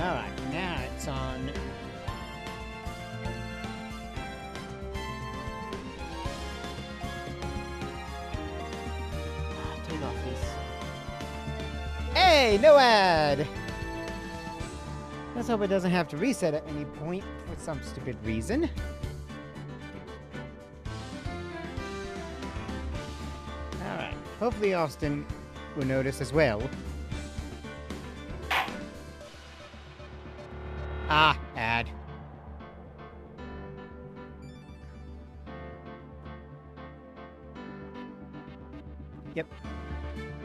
Alright, now it's on. Take off this. Hey, no ad! Let's hope it doesn't have to reset at any point for some stupid reason. Alright, hopefully Austin will notice as well. Ah, ad. Yep.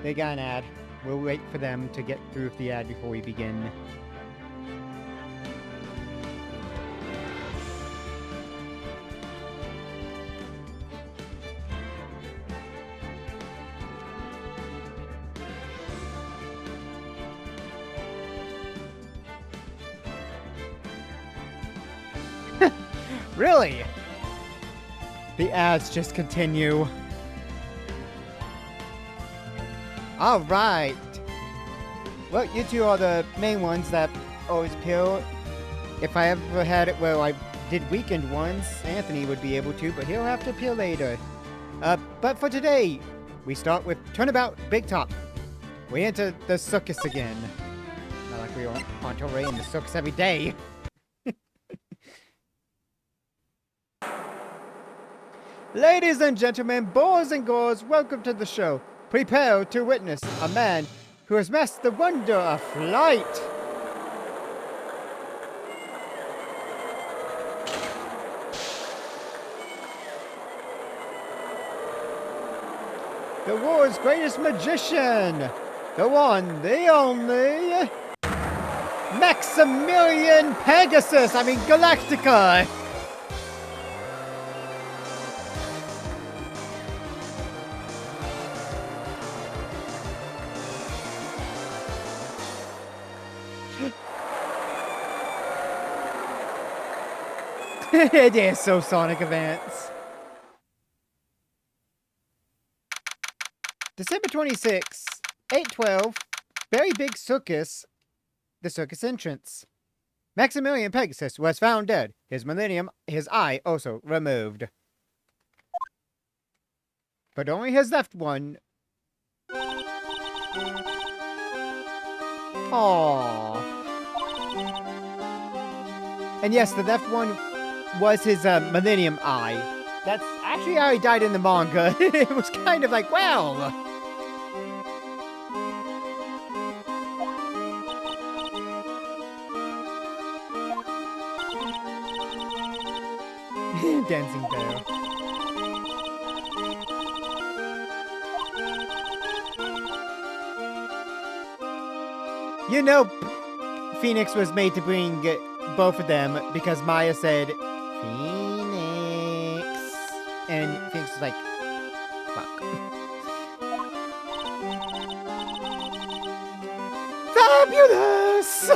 They got an ad. We'll wait for them to get through with the ad before we begin. Really? The ads just continue. Alright. Well, you two are the main ones that always appeal. If I ever had it, well, I did weekend ones, Anthony would be able to, but he'll have to appeal later. But for today, we start with Turnabout Big Top. We enter the circus again. Not like we aren't already in the circus every day. Ladies and gentlemen, boys and girls, welcome to the show. Prepare to witness a man who has mastered the wonder of flight. The world's greatest magician. The one, the only... Maximilian Pegasus! I mean, Galactica! It is so Sonic Advance. December 26, 8/12, Very Big Circus, the circus entrance. Maximilian Pegasus was found dead. His eye also removed. But only his left one. Aww. And yes, the left one was his Millennium Eye. That's actually how he died in the manga. It was kind of like, well. Dancing Bear. You know, Phoenix was made to bring both of them because Maya said, Phoenix. And Phoenix was like, fuck. Fabulous!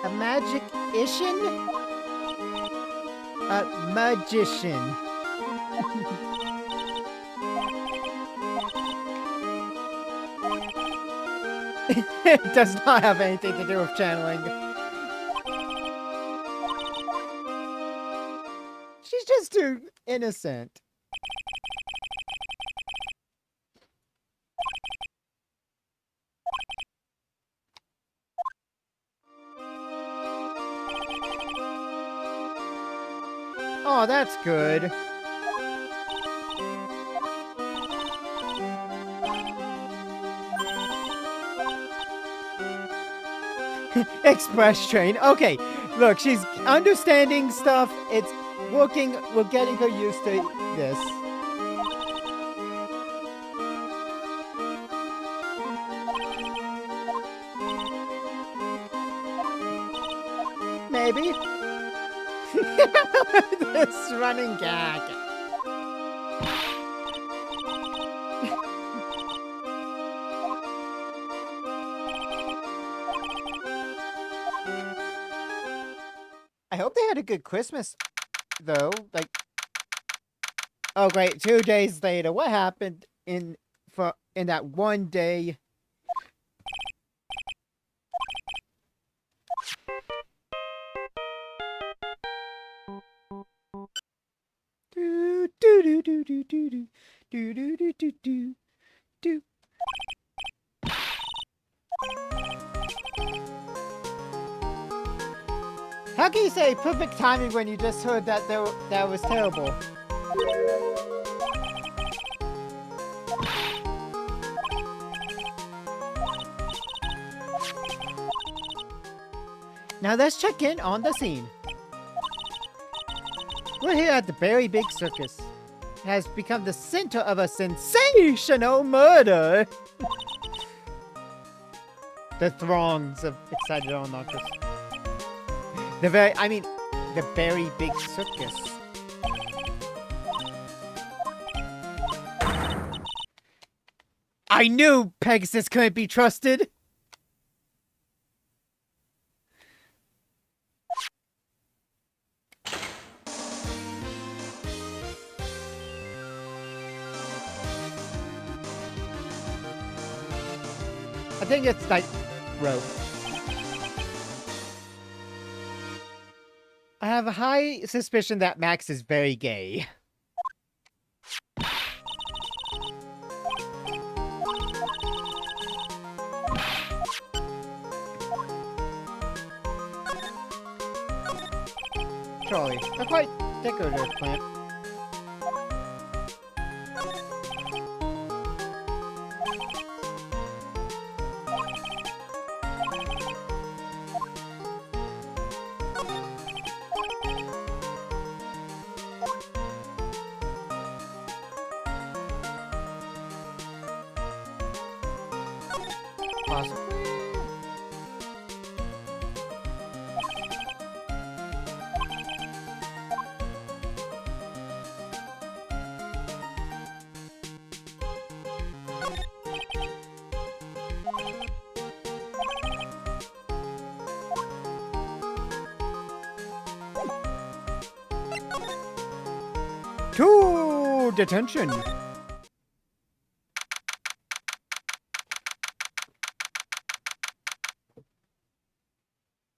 A magician? A magician. It does not have anything to do with channeling. She's just too innocent. Oh, that's good. Express train. Okay, look, she's understanding stuff. It's working. We're getting her used to this. Maybe. This running gag. I hope they had a good Christmas, though. Like, oh great, 2 days later, what happened? in that one day. Do do do do do do do do do do do do do. How can you say perfect timing when you just heard that that was terrible? Now let's check in on the scene. We're here at the Very Big Circus. It has become the center of a sensational murder. The throngs of excited onlookers. The Very Big Circus. I knew Pegasus couldn't be trusted. I think it's like rope. I have a high suspicion that Max is very gay. Charlie, a quite decorative plant. Possibly. To detention.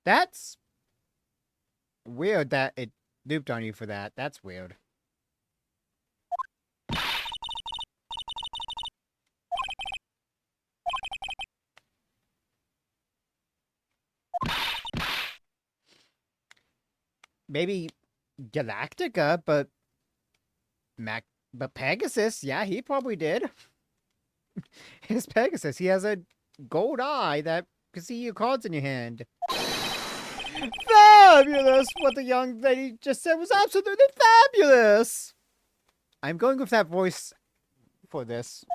That's weird that it looped on you for that. That's weird. Maybe Galactica, but Pegasus, yeah, he probably did. It's Pegasus. He has a gold eye that can see your cards in your hand. Fabulous! What the young lady just said was absolutely fabulous! I'm going with that voice for this.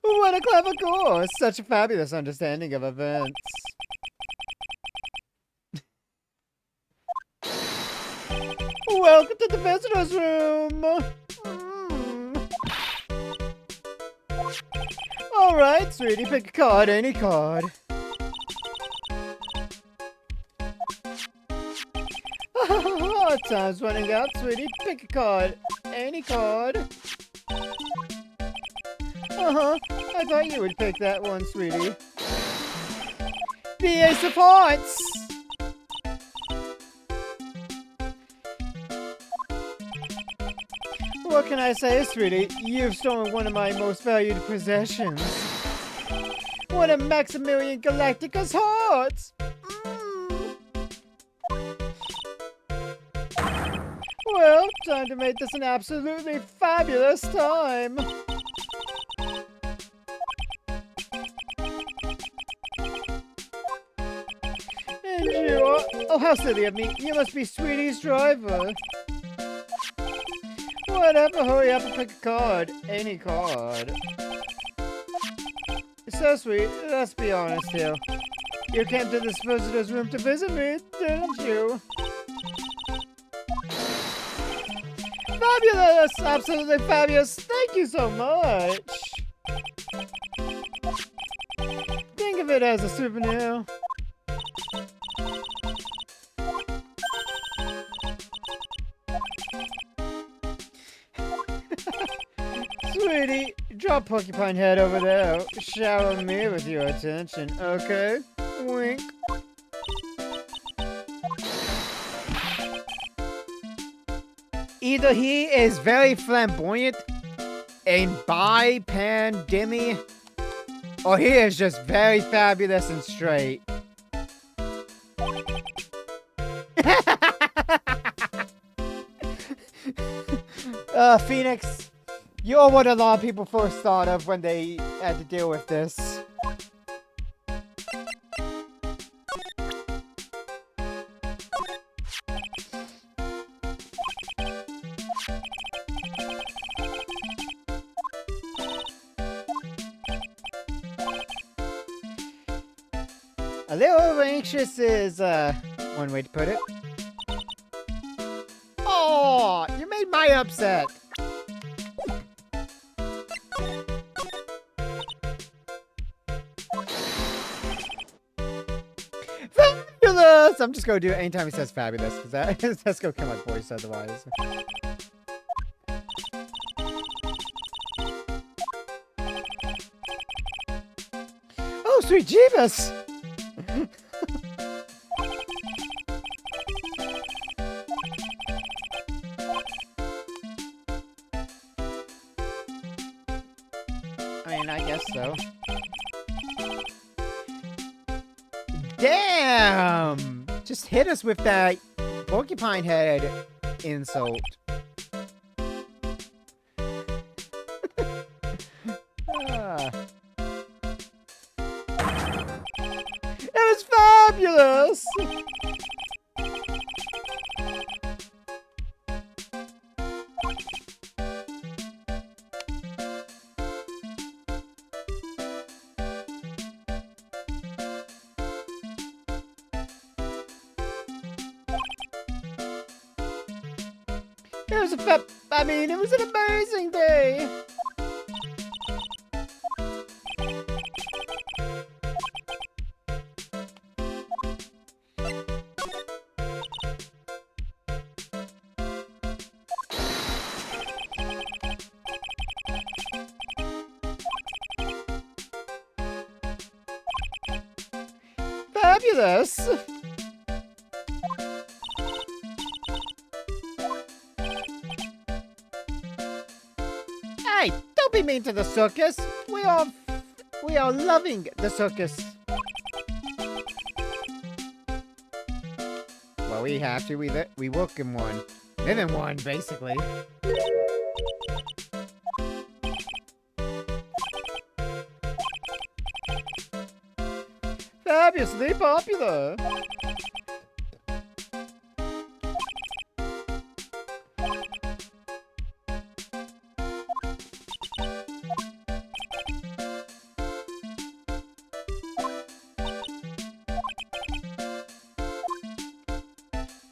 What a clever course! Such a fabulous understanding of events. Welcome to the visitor's room! Alright, sweetie, pick a card, any card. Time's running out, sweetie. Pick a card. Any card. I thought you would pick that one, sweetie. The Ace of Hearts! What can I say, sweetie? You've stolen one of my most valued possessions. One of Maximilian Galactica's hearts! Well, time to make this an absolutely fabulous time. And you are... Oh, how silly of me. You must be Sweetie's driver. Whatever, hurry up and pick a card. Any card. So sweet, let's be honest here. You came to this visitor's room to visit me, didn't you? Fabulous! Absolutely fabulous! Thank you so much! Think of it as a souvenir. Sweetie, your porcupine head over there. Shower me with your attention, okay? Wink. Either he is very flamboyant and bi-pan-demi, or he is just very fabulous and straight. Phoenix, you're what a lot of people first thought of when they had to deal with this. A little anxious is, one way to put it. Oh, you made my upset. Fabulous! I'm just gonna do it anytime he says fabulous, because that's gonna come out voice otherwise. Oh, sweet Jeebus! I mean, I guess so. Damn! Just hit us with that porcupine head insult. It was fabulous! It was an amazing day! Fabulous! Hey, don't be mean to the circus. We are loving the circus. Well, we have to. We work in one. Live in one, basically. Fabulously popular.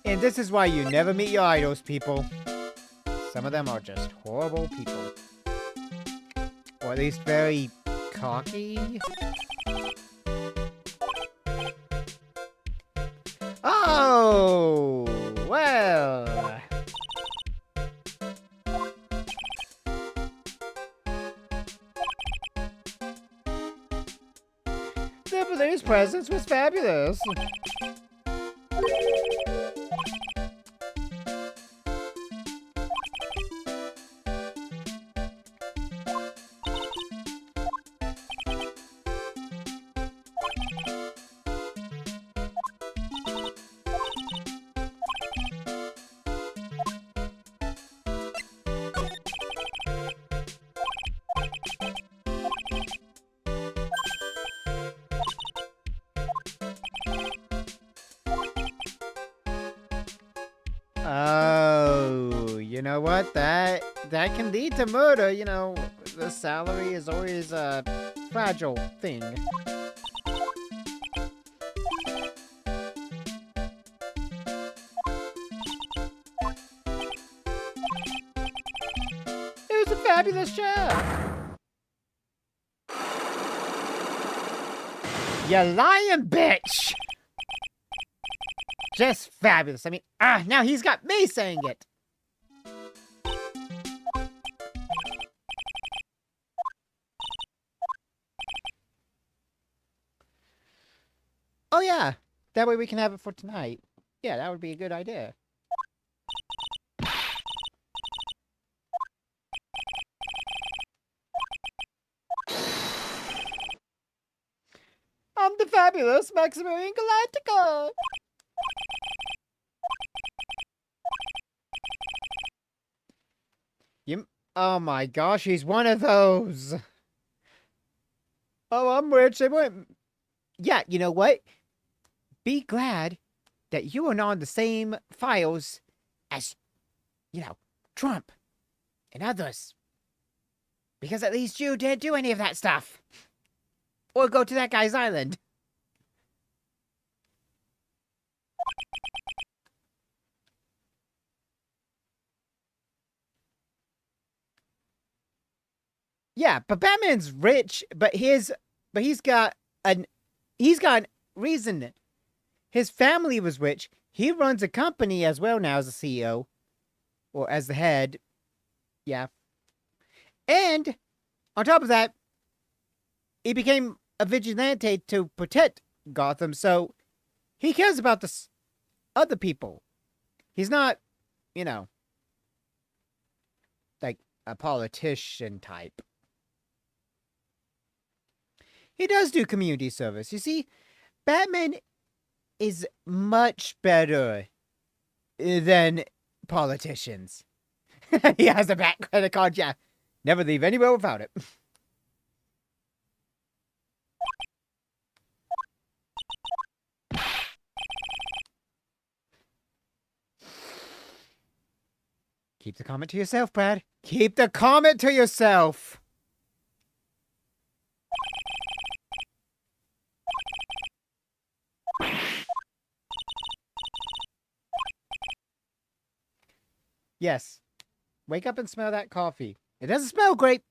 And this is why you never meet your idols, people. Some of them are just horrible people. Or at least very cocky. Oh, well. Tiffany's presence was fabulous. Oh, you know what? That can lead to murder, you know. The salary is always a fragile thing. It was a fabulous job. You lying bitch! Just fabulous. I mean, now he's got me saying it. That way we can have it for tonight. Yeah, that would be a good idea. I'm the fabulous Maximilian Galactica! You, oh my gosh, he's one of those! Oh, I'm rich, they went... Yeah, you know what? Be glad that you are not on the same files as, Trump and others. Because at least you didn't do any of that stuff. Or go to that guy's island. Yeah, but Batman's rich, but he's got a reason. His family was rich. He runs a company as well now as a CEO. Or as the head. Yeah. And on top of that, he became a vigilante to protect Gotham, so he cares about the other people. He's not, like a politician type. He does do community service. You see, Batman is much better than politicians. He has a Bat credit card, yeah. Never leave anywhere without it. Keep the comment to yourself, Brad. Keep the comment to yourself. Yes. Wake up and smell that coffee. It doesn't smell great,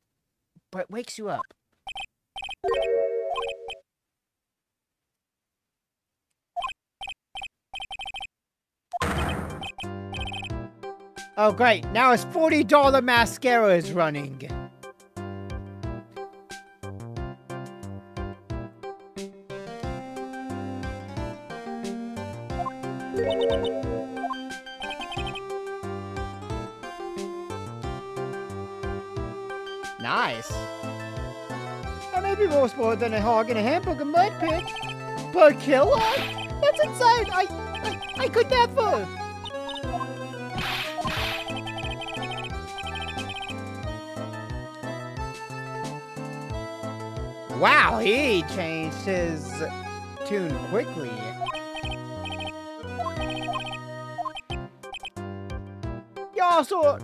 but it wakes you up. Oh, great. Now his $40 mascara is running. Nice. I may be more spoiled than a hog in a hamburger mud pit, but kill hog? That's insane. I could never. Wow, he changed his tune quickly. Y'all so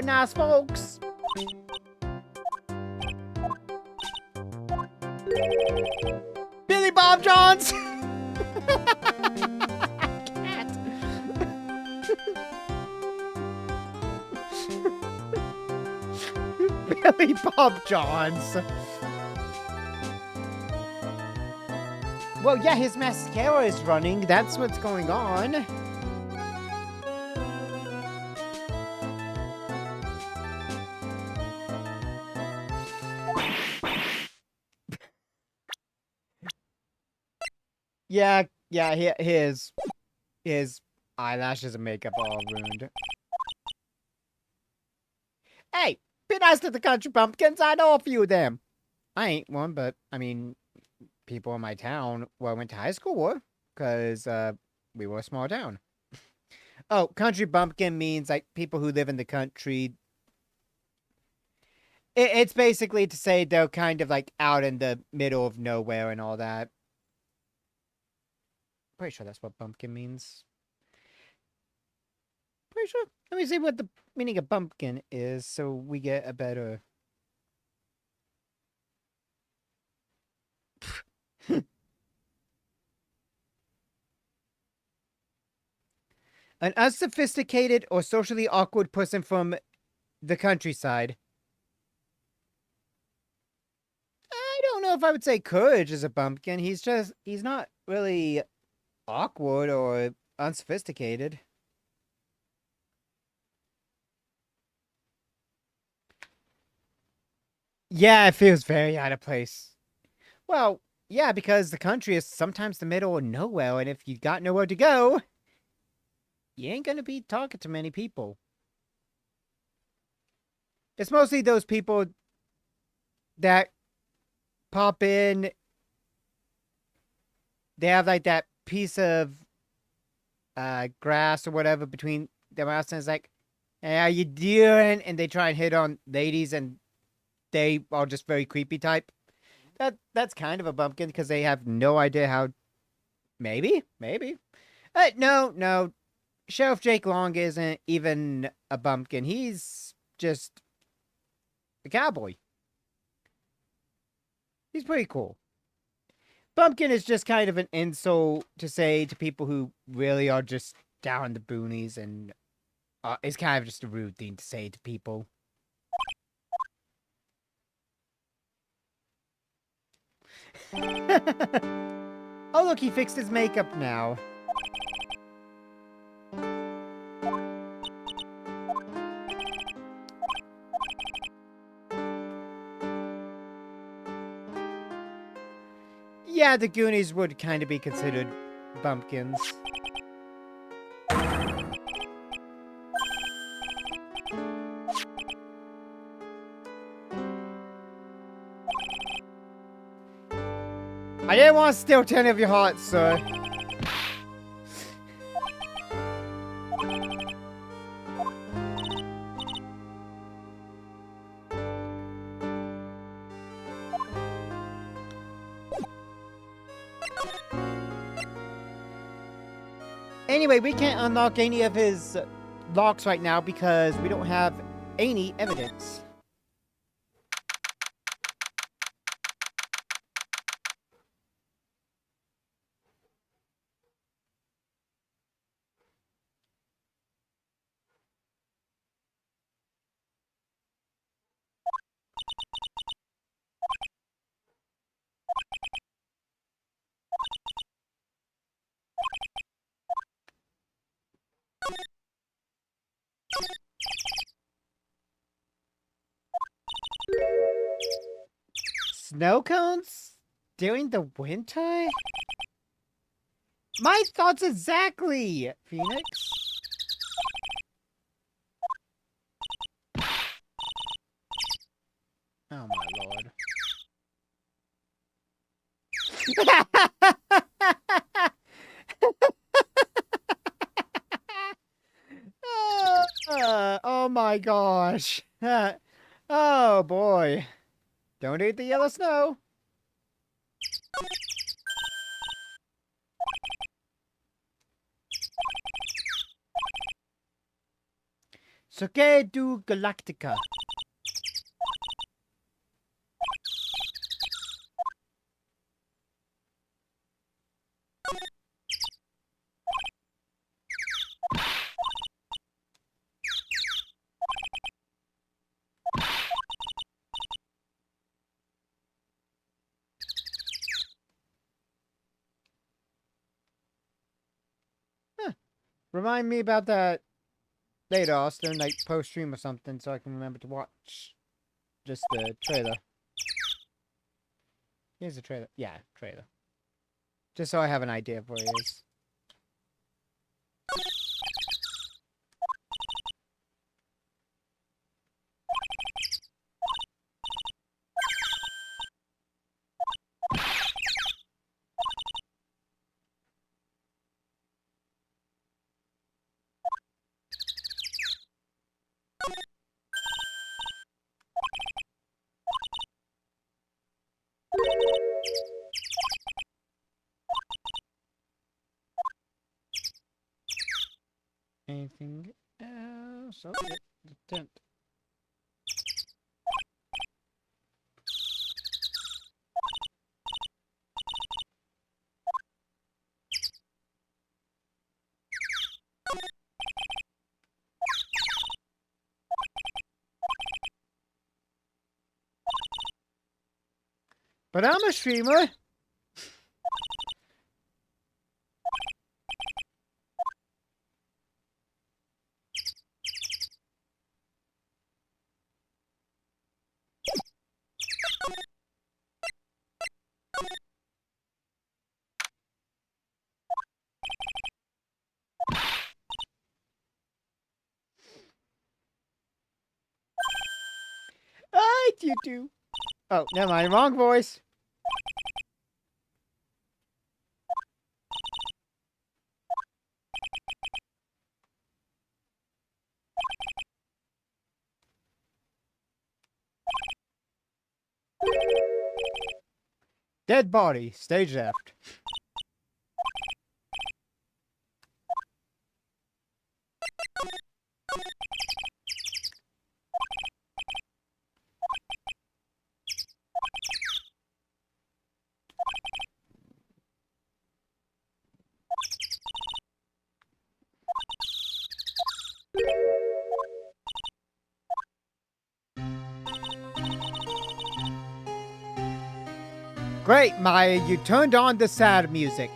nice folks. Billy Bob Johns! Billy Bob Johns. Well, yeah, his mascara is running. That's what's going on. Yeah, his eyelashes and makeup are all ruined. Hey, be nice to the country bumpkins. I know a few of them. I ain't one, but, I mean, people in my town where I went to high school were, because, we were a small town. Oh, country bumpkin means, like, people who live in the country. It's basically to say they're kind of, like, out in the middle of nowhere and all that. Pretty sure that's what bumpkin means. Pretty sure. Let me see what the meaning of bumpkin is so we get a better... An unsophisticated or socially awkward person from the countryside. I don't know if I would say Courage is a bumpkin. He's not really awkward or unsophisticated. Yeah, it feels very out of place. Well, Yeah, because the country is sometimes the middle of nowhere, and if you got nowhere to go, you ain't gonna be talking to many people. It's mostly those people that pop in. They have like that piece of grass or whatever between their mouths, and it's like, "Hey, how you doing?" And they try and hit on ladies, and they are just very creepy type. That's kind of a bumpkin because they have no idea how. Maybe. No. Sheriff Jake Long isn't even a bumpkin. He's just a cowboy. He's pretty cool. Bumpkin is just kind of an insult to say to people who really are just down in the boonies, and it's kind of just a rude thing to say to people. Oh, look, he fixed his makeup now. Yeah, the Goonies would kind of be considered bumpkins. I didn't want to steal 10 of your hearts, sir. Anyway, we can't unlock any of his locks right now because we don't have any evidence. Snow cones? During the winter? My thoughts exactly, Phoenix. Oh my lord. Oh my gosh. Oh boy. Don't eat the yellow snow. Soke du Galactica. Huh. Remind me about that later, Austin, like post stream or something, so I can remember to watch just the trailer. Here's the trailer. Yeah, trailer. Just so I have an idea of where he is. Anything else? Oh, yeah, the tent. But I'm a streamer. You two. Oh, never mind. Wrong voice. Dead body. Stage left. Great, Maya. You turned on the sad music.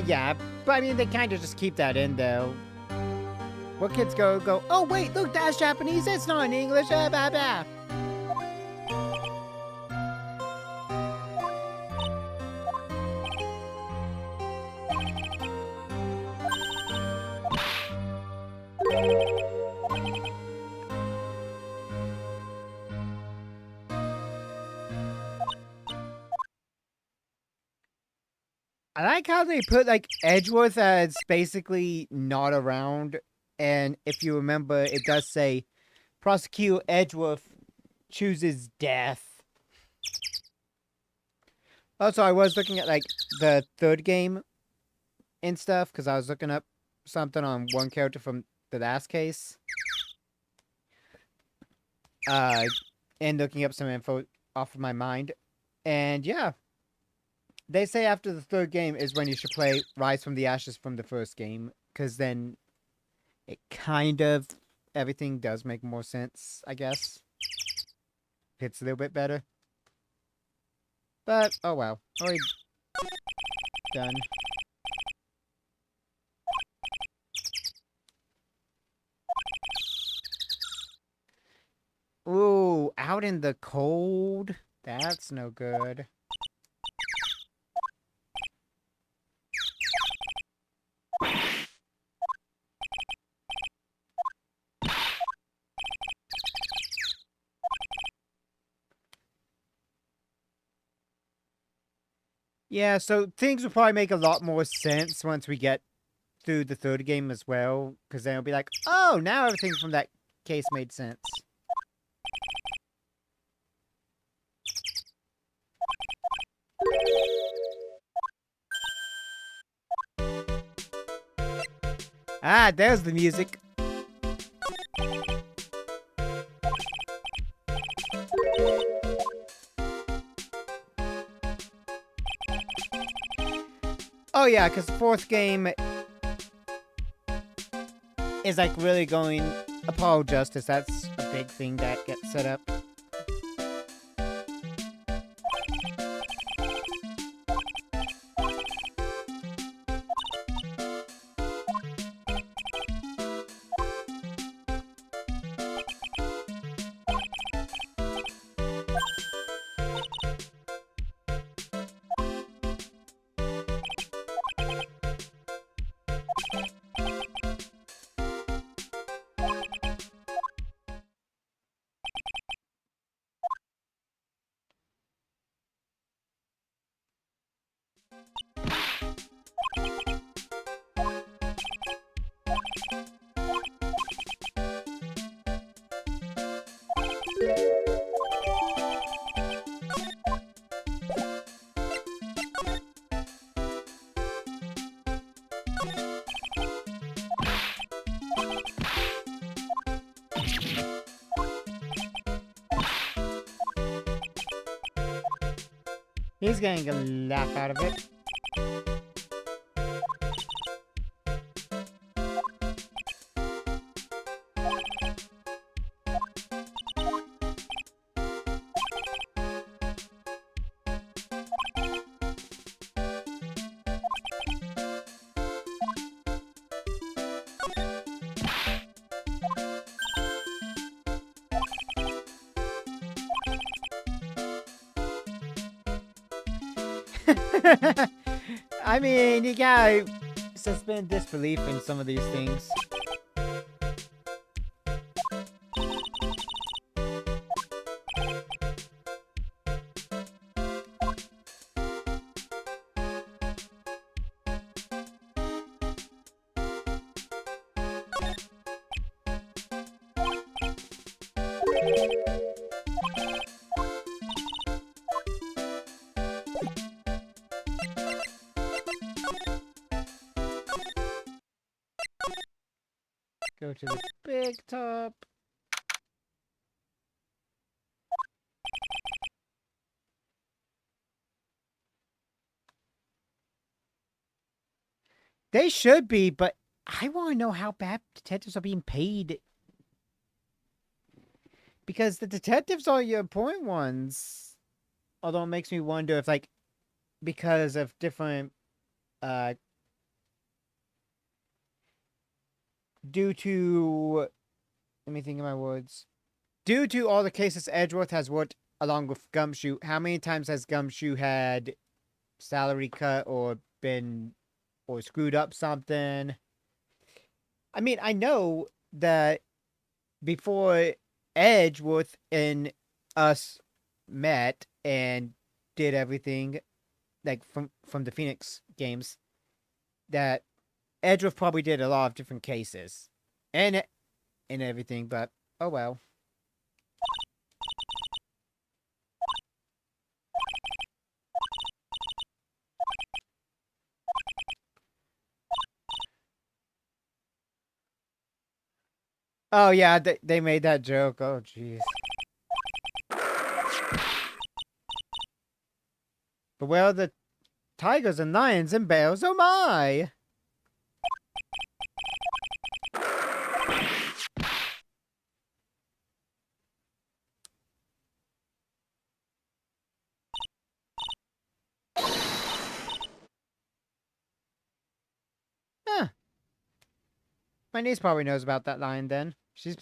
Yeah, but I mean, they kind of just keep that in, though. What kids go, oh, wait, look, that's Japanese. It's not in English. Blah, blah. I like how they put, like, Edgeworth as basically not around. And if you remember, it does say, Prosecutor Edgeworth chooses death. Also, I was looking at, like, the third game and stuff, because I was looking up something on one character from the last case. And looking up some info off of my mind. And, yeah. They say after the third game is when you should play Rise from the Ashes from the first game, because then it kind of, everything does make more sense, I guess. Hits a little bit better. But, oh well. Already done. Ooh, out in the cold? That's no good. Yeah, so things will probably make a lot more sense once we get through the third game as well, because then it'll be like, oh, now everything from that case made sense. Ah, there's the music. Oh yeah, because the fourth game is like really going Apollo Justice. That's a big thing that gets set up. He's getting a laugh out of it. I mean, you gotta suspend disbelief in some of these things. Go to the big top. They should be, but I want to know how bad detectives are being paid. Because the detectives are your point ones. Although it makes me wonder if, like, because of different, due to, let me think of my words. Due to all the cases Edgeworth has worked along with Gumshoe, how many times has Gumshoe had salary cut or been, or screwed up something? I mean, I know that before Edgeworth and us met and did everything, like from the Phoenix games, that Edgeworth probably did a lot of different cases and everything, but oh well. Oh yeah, they made that joke. Oh jeez. But well, the tigers and lions and bears, oh my! Huh. My niece probably knows about that lion then. She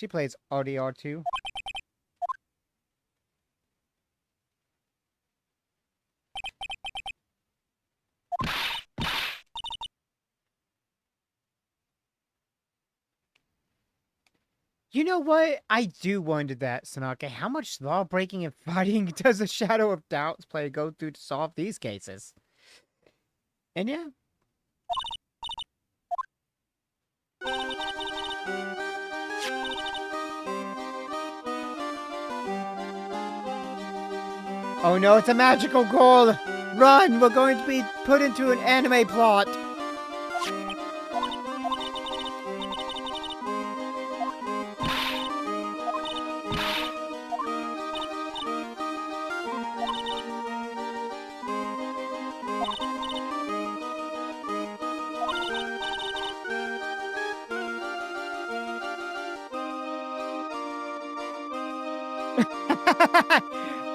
plays RDR too. You know what? I do wonder that, Sanake. How much law breaking and fighting does the Shadow of Doubts player go through to solve these cases? And yeah. Oh no, it's a magical girl! Run! We're going to be put into an anime plot!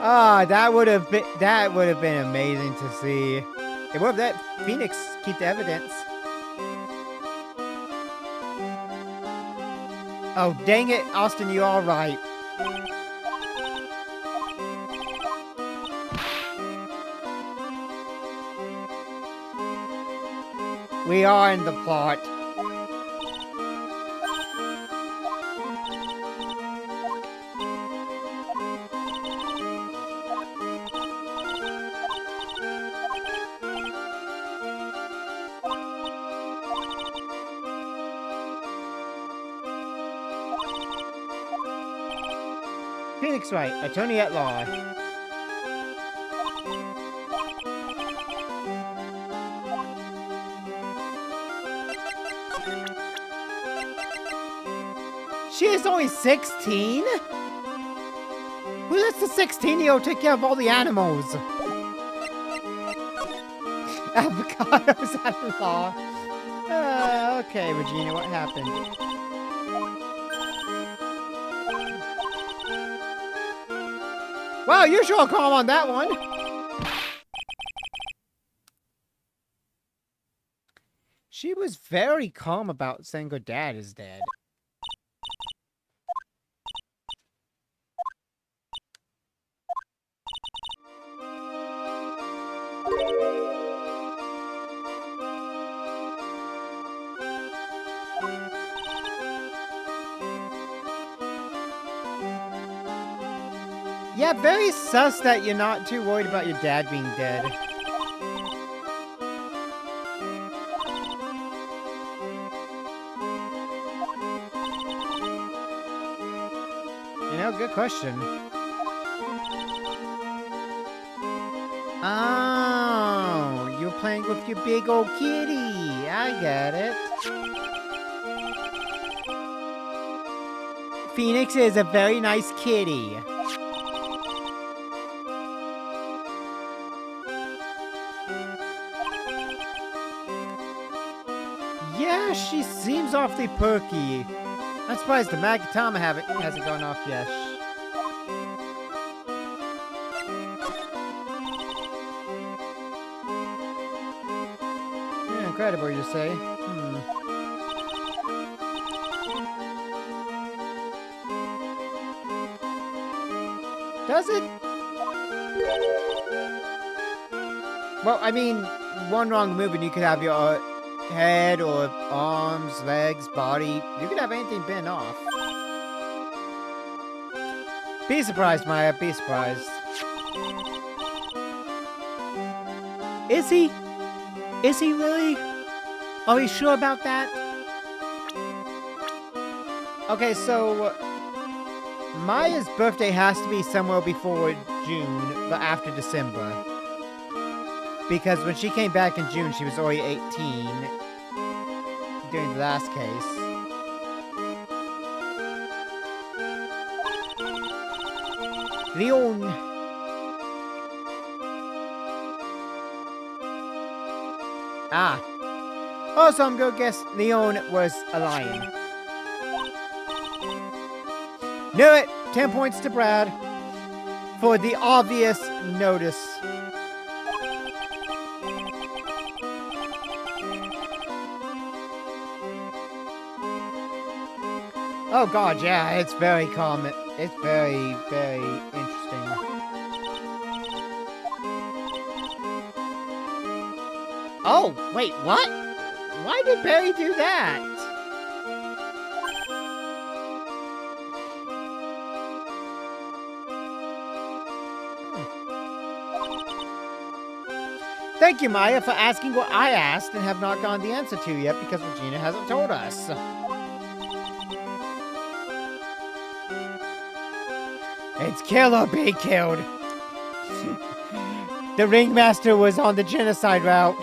Ah, that would have been amazing to see. It would have let Phoenix keep the evidence. Oh dang it, Austin, you all right. We are in the plot. Phoenix Wright, attorney at law. She is only 16? Who lets the 16-year-old take care of all the animals? Avocados at law. Okay, Regina, what happened? Wow, you're sure calm on that one. She was very calm about saying her dad is dead. Yeah, very sus that you're not too worried about your dad being dead. You know, good question. Oh, you're playing with your big old kitty. I get it. Phoenix is a very nice kitty. Yeah, she seems awfully perky. I'm surprised the Magatama hasn't gone off yet. Yeah, incredible, you say? Does it? Well, I mean, one wrong move and you could have your head or arms, legs, body. You could have anything bent off. Be surprised, Maya. Be surprised. Is he? Is he really? Are we sure about that? Okay, so Maya's birthday has to be somewhere before June, but after December. Because when she came back in June, she was already 18 during the last case. Leon. Ah. Also, I'm gonna guess Leon was a lion. Knew it! 10 points to Brad for the obvious notice. Oh god, yeah, it's very common. It's very, very interesting. Oh, wait, what? Why did Barry do that? Thank you, Maya, for asking what I asked and have not gotten the answer to yet because Regina hasn't told us. It's kill or be killed. The ringmaster was on the genocide route.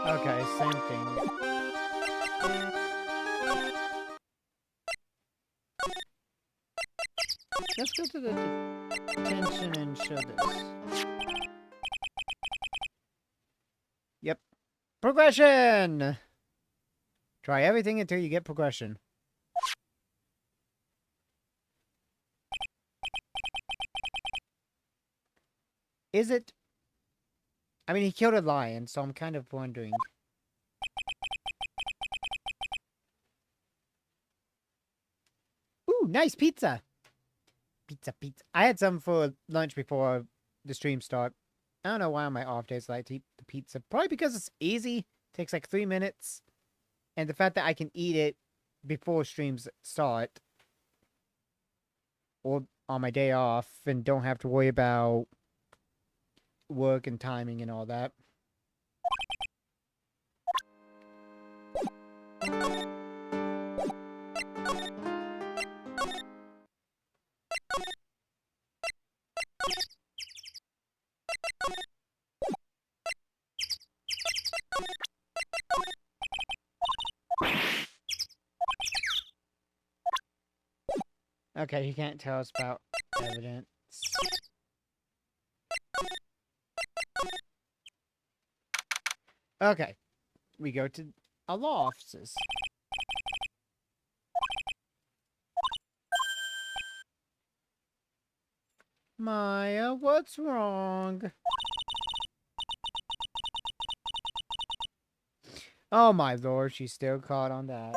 Okay, same thing. Let's go to the detention and show this. Yep. Progression! Try everything until you get progression. Is it? I mean, he killed a lion, so I'm kind of wondering. Ooh, nice pizza! Pizza. I had some for lunch before the stream start. I don't know why on my off days I like to eat the pizza. Probably because it's easy. Takes like 3 minutes. And the fact that I can eat it before streams start. Or on my day off. And don't have to worry about work and timing and all that. Okay, you can't tell us about evidence. Okay. We go to our law offices. Maya, what's wrong? Oh my lord, she's still caught on that.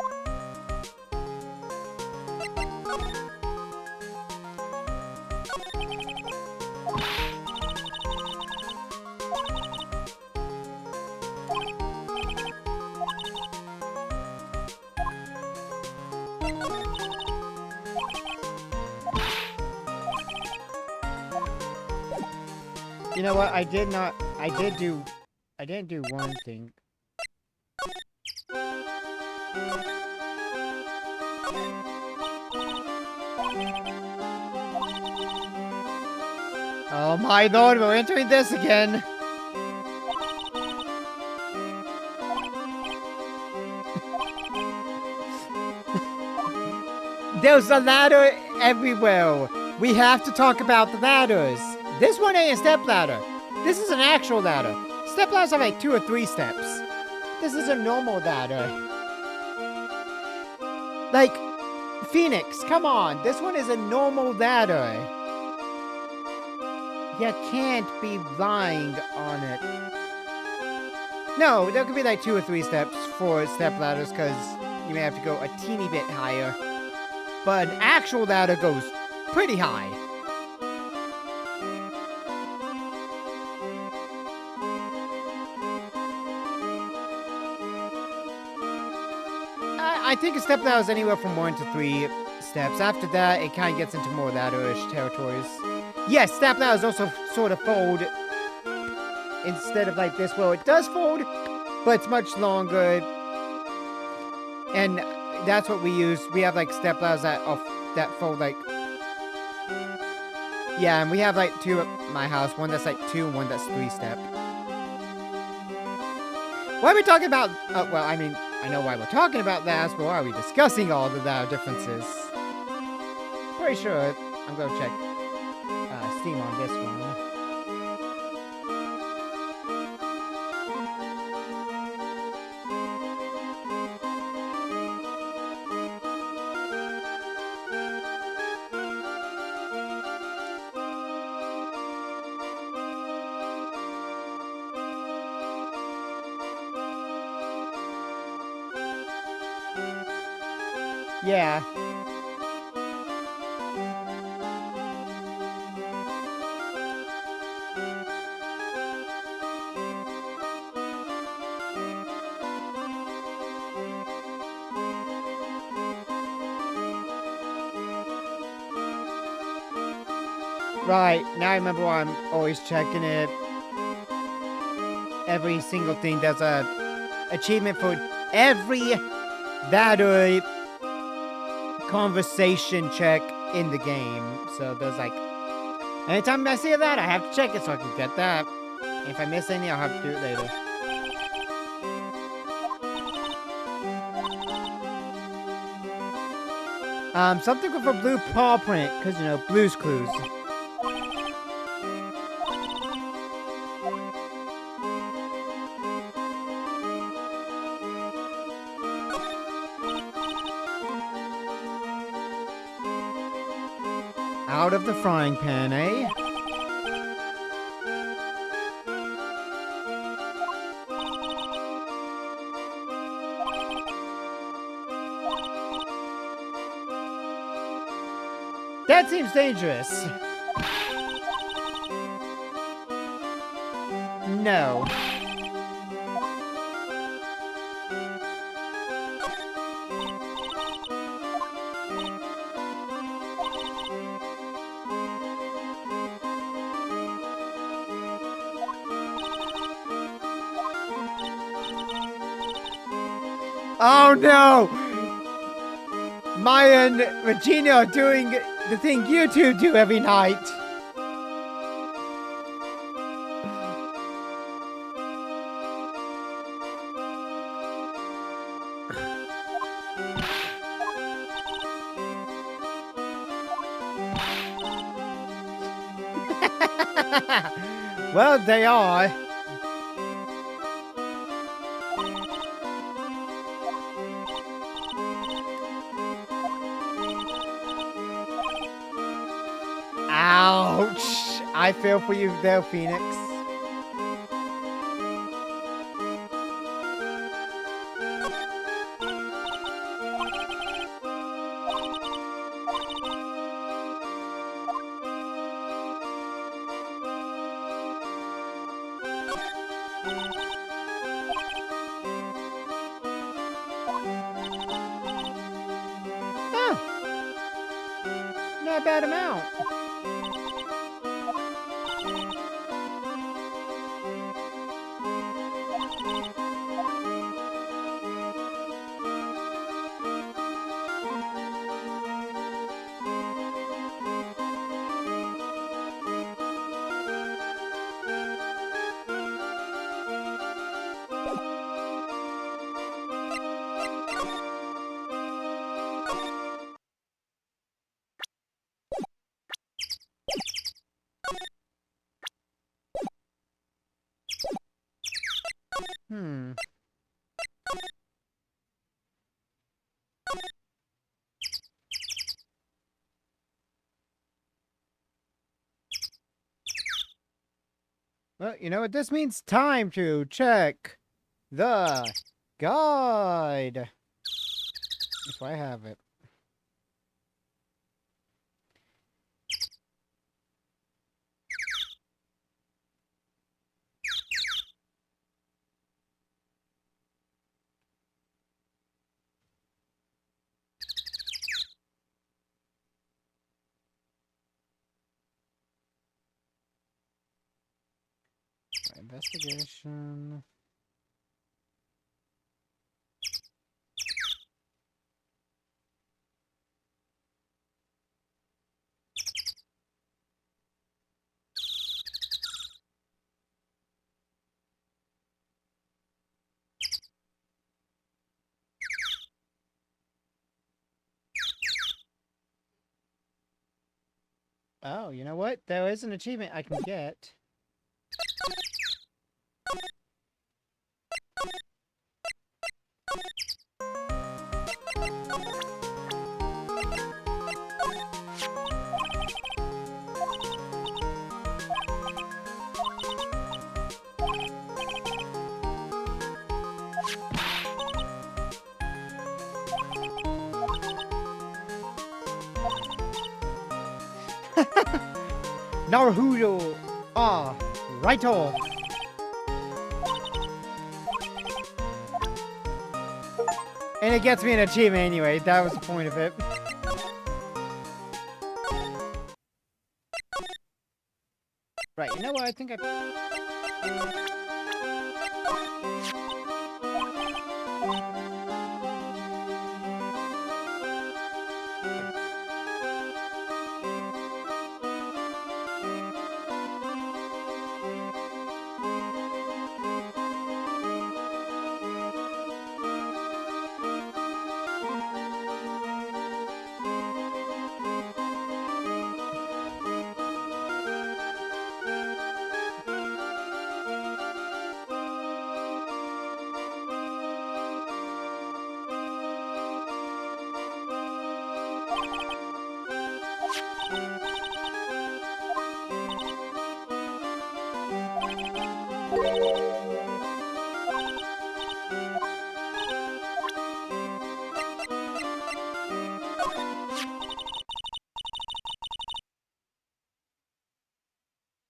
You know what? I didn't do one thing. Oh my lord, we're entering this again. There's a ladder everywhere. We have to talk about the ladders. This one ain't a step ladder. This is an actual ladder. Step ladders have like 2 or 3 steps. This is a normal ladder. Like, Phoenix, come on. This one is a normal ladder. You can't be lying on it. No, there could be like 2 or 3 steps for step ladders because you may have to go a teeny bit higher. But an actual ladder goes pretty high. I think a step ladder is anywhere from 1 to 3 steps. After that, it kind of gets into more ladder-ish territories. Yes, step ladders also sort of fold instead of like this. Well, it does fold, but it's much longer. And that's what we use. We have like step ladders that fold like... Yeah, and we have like 2 at my house. One that's like 2 and one that's 3 step. Why are we talking about... well, I mean, I know why we're talking about that, but why are we discussing all the ladder differences? Pretty sure I'm going to check Steam on this one. Yeah. Right, now I remember why I'm always checking it. Every single thing, there's a achievement for every ladder conversation check in the game. So there's like, anytime I see that, I have to check it so I can get that. And if I miss any, I'll have to do it later. Something with a blue paw print, because, you know, Blue's Clues. Out of the frying pan, eh? That seems dangerous. No. Oh no! Maya and Regina are doing the thing you two do every night. Well, they are. Ouch! I feel for you there, Phoenix. Huh. Not a bad amount. Well, you know what this means? Time to check the guide. If I have it. Investigation. Oh, you know what? There is an achievement I can get. Naruto! Ah, righto! And it gets me an achievement anyway, that was the point of it. Right, you know what, I think I...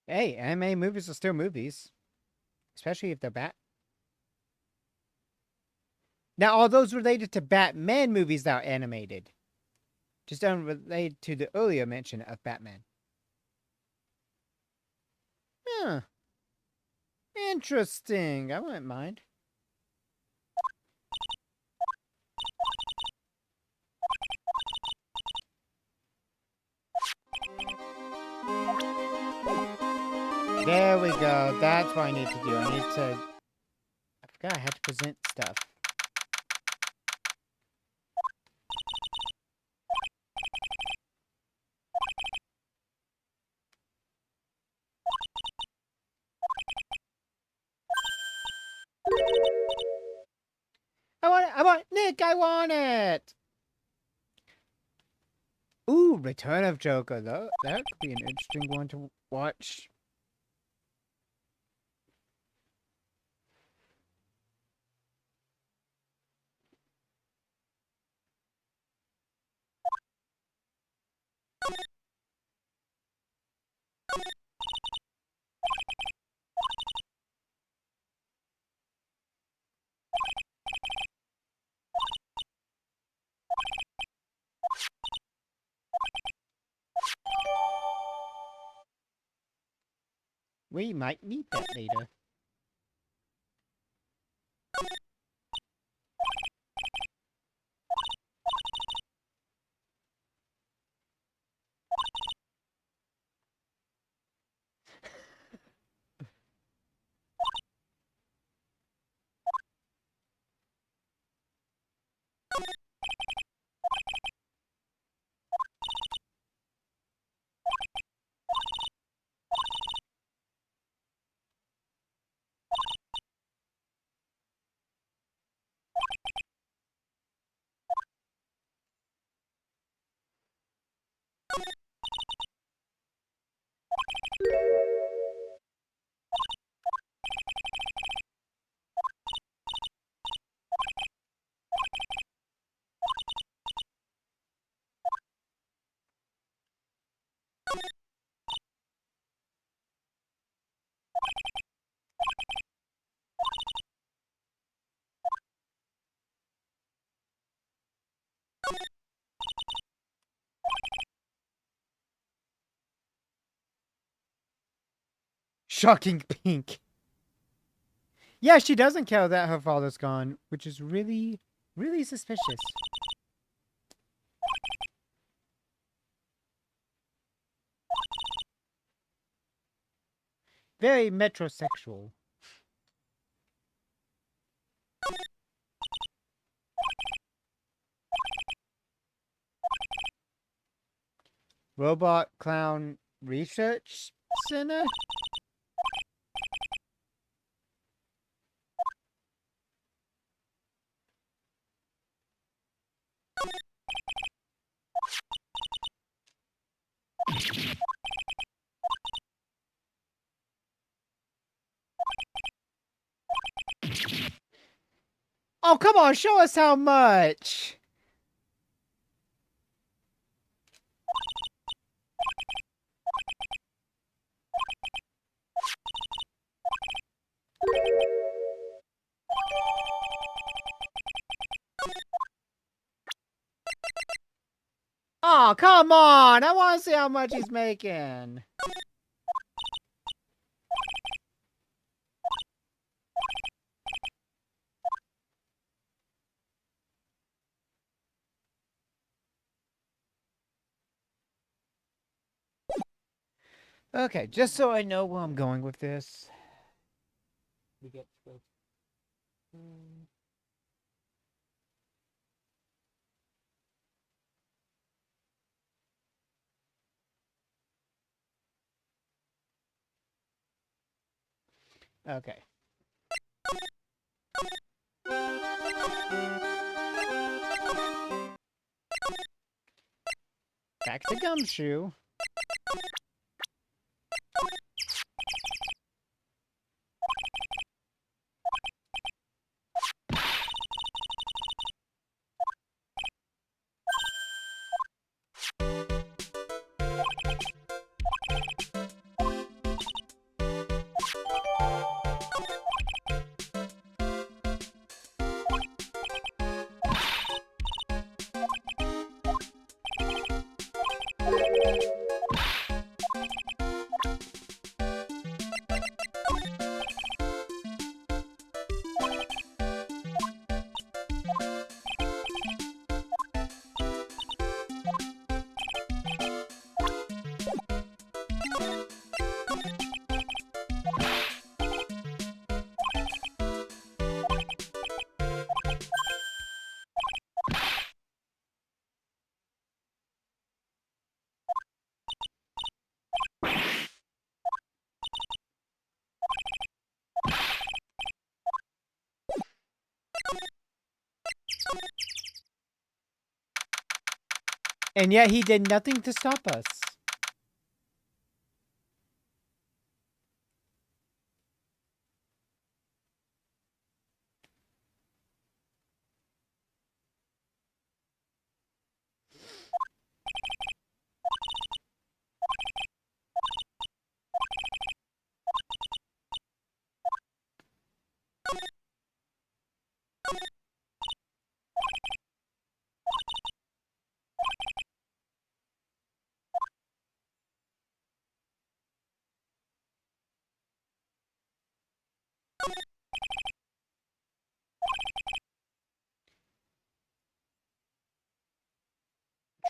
Hey, anime movies are still movies. Especially if they're Now, are those related to Batman movies that are animated? Just unrelated to the earlier mention of Batman. Huh. Interesting. I wouldn't mind. There we go. That's what I need to do. I need to... I forgot I had to present stuff. I want, Nick, I want it! Ooh, Return of Joker, though. That could be an interesting one to watch. We might need that later. Shocking pink. Yeah, she doesn't care that her father's gone, which is really, really suspicious. Very metrosexual. Robot Clown Research Center? Oh, come on, show us how much! Oh, come on! I want to see how much he's making. Okay, just so I know where I'm going with this. We get to Okay. Back to Gumshoe. And yet he did nothing to stop us.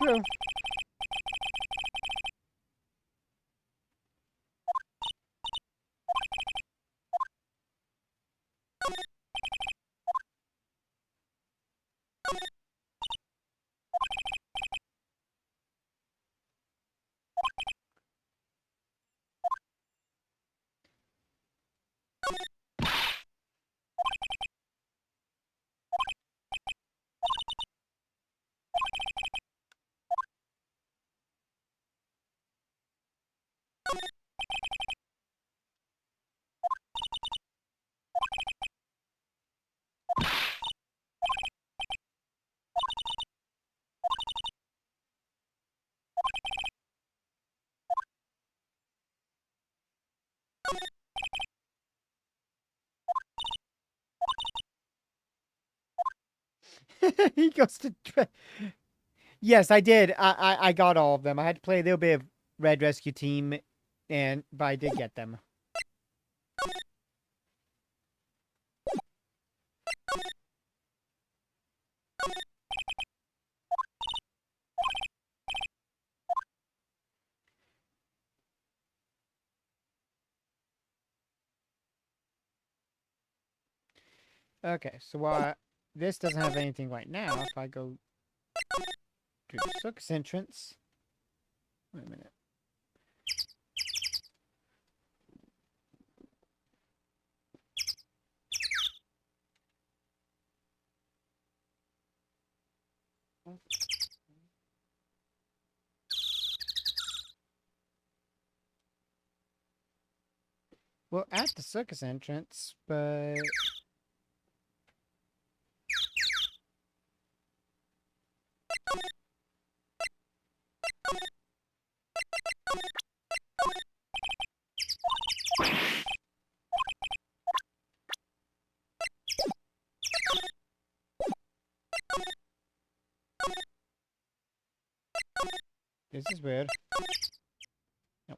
True. He goes to... Yes, I did. I got all of them. I had to play a little bit of Red Rescue Team, but I did get them. Okay, so while this doesn't have anything right now, if I go to the circus entrance... Wait a minute. Well, at the circus entrance, but... This is weird. Nope.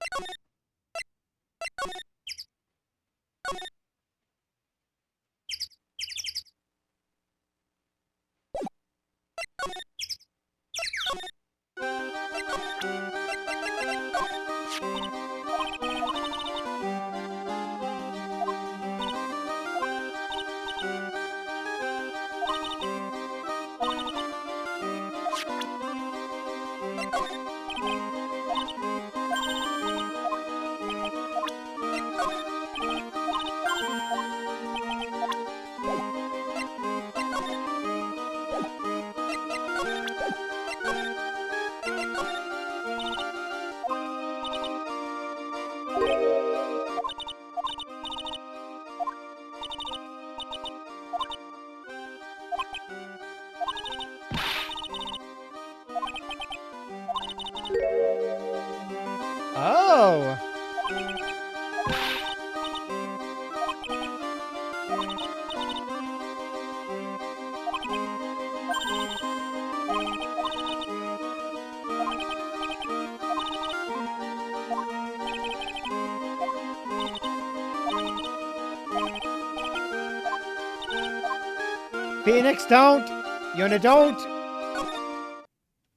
Oh! Phoenix, don't! Yuna, don't!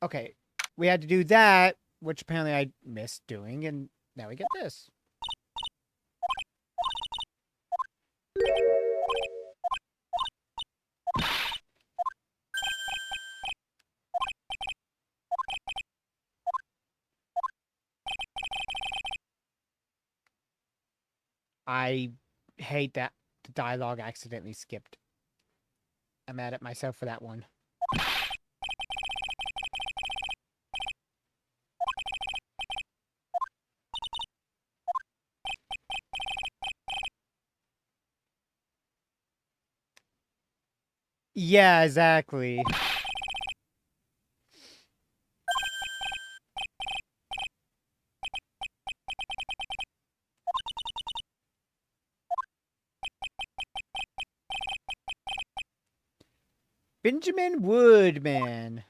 Okay, we had to do that, which apparently I missed doing, and now we get this. I hate that the dialogue accidentally skipped. I'm mad at myself for that one. Yeah, exactly. Benjamin Woodman.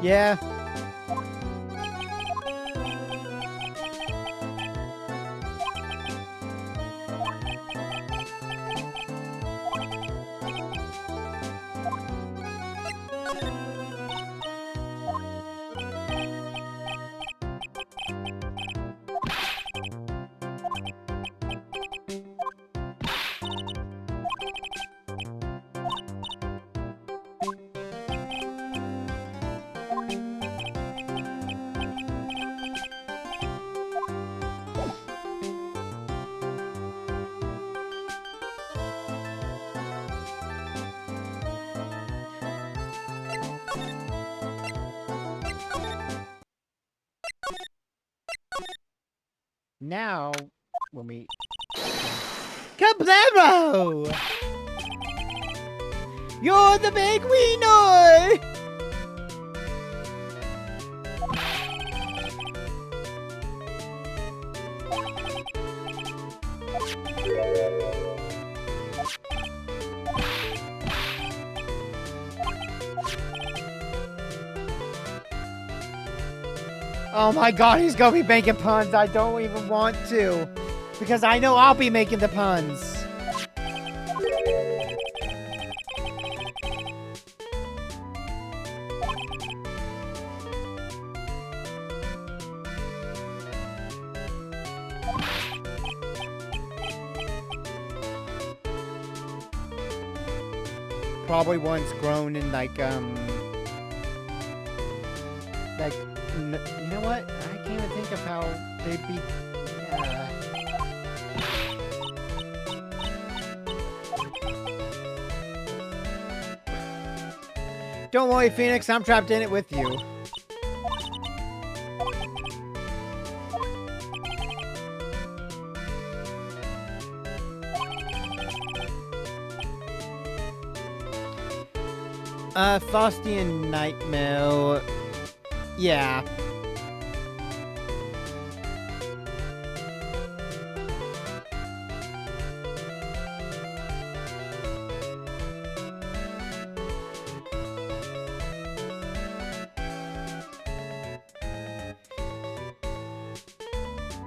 Yeah. Now, when we... Kablamo! You're the big wiener! Oh my god, he's gonna be making puns. I don't even want to. Because I know I'll be making the puns. Probably once grown in like, you know what? I can't even think of how they'd be. Don't worry, Phoenix. I'm trapped in it with you. Faustian Nightmare. Yeah.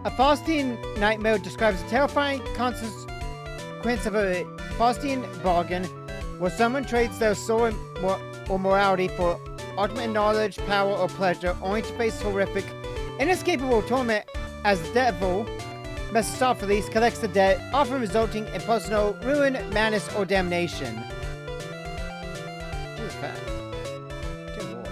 A Faustian Nightmare describes a terrifying consequence of a Faustian bargain where someone trades their soul or morality for ultimate knowledge, power, or pleasure, only to face horrific, inescapable torment as the devil, Mephistopheles, collects the debt, often resulting in personal ruin, madness, or damnation. Jesus Christ. Good lord.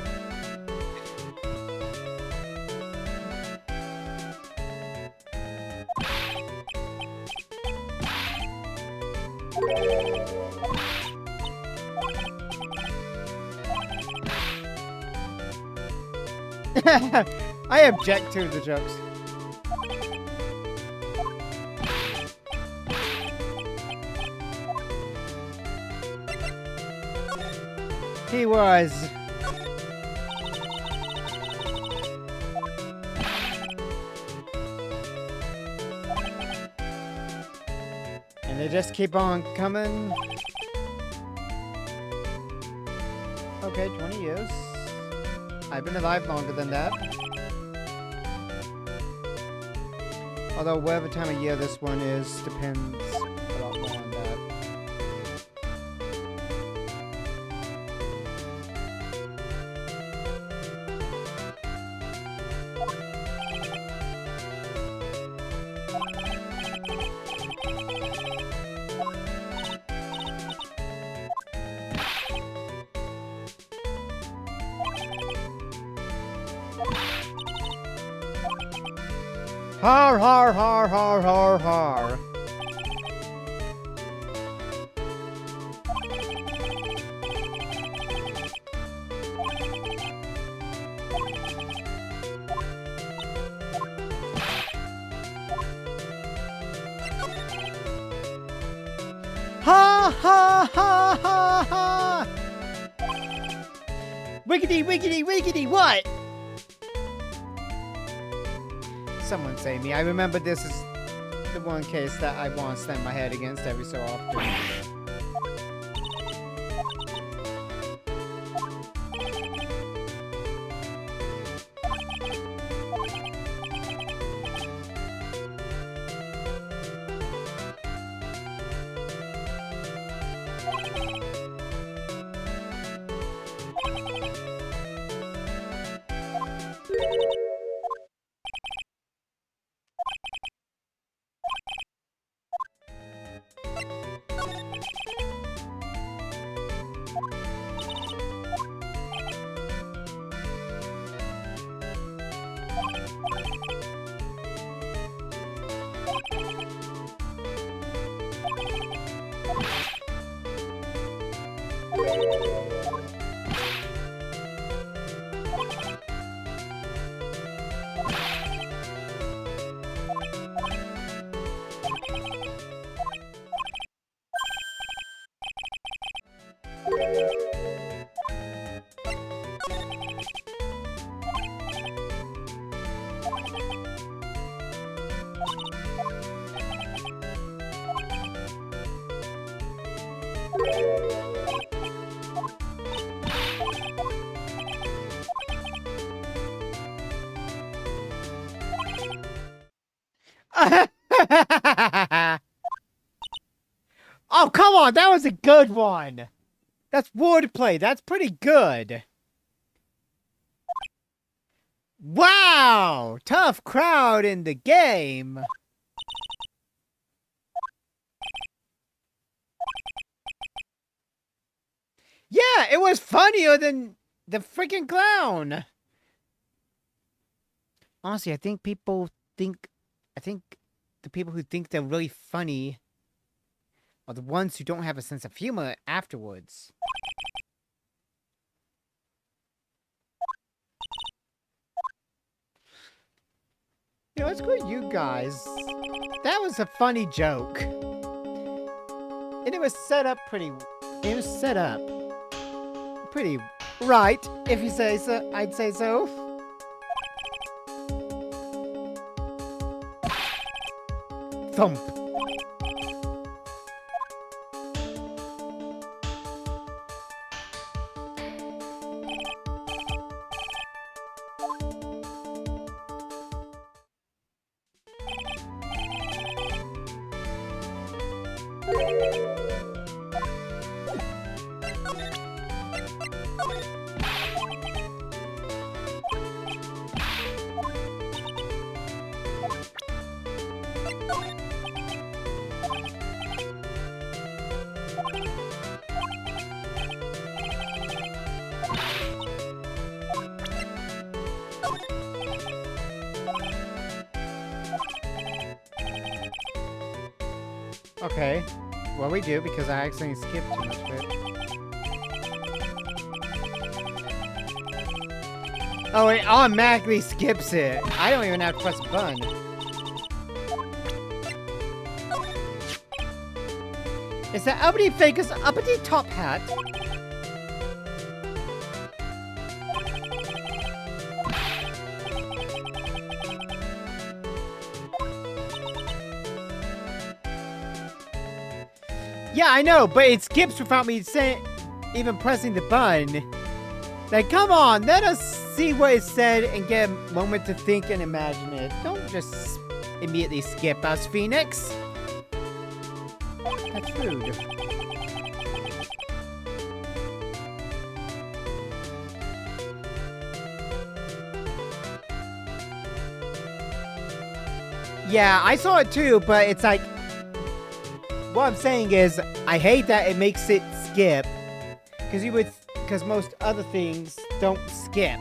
I object to the jokes. He was. And they just keep on coming. Okay, 20 years. I've been alive longer than that. Although whatever time of year this one is depends a lot more on that. Har har har har har har. Ha ha ha ha ha. Wiggity wiggity wiggity what? Someone save me. I remember this is the one case that I want to slam my head against every so often. Oh, come on. That was a good one. That's wordplay. That's pretty good. Wow. Tough crowd in the game. Yeah, it was funnier than the freaking clown. Honestly, I think the people who think they're really funny are the ones who don't have a sense of humor afterwards. You know, screw you guys. That was a funny joke. And it was set up pretty right, if you say so. I'd say so. Thump. Okay. Well, we do, because I accidentally skipped too much of it. Oh, it automatically skips it. I don't even have to press a button. Is that uppity faker's uppity top hat? Yeah, I know, but it skips without me even pressing the button. Like, come on, let us see what it said and get a moment to think and imagine it. Don't just immediately skip us, Phoenix. That's rude. Yeah, I saw it too, but it's like, what I'm saying is, I hate that it makes it skip, because most other things don't skip.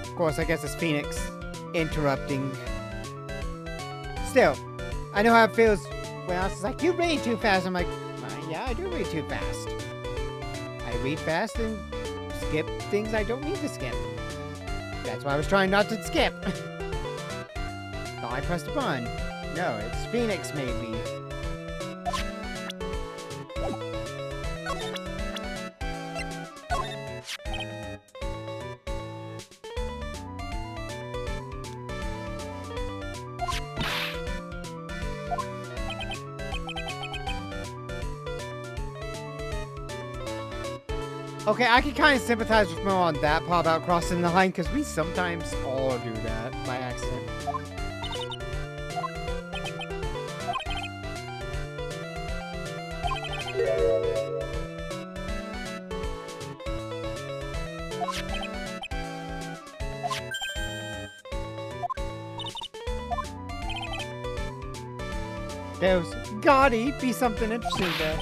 Of course, I guess it's Phoenix interrupting. Still, I know how it feels when I was like, you read too fast. I'm like, yeah, I do read too fast. I read fast and skip things I don't need to skip. That's why I was trying not to skip. Thought I pressed a button. No, it's Phoenix made me. Okay, I can kind of sympathize with Mo on that part about crossing the line, because we sometimes all do that by accident. There's gotta be something interesting there.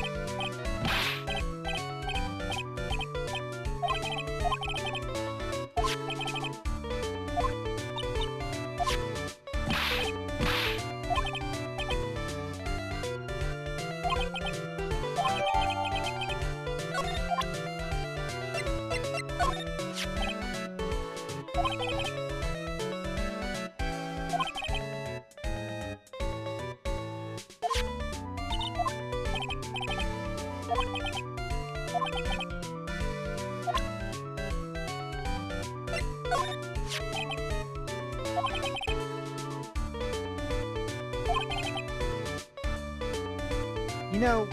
You know,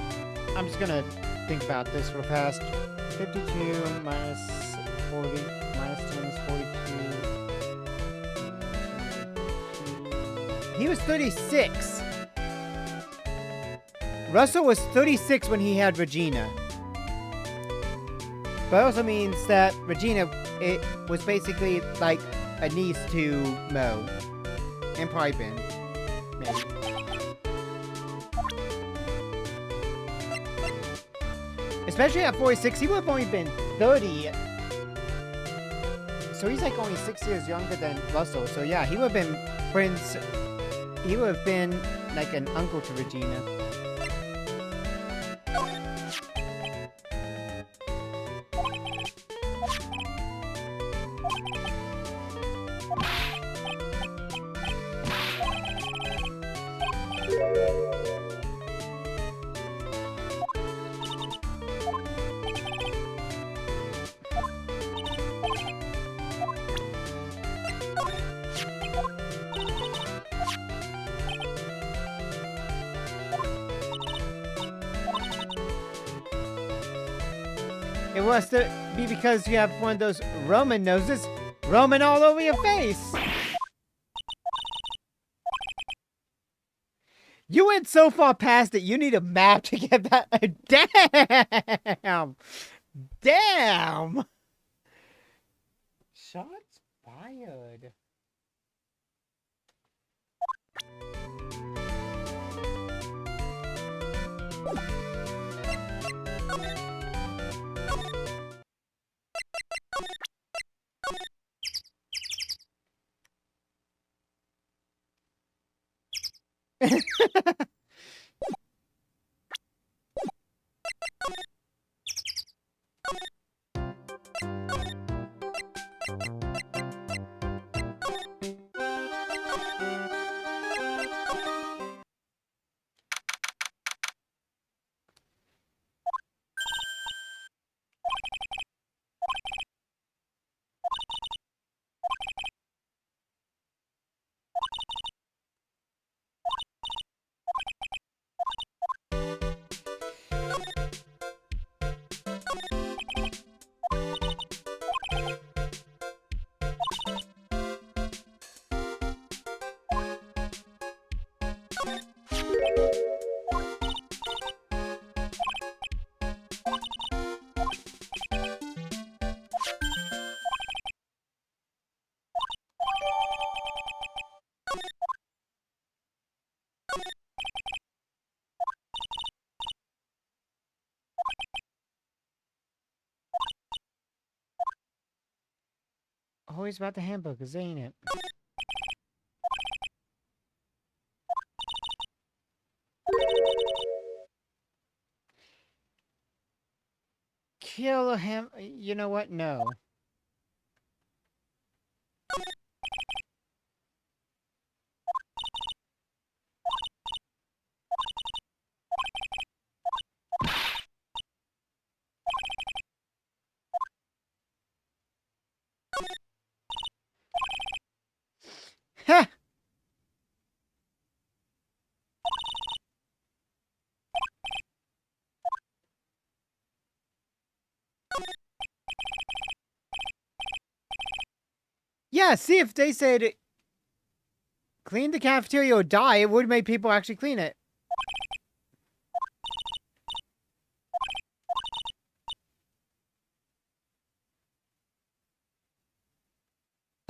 I'm just gonna think about this real fast. 52 minus 40 minus 10 is 42. he was 36. Russell was 36 when he had Regina. But it also means that Regina, it was basically like a niece to Mo. And probably Ben. Maybe. Especially at 46, he would have only been 30. So he's like only 6 years younger than Russell. So yeah, he would have been friends. He would have been like an uncle to Regina. It was to be because you have one of those Roman noses. Roman all over your face. You went so far past it, you need a map to get that. Damn. Damn. Shots fired. Always about the hamburgers, ain't it? Kill him. You know what? No. Ha! Yeah, see if they said clean the cafeteria or die, it would make people actually clean it.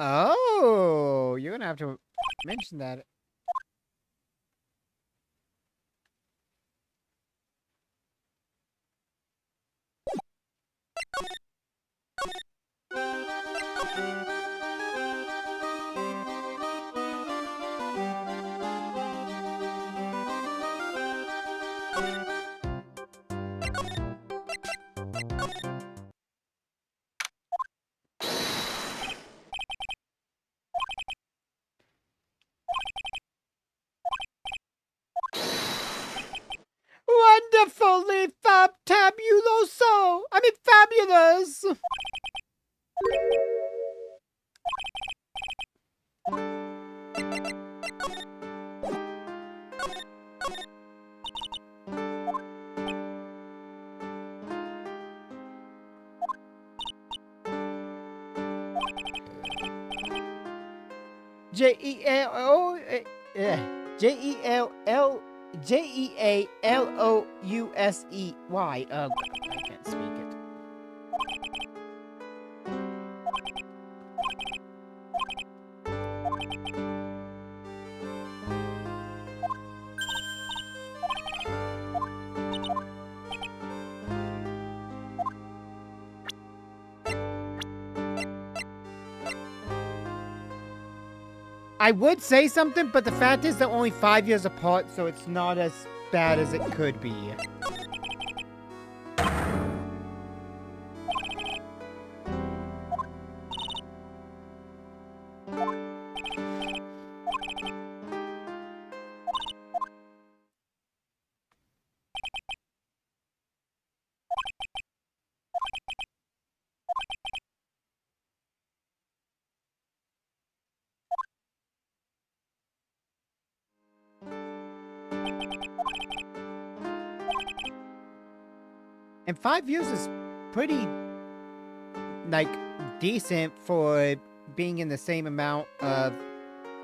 Oh, you're gonna have to mention that. Wonderfully fabuloso! I mean, fabulous! J-E-A-O... Jealousey. I can't speak it. I would say something, but the fact is they're only 5 years apart, so it's not as bad as it could be. And 5 years is pretty, like, decent for being in the same amount of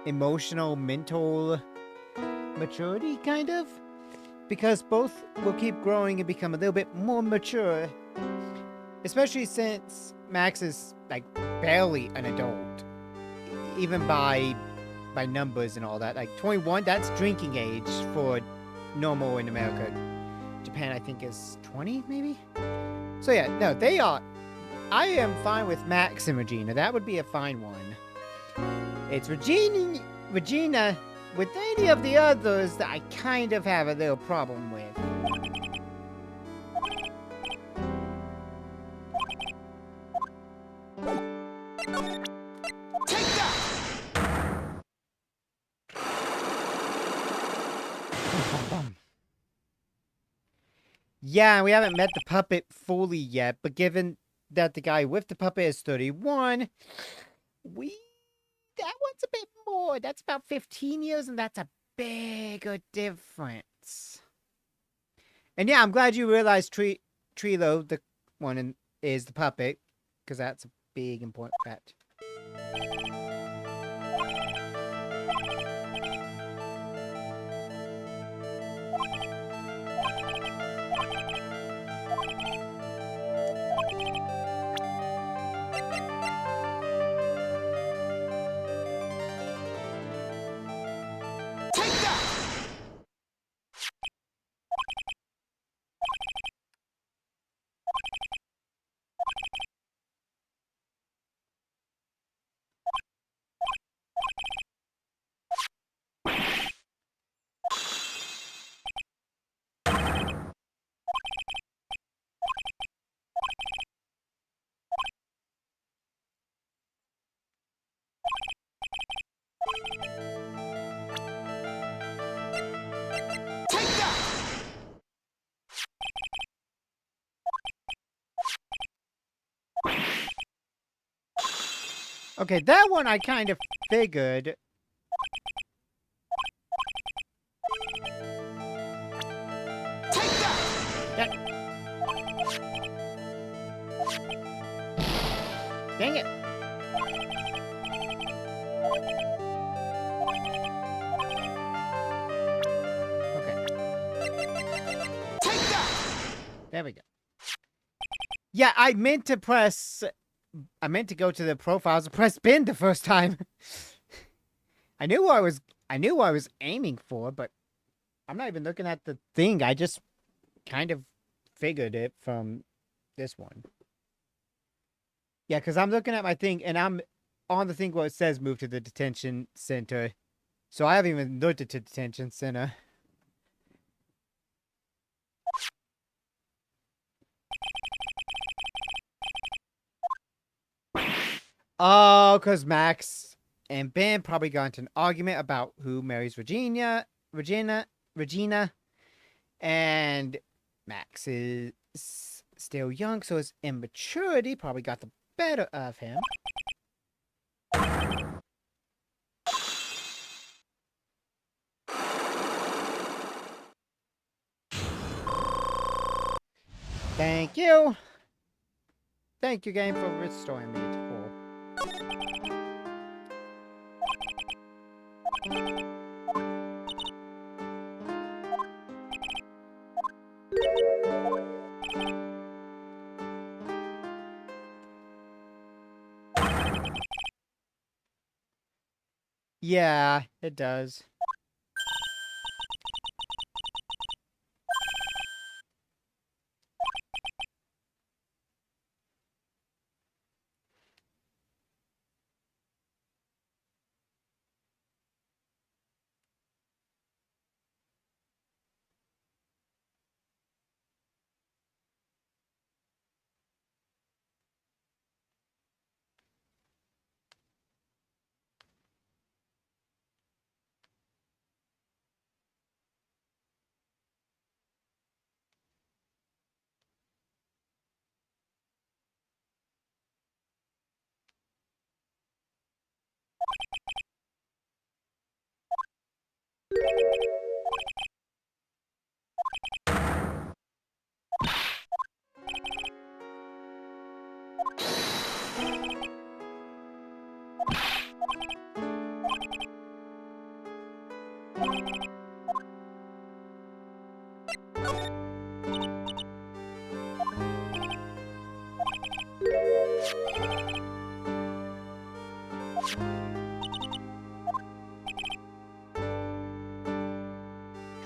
emotional, mental maturity, kind of. Because both will keep growing and become a little bit more mature. Especially since Max is, like, barely an adult. Even by numbers and all that. Like, 21, that's drinking age for normal in America. Japan, I think, is 20, maybe? So yeah, no, they are... I am fine with Max and Regina. That would be a fine one. It's Regina with any of the others that I kind of have a little problem with. Take that! Yeah, we haven't met the puppet fully yet, but given that the guy with the puppet is 31, that one's a bit more. That's about 15 years, and that's a bigger difference. And yeah, I'm glad you realized Trilo, the one, is the puppet, because that's a big, important fact. Take that! Take that! Okay, that one I kind of figured. Take that! Dang it. Okay. Take that! There we go. Yeah, I meant to go to the profiles and press bin the first time. I knew what I was aiming for, but I'm not even looking at the thing. I just kind of figured it from this one. Yeah, because I'm looking at my thing, and I'm on the thing where it says move to the detention center. So I haven't even looked at the detention center. Oh, because Max and Ben probably got into an argument about who marries Regina, and Max is still young, so his immaturity probably got the better of him. Thank you. Thank you, game, for restoring me to full. Yeah, it does.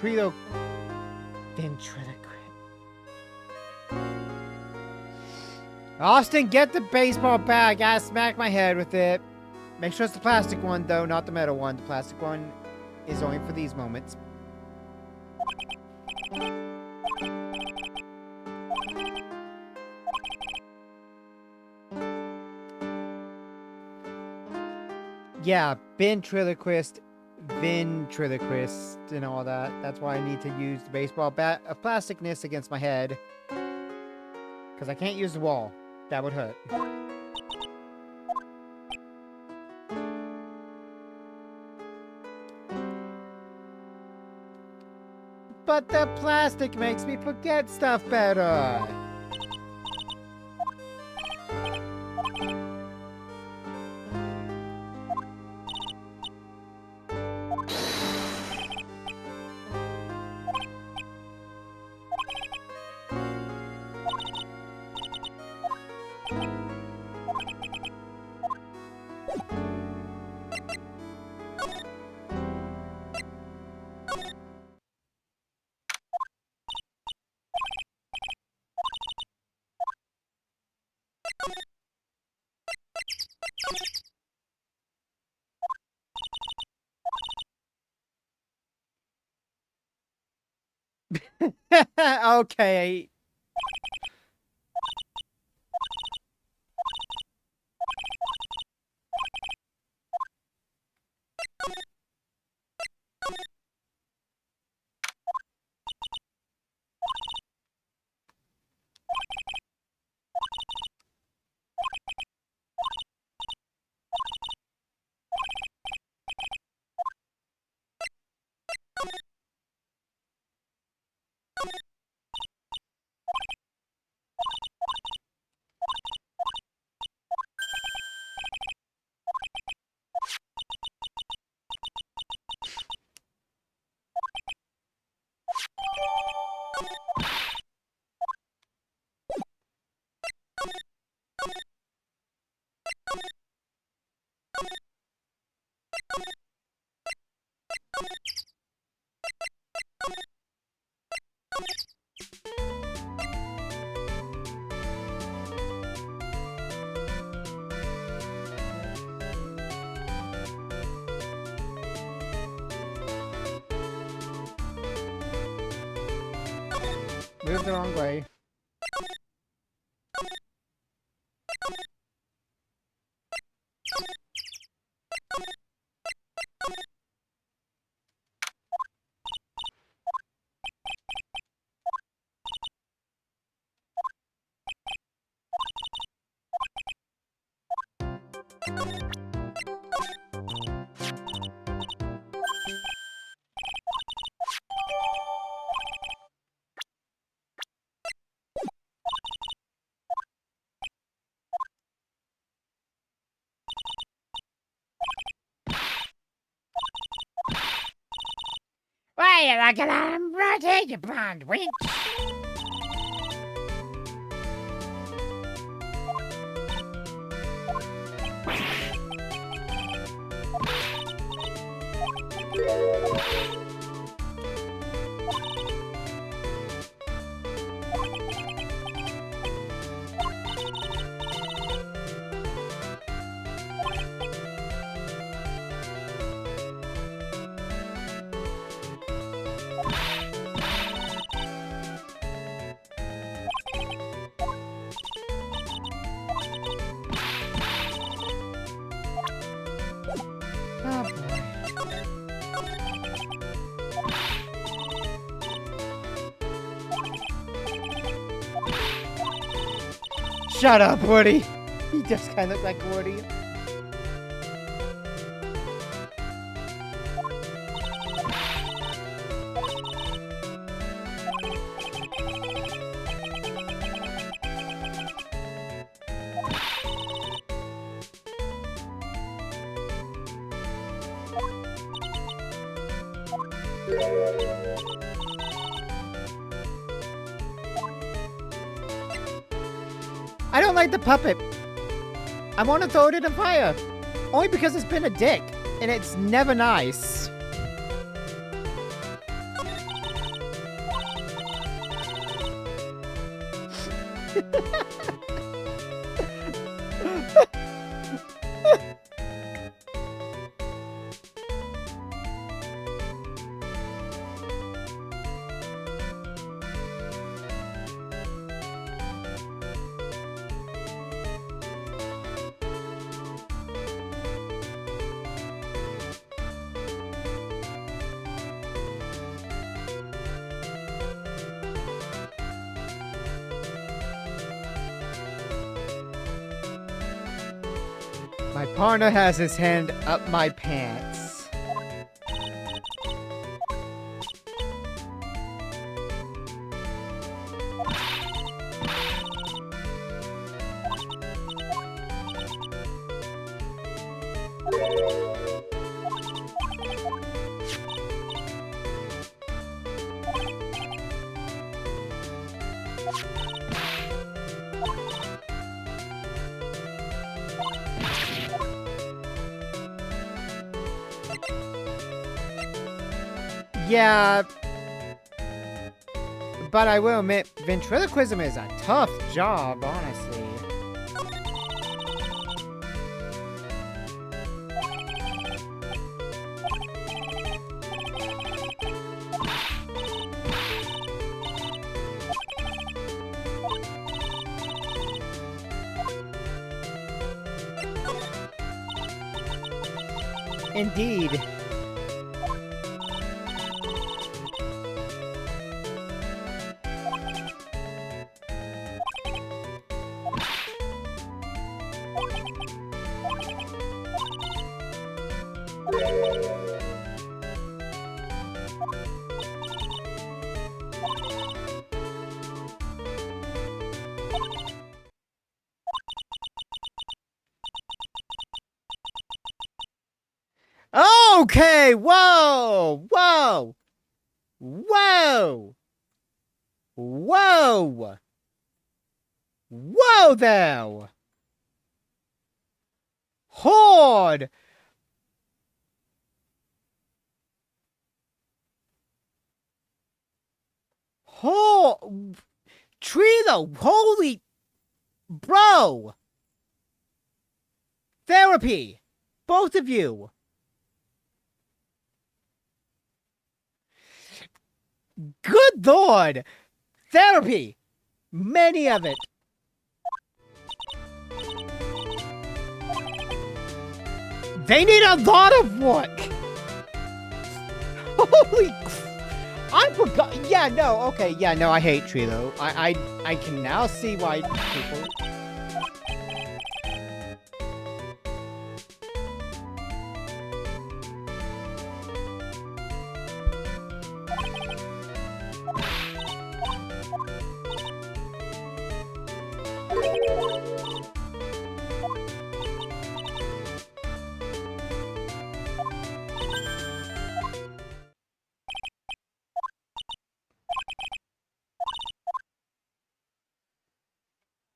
Trilo ventriloquist. Austin, get the baseball bat. I gotta smack my head with it. Make sure it's the plastic one, though, not the metal one. The plastic one is only for these moments. Yeah, ventriloquist, and all that. That's why I need to use the baseball bat of plasticness against my head. Because I can't use the wall. That would hurt. But the plastic makes me forget stuff better. Okay. Moved the wrong way. Why you like it? I'm right here, you blind wench. Oh boy. Shut up, Woody! He just kind of looks like Woody. I don't like the puppet. I want to throw it in the fire. Only because it's been a dick. And it's never nice. My partner has his hand up my pants. Yeah, but I will admit, ventriloquism is a tough job, honestly. Indeed. Okay, whoa, whoa, whoa, whoa, whoa there. Horde. Trilo, holy, bro. Therapy, both of you. Good Lord! Therapy! Many of it. They need a lot of work! Holy I forgot. Yeah, no, okay, yeah, no, I hate Trilo. I can now see why people...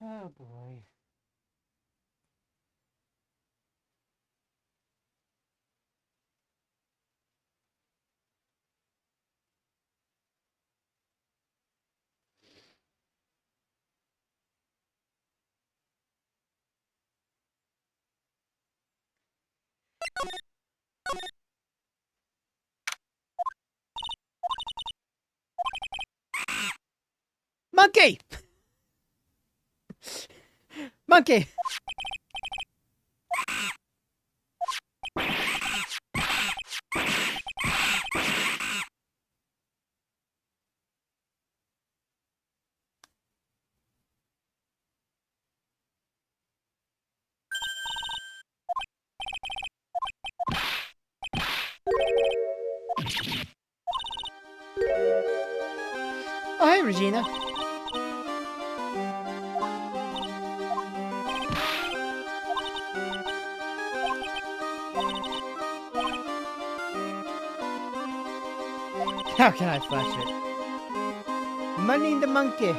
Oh boy. Monkey! Monkey! Oh, hey, Regina. How can I flash it? Money the monkey.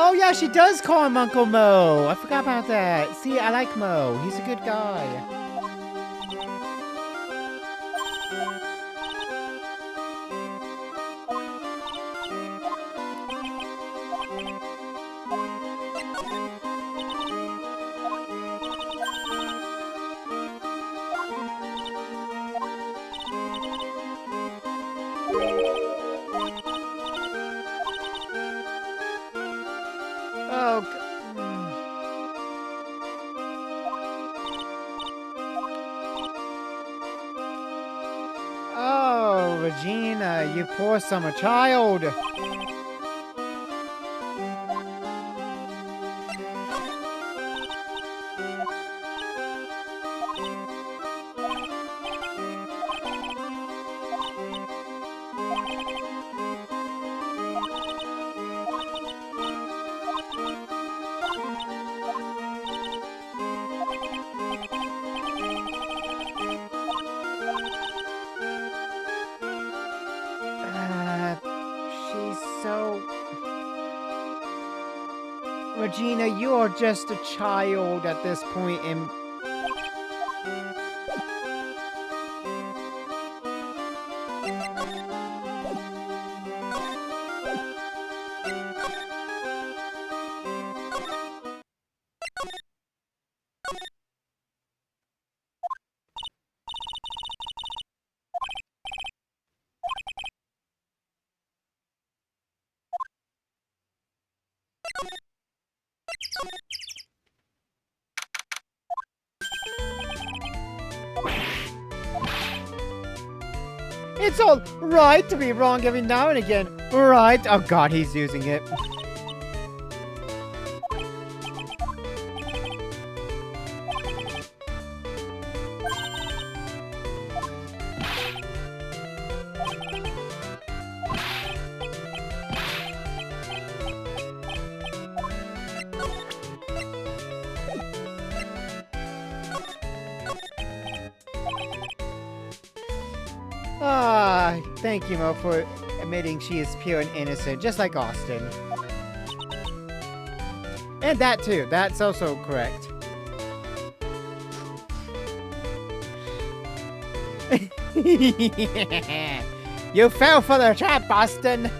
Oh yeah, she does call him Uncle Mo. I forgot about that. See, I like Mo. He's a good guy. Oh, oh, Regina, you poor summer child. She's so... Regina, you are just a child at this point in... It's all right to be wrong every now and again, right? Oh god, he's using it. Ah, thank you, Mo, for admitting she is pure and innocent, just like Austin. And that too, that's also correct. You fell for the trap, Austin!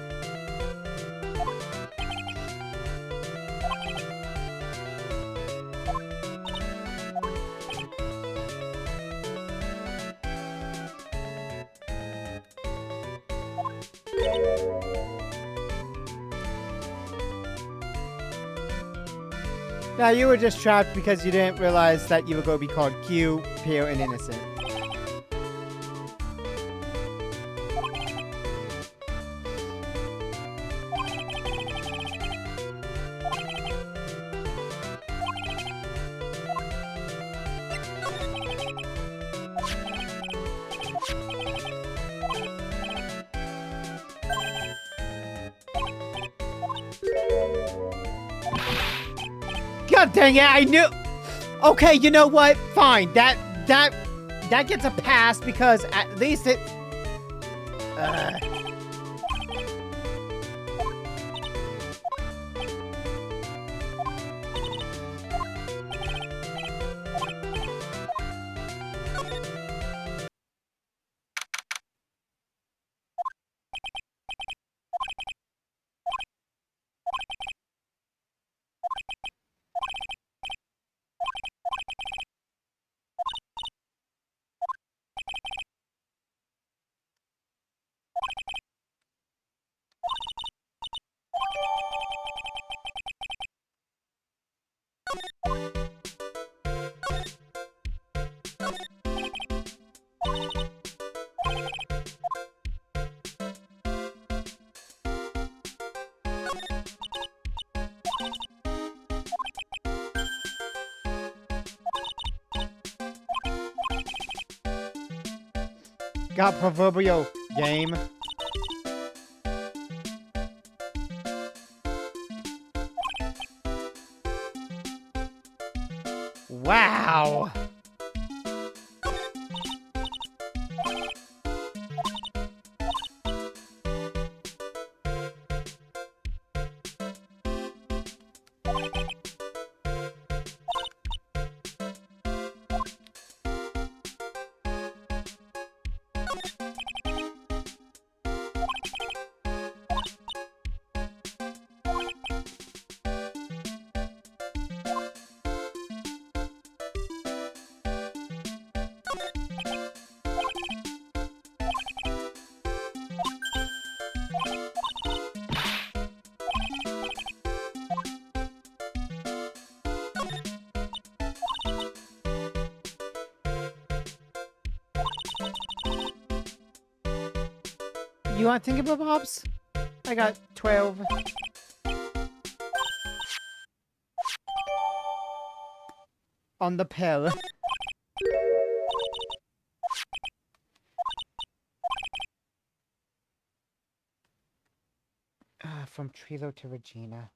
Now, you were just trapped because you didn't realize that you were going to be called cute, pure, and innocent. God dang it, I knew... Okay, you know what? Fine, that gets a pass because at least it... got proverbial game. Wow. You want thingamabobs? I got 12. On the pill. From Trilo to Regina.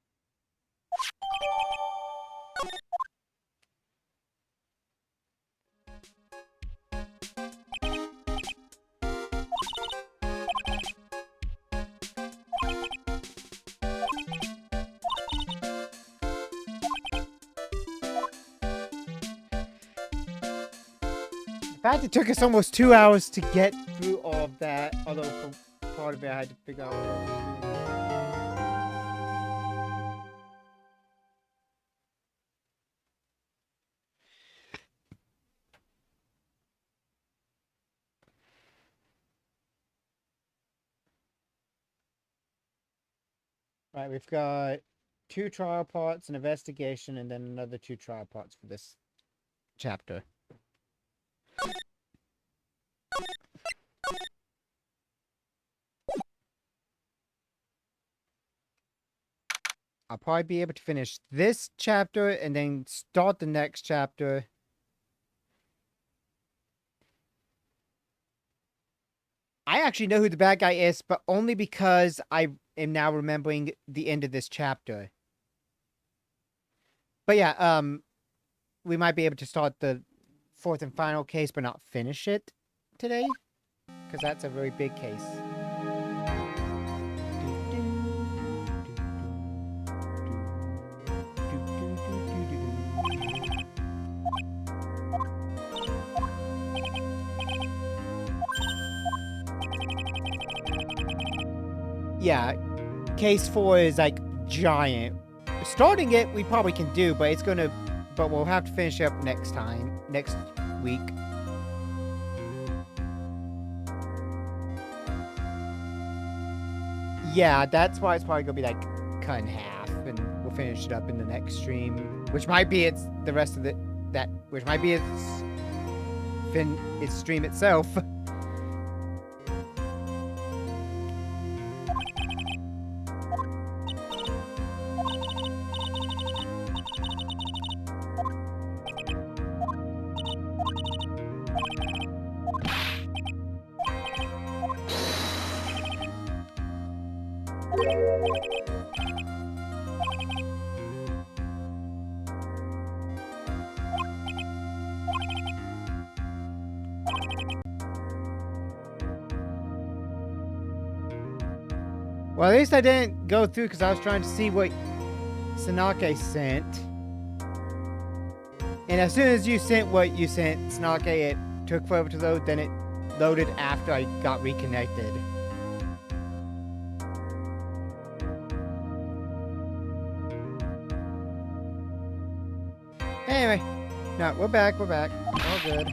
In fact, it took us almost 2 hours to get through all of that, although for part of it I had to figure out what I was doing. Right, we've got 2 trial parts, an investigation, and then another 2 trial parts for this chapter. I'll probably be able to finish this chapter and then start the next chapter. I actually know who the bad guy is, but only because I am now remembering the end of this chapter. But yeah, we might be able to start the 4th and final case, but not finish it today, because that's a very big case. Yeah, case 4 is like giant. Starting it, we probably can do, but it's gonna, but we'll have to finish up next week. Yeah, that's why it's probably gonna be like cut in half, and we'll finish it up in the next stream, which might be the rest of which might be its stream itself. Well, at least I didn't go through because I was trying to see what Sanake sent. And as soon as you sent what you sent, Sanake, it took forever to load, then it loaded after I got reconnected. Anyway, no, we're back. All good.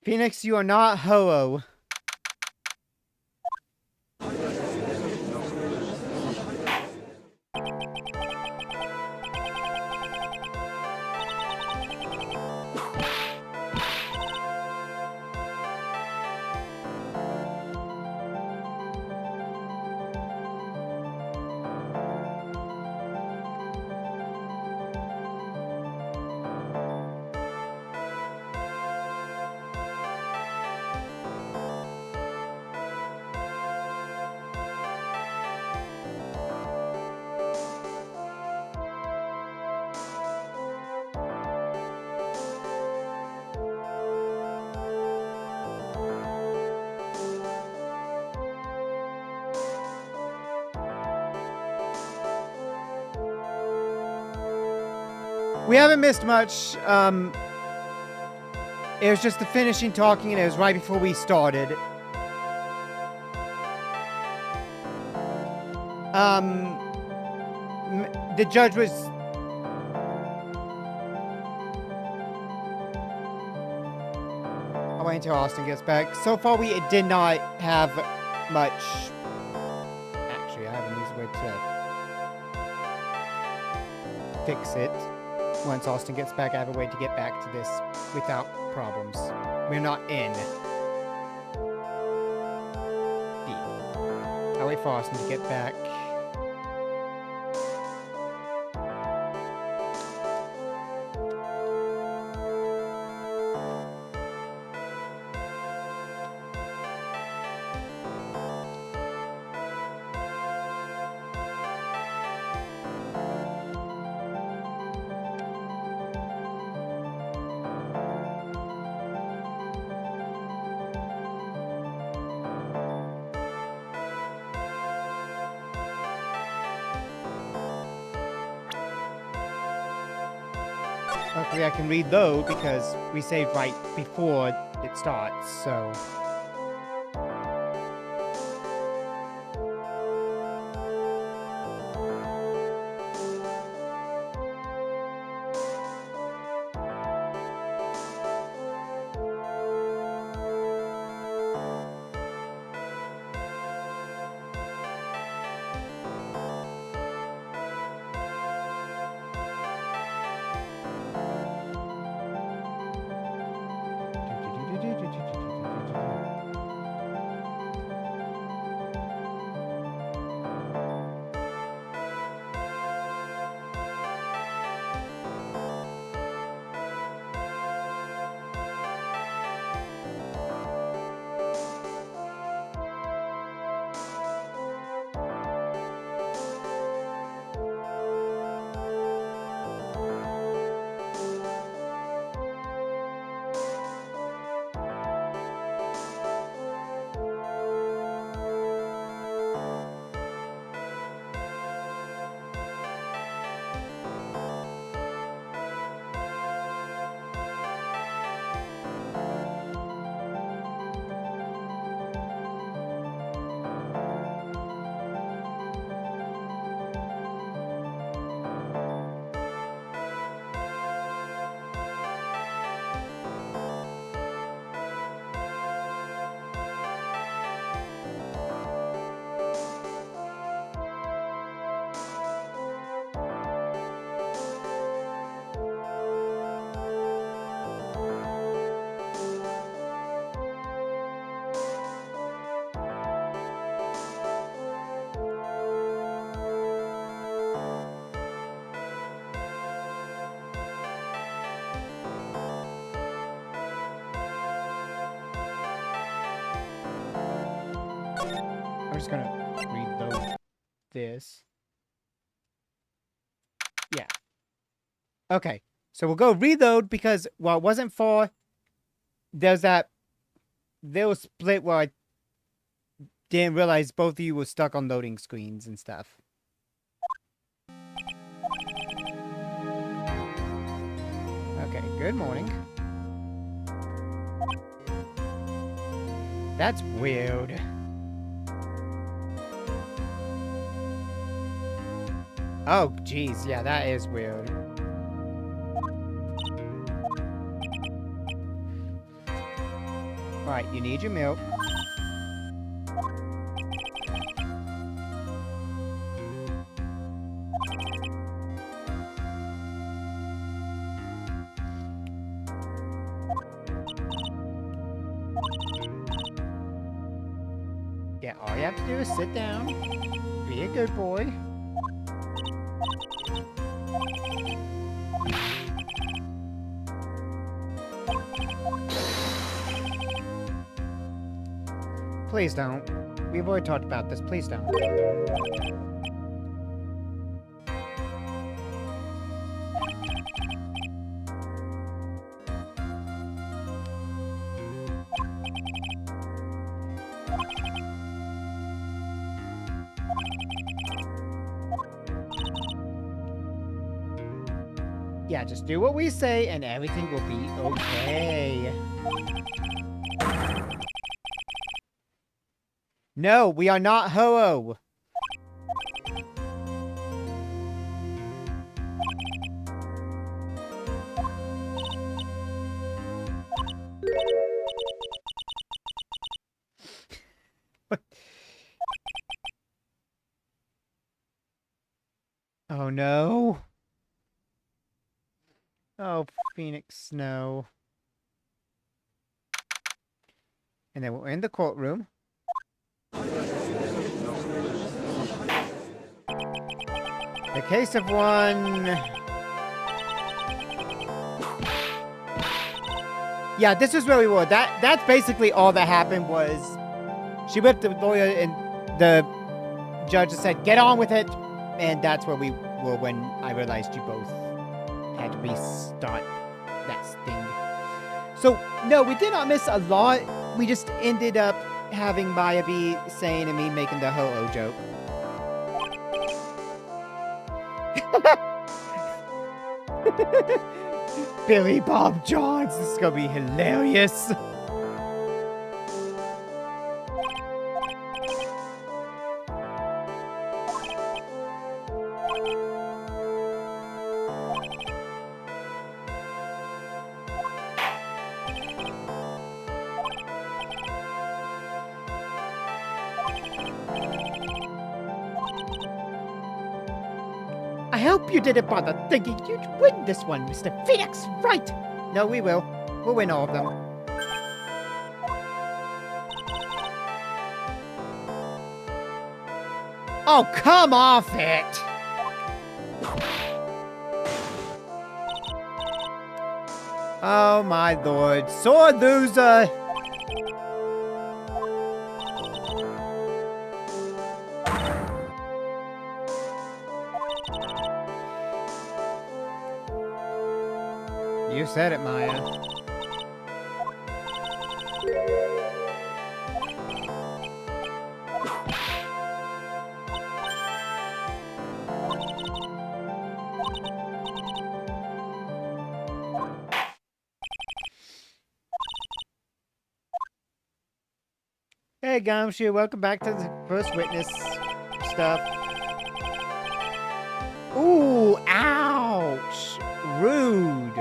Phoenix, you are not Ho-Oh. We haven't missed much. It was just the finishing talking, and it was right before we started. The judge was... I'll wait until Austin gets back. So far, we did not have much... Actually, I have an easy way to fix it. Once Austin gets back, I have a way to get back to this without problems. We're not in. I'll wait for Austin to get back. Luckily, I can reload because we saved right before it starts, so... I'm just gonna reload this. Yeah. Okay. So we'll go reload because while it wasn't for... There's that little split where I didn't realize both of you were stuck on loading screens and stuff. Okay, good morning. That's weird. Oh, jeez, yeah, that is weird. Right, you need your milk. Yeah, all you have to do is sit down, be a good boy. Please don't. We've already talked about this. Please don't. Yeah, just do what we say and everything will be okay. No, we are not Ho-Oh. Oh no. Oh, Phoenix Snow. And then we're in the courtroom. The case of one... Yeah, this is where we were. That's basically all that happened was... She whipped the lawyer and the judge said, get on with it. And that's where we were when I realized you both had to restart that sting. So, no, we did not miss a lot. We just ended up having Maya be sane and me making the ho-oh joke. Billy Bob Johns, this is gonna be hilarious. I hope you didn't bother thinking you'd win this one, Mr. Phoenix Wright! No, we will. We'll win all of them. Oh, come off it! Oh my lord. Sore loser! You said it, Maya. Hey, Gumshoe, welcome back to the first witness stuff. Ooh, ouch! Rude.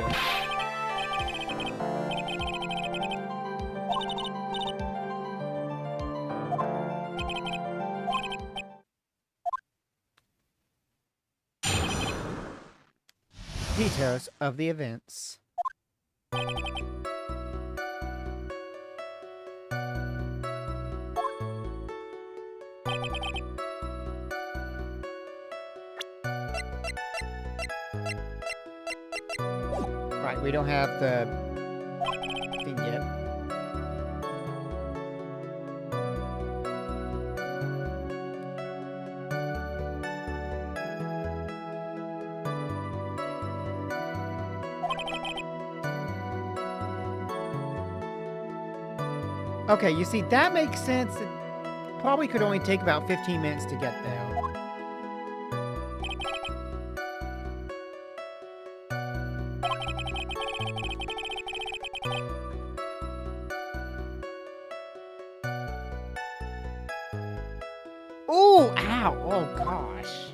Details of the events. Right, we don't have the thing yet. Okay, you see, that makes sense. It probably could only take about 15 minutes to get there. Ooh, ow, oh gosh.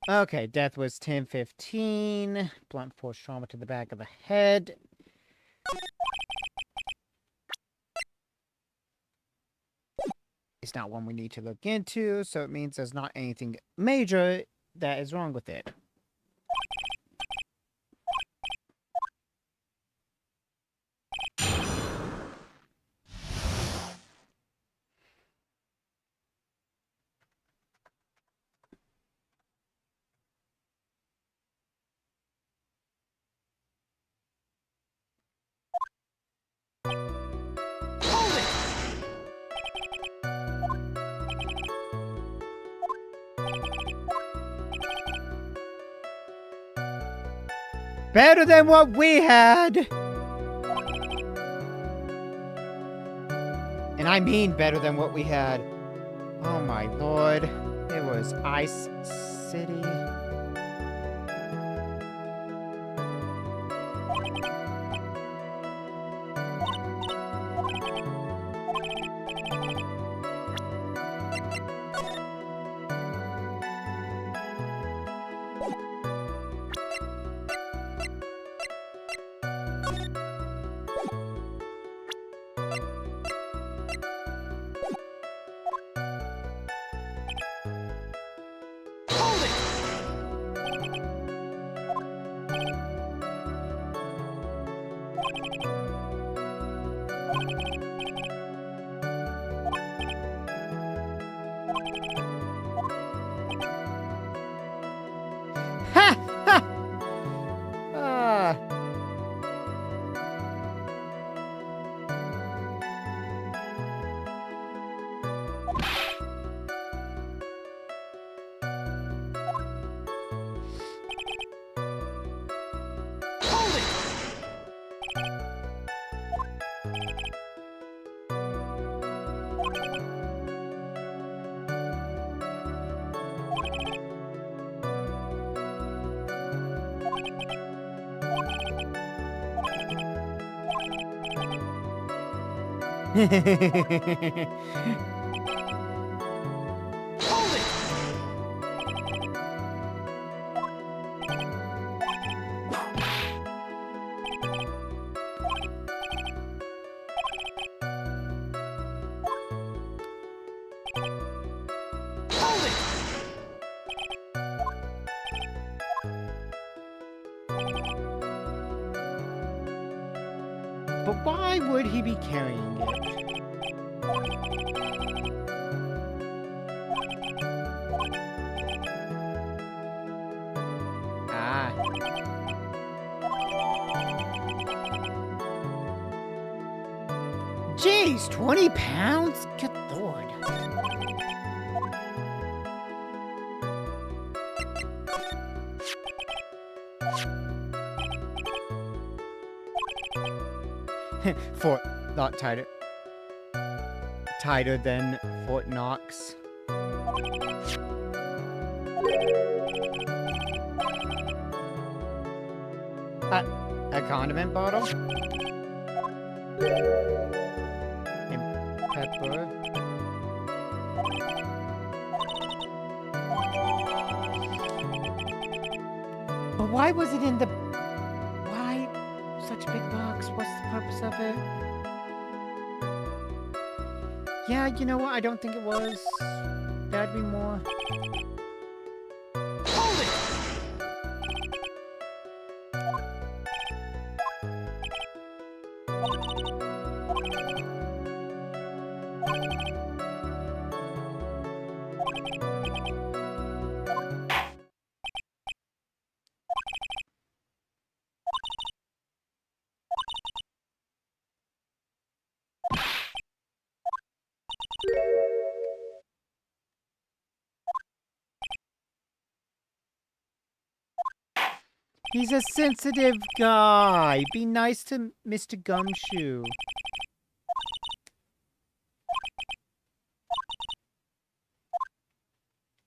Okay, death was 10:15. Blunt force trauma to the back of the head. It's not one we need to look into, so it means there's not anything major that is wrong with it. Better than what we had! And And I mean better than what we had. Oh my lord. It was Ice City. Hold it! Ha! Ha! Ah. Hold it! Hold it! Hold it! But why would he be carrying it? Ah. Jeez, 20 pounds? Good lord. Fort, not tighter. Tighter than Fort Knox. A condiment bottle? And pepper. But why was it in the... Why such a big box? What's the purpose of it? Yeah, you know what? I don't think it was. That'd be more. Hold it! He's a sensitive guy. Be nice to Mr. Gumshoe.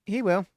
He will.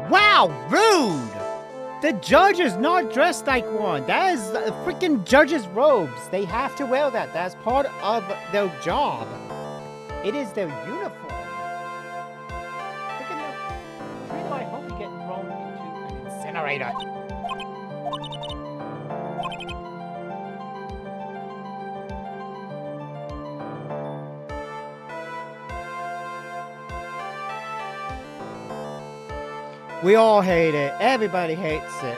Wow, rude! The judge is not dressed like one. That is the freaking judge's robes. They have to wear that. That's part of their job. It is their uniform. Freaking Trino, I hope you get thrown into an incinerator. We all hate it. Everybody hates it.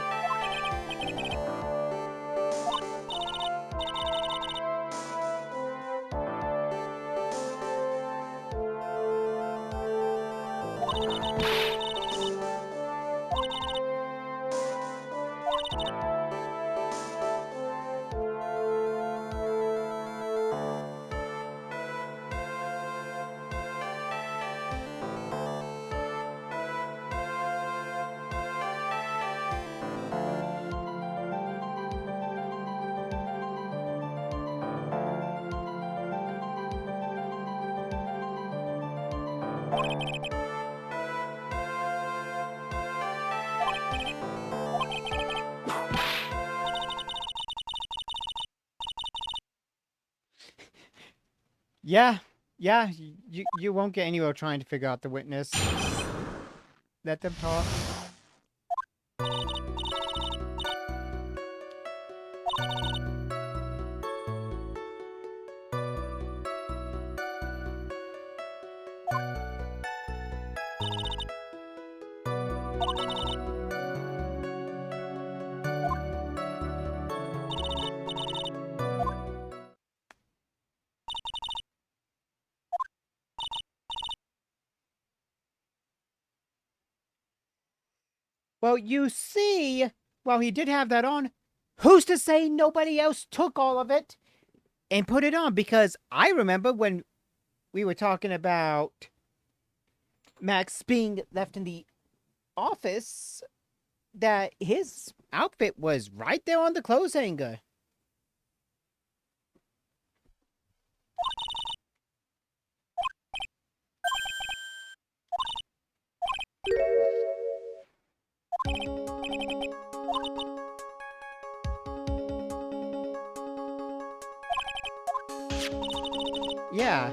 Yeah, yeah, you won't get anywhere trying to figure out the witness. Let them talk. Well, you see, while he did have that on, who's to say nobody else took all of it and put it on? Because I remember when we were talking about Max being left in the office, that his outfit was right there on the clothes hanger. Yeah.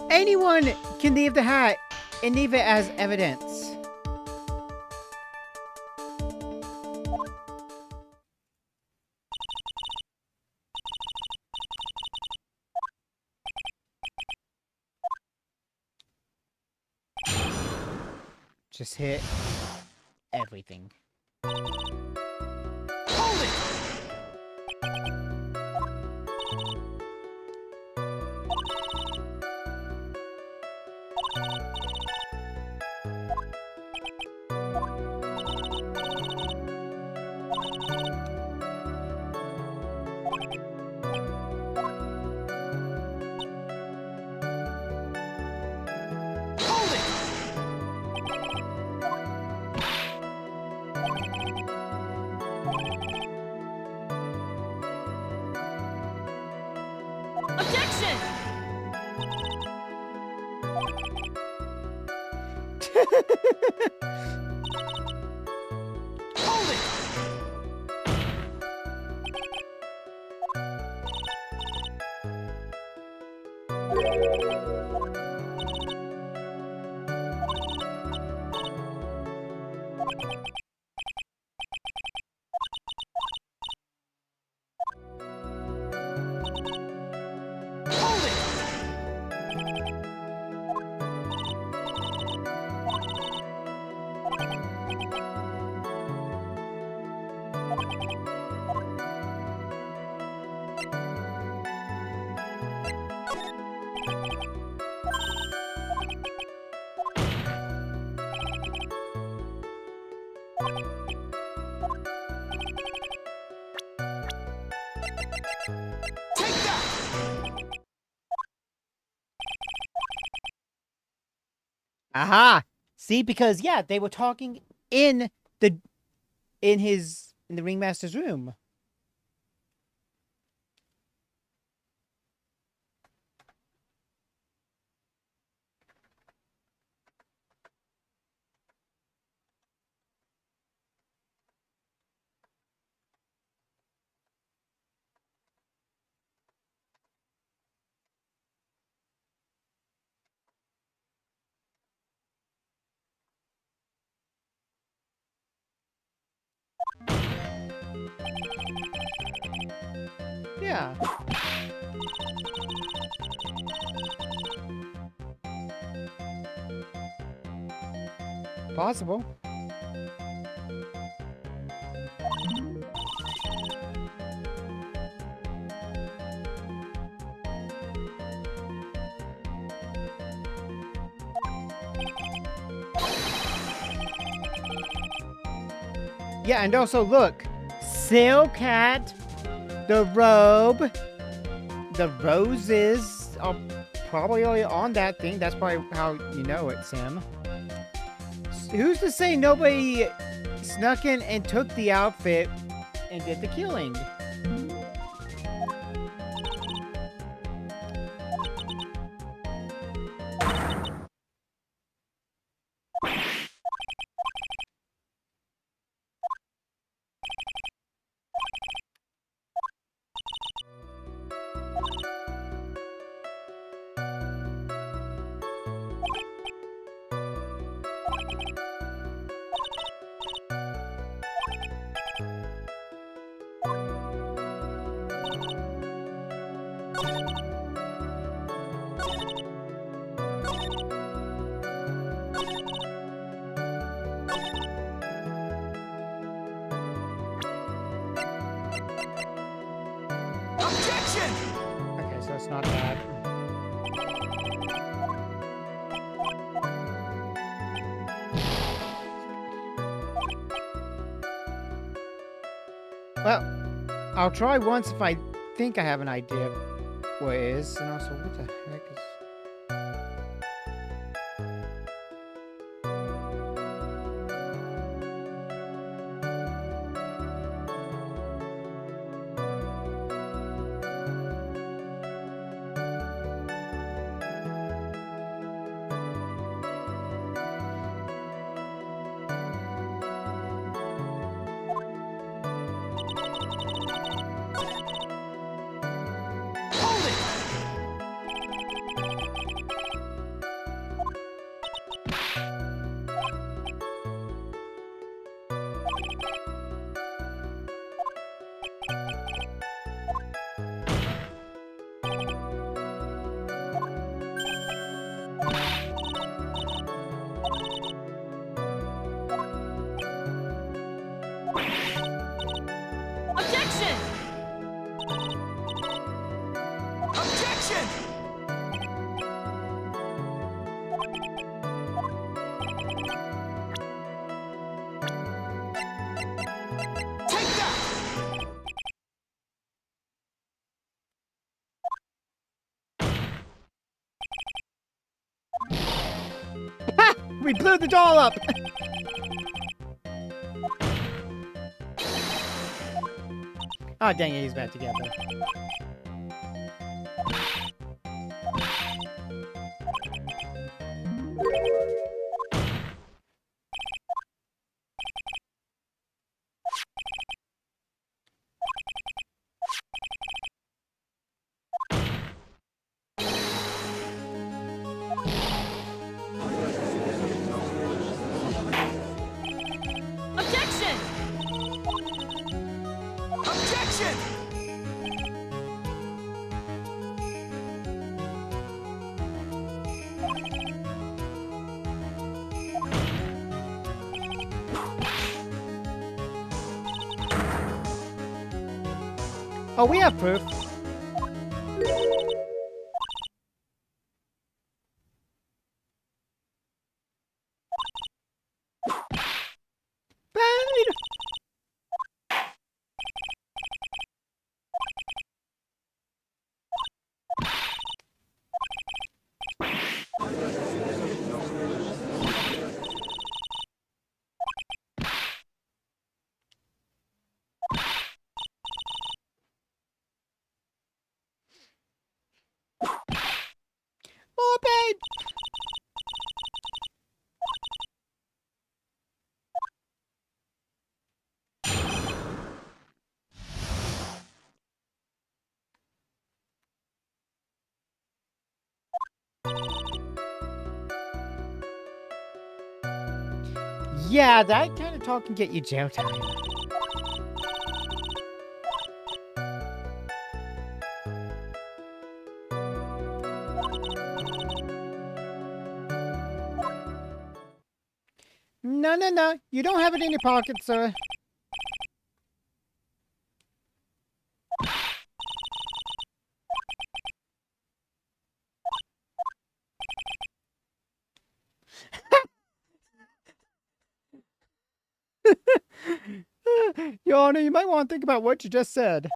Anyone can leave the hat and leave it as evidence. Just hit everything. Hold it! Hold it! Objection! Hold it! Hold it! Take that! Aha! See, because yeah, they were talking in the in the ringmaster's room. Yeah. Possible. Yeah, and also look, Silk Hat, the robe, the roses are probably on that thing. That's probably how you know it, Sim. Who's to say nobody snuck in and took the outfit and did the killing? Objection! Okay, so it's not that. Well, I'll try once if I think I have an idea of what it is. And also, what the heck is... Hold it! Objection! Objection! Take that! Ha! We blew the doll up! Oh, dang it, he's back together. Objection! Objection! Oh, we have proof. Bad. More pain. Yeah, that kind of talk can get you jail time. No, no, no. You don't have it in your pocket, sir. Your Honor, you might want to think about what you just said.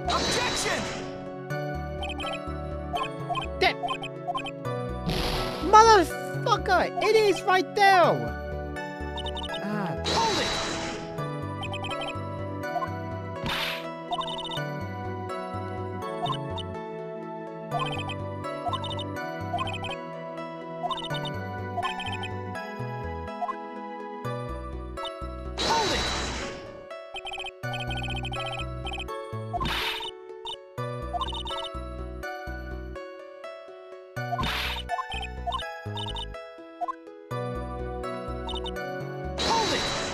Objection! Motherfucker! It is right there! Ah, Hold it! Hold it! Hold it!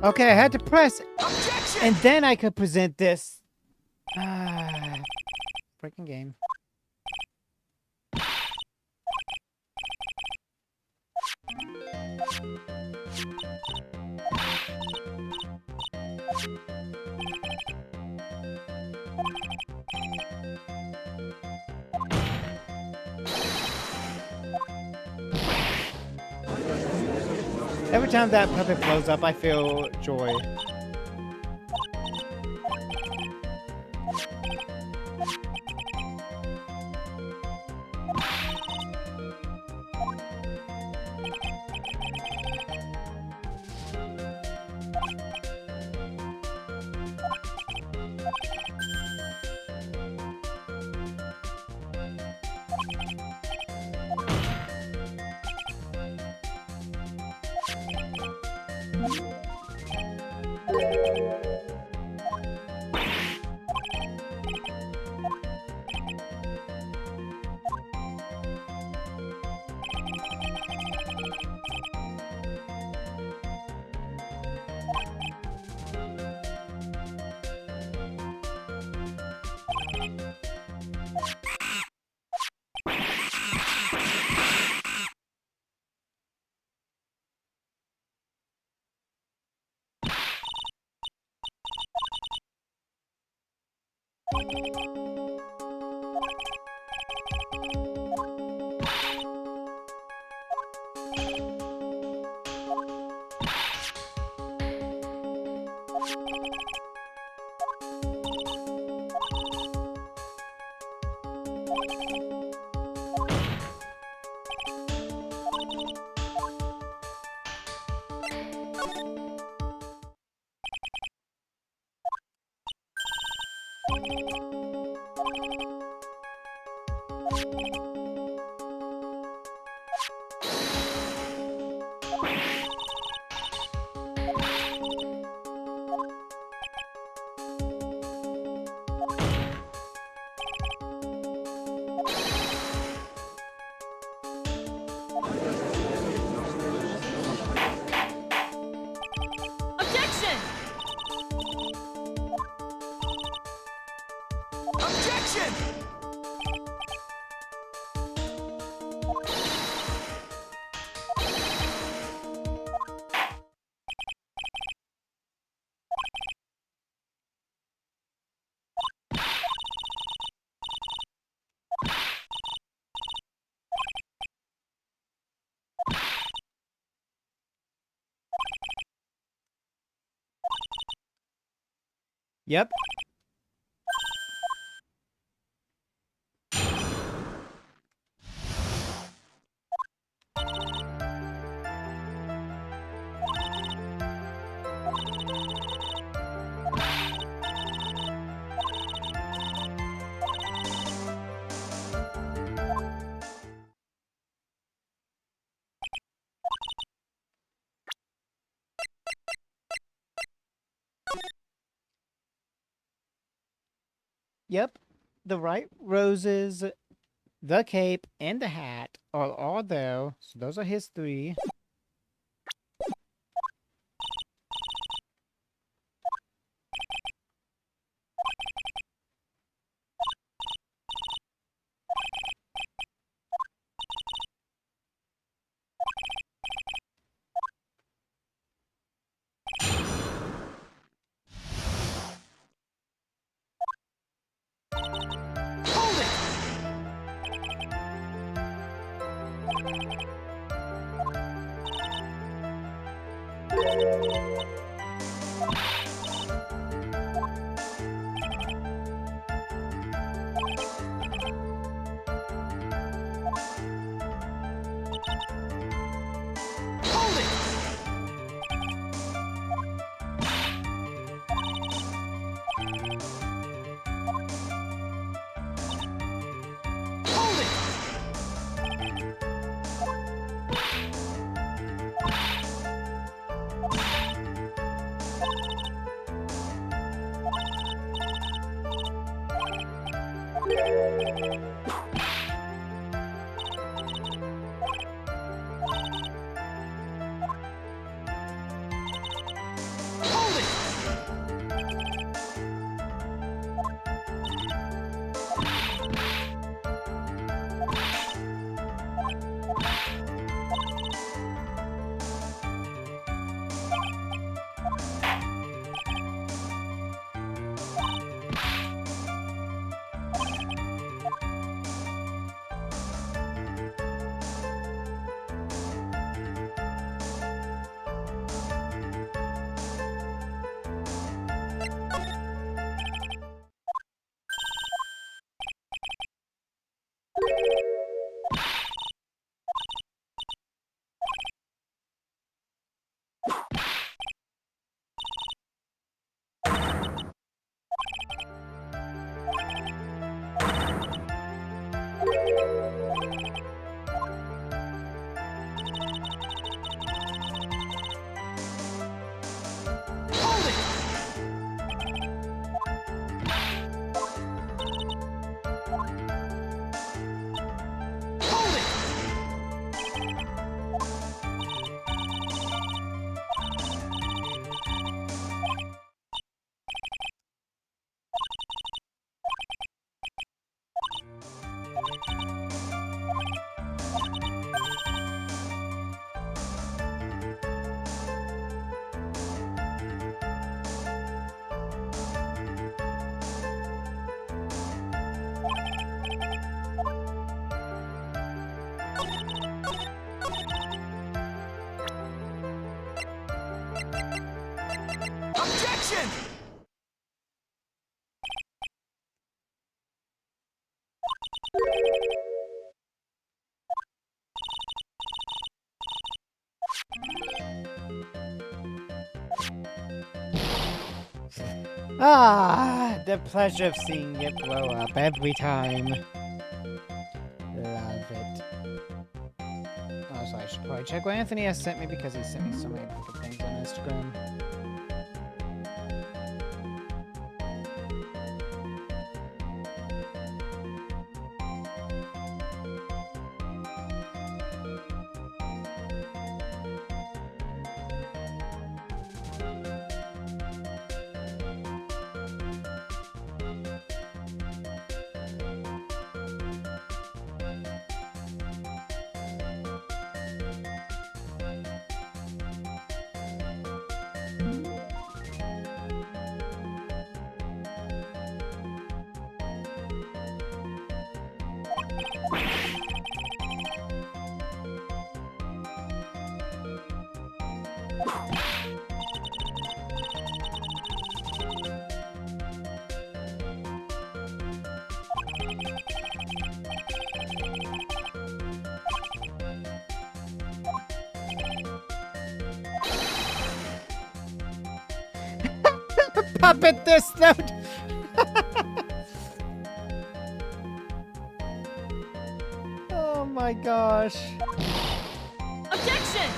okay, I had to press, Objection! and then I could present this. Ah, freaking game. Every time that puppet blows up, I feel joy. Objection! Yep. Yep. The right roses, the cape, and the hat are all there. So those are his 3. Hold it! Hold it! Hold it! Hold it! Hold it! Hold it! Objection! Ah, the pleasure of seeing it blow up every time. Love it. Also, I should probably check what Anthony has sent me because he sent me so many freaking things on Instagram. Puppet this note. Oh my gosh. Objection!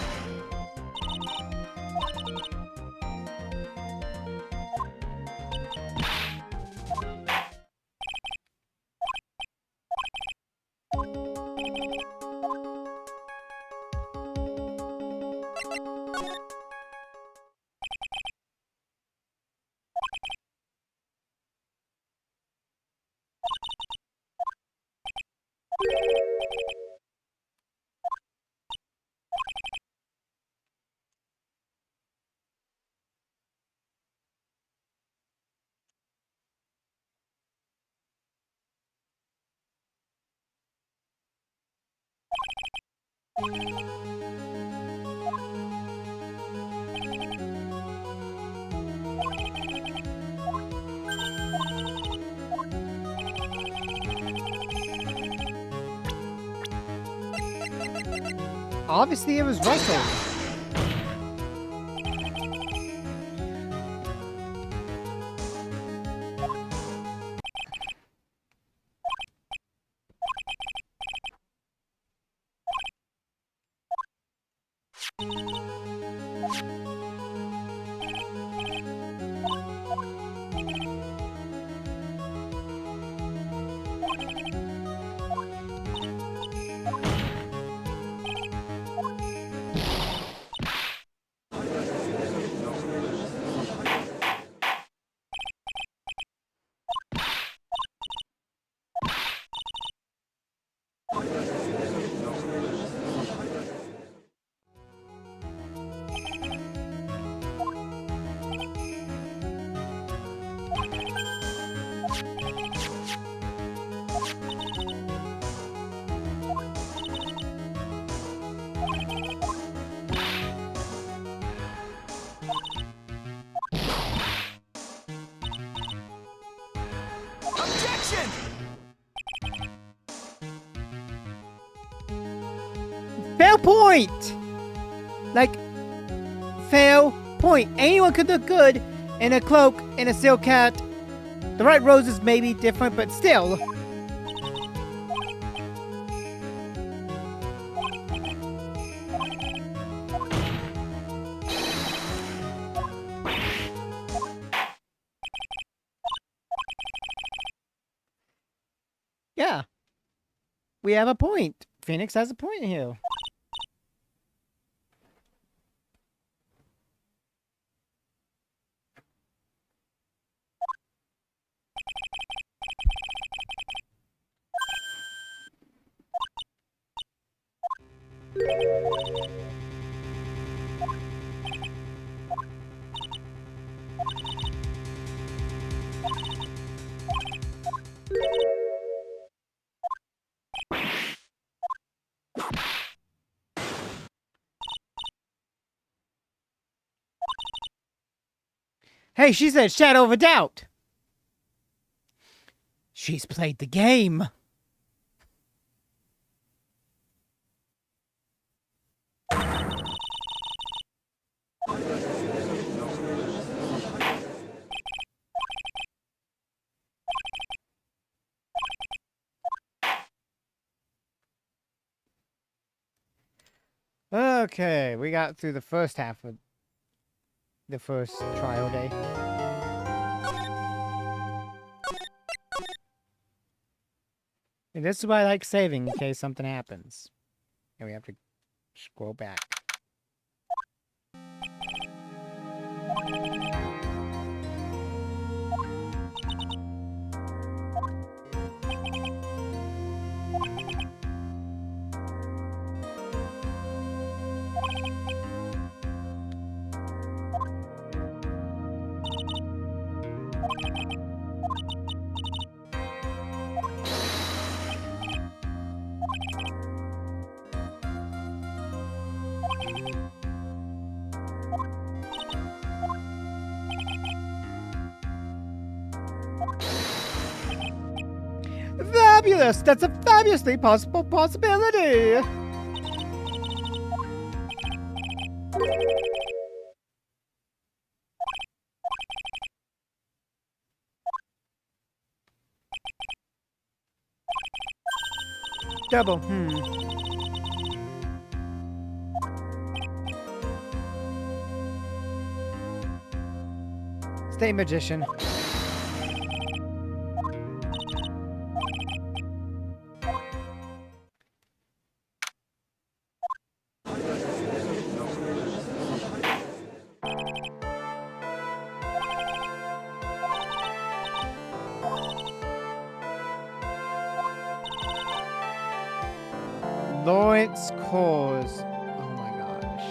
Obviously, it was Russell. Objection! Fail point! Like, fail point. Anyone could look good in a cloak and a silk hat. The right roses may be different, but still. Yeah. We have a point. Phoenix has a point here. Hey, she said shadow of a doubt. She's played the game. Okay, we got through the first half of the first trial day. And this is why I like saving in case something happens. And we have to scroll back. fabulous! That's a fabulously possible possibility! Double, Stay magician. Lawrence cause. Oh my gosh.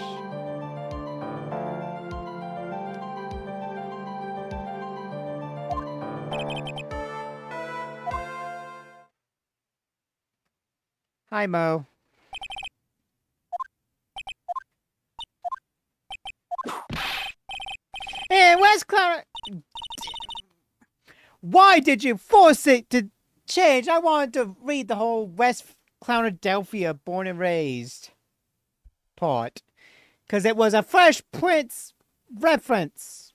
Hi, Mo. Hey, where's Clara? Why did you force it to change? I wanted to read the whole West Clownadelphia born and raised part. Because it was a Fresh Prince reference.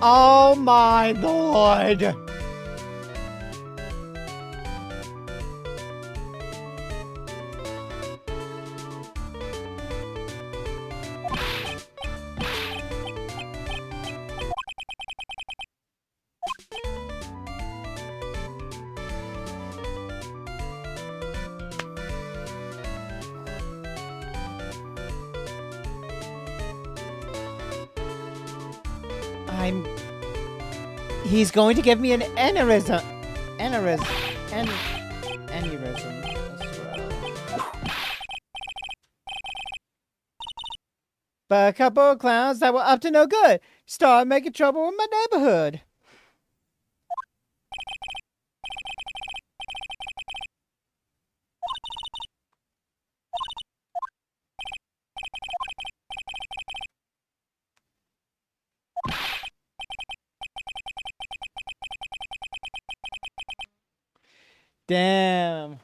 Oh my lord! He's going to give me an aneurysm. Aneurysm. Aneurysm as well. But a couple of clowns that were up to no good started making trouble in my neighborhood. Damn.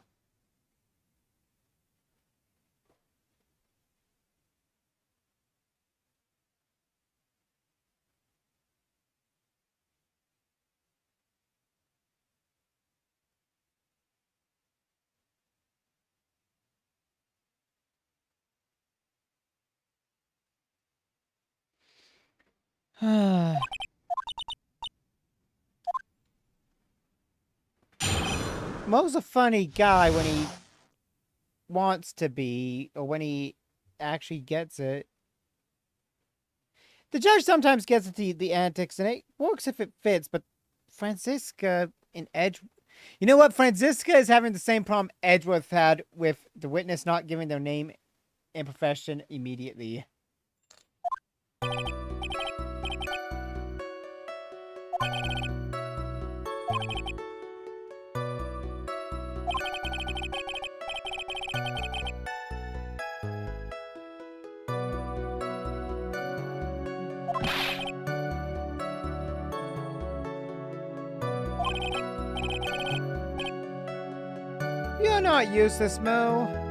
Mo's a funny guy when he wants to be, or when he actually gets it. The judge sometimes gets at the antics, and it works if it fits, but Franziska and Edge... You know what? Franziska is having the same problem Edgeworth had with the witness not giving their name and profession immediately. You're not useless, Mo.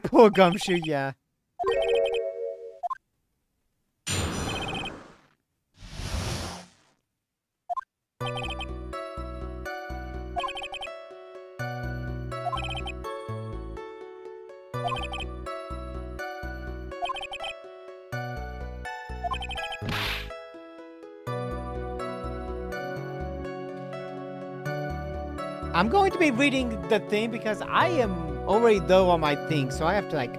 Poor Gumshoe, yeah. I'm going to be reading the thing because I am already low on my thing, so I have to like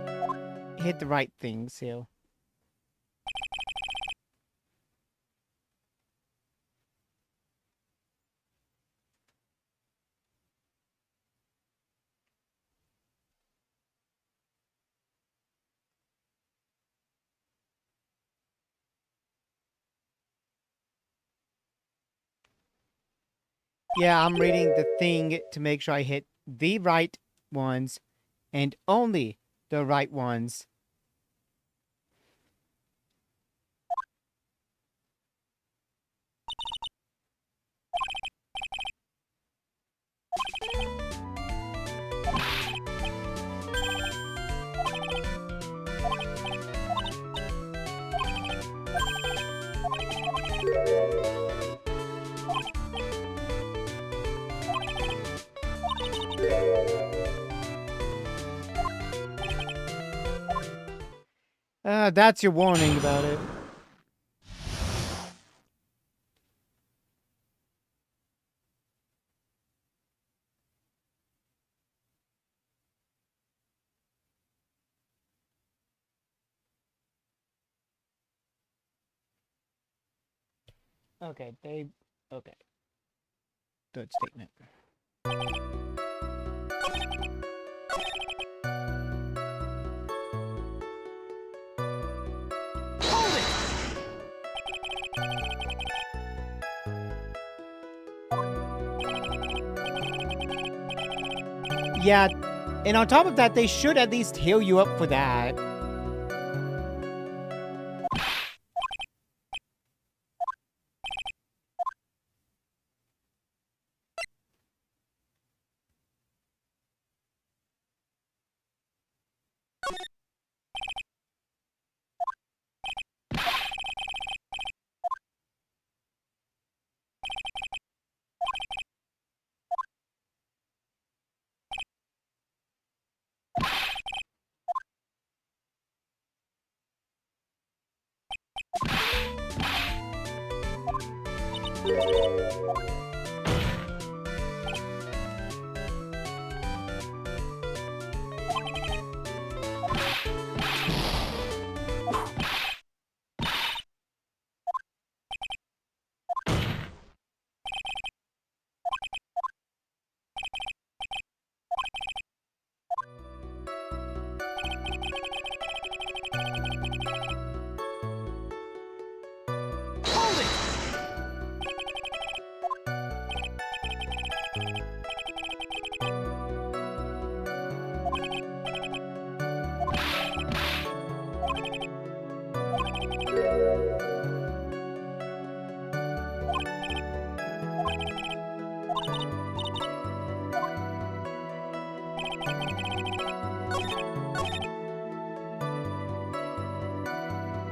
hit the right things here. Yeah, I'm reading the thing to make sure I hit the right ones and only the right ones. That's your warning about it. Okay, okay. Third statement. Hold it! Yeah, and on top of that, they should at least heal you up for that. Hold it!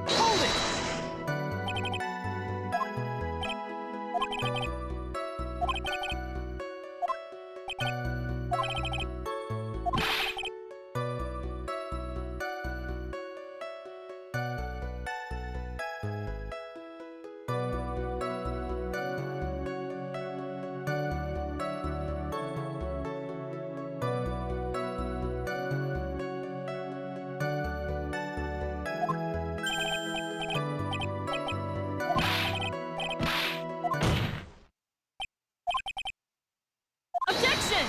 Hold it! Objection!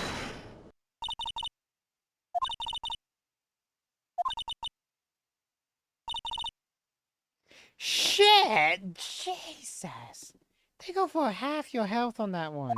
Shit! Jesus! They go for half your health on that one.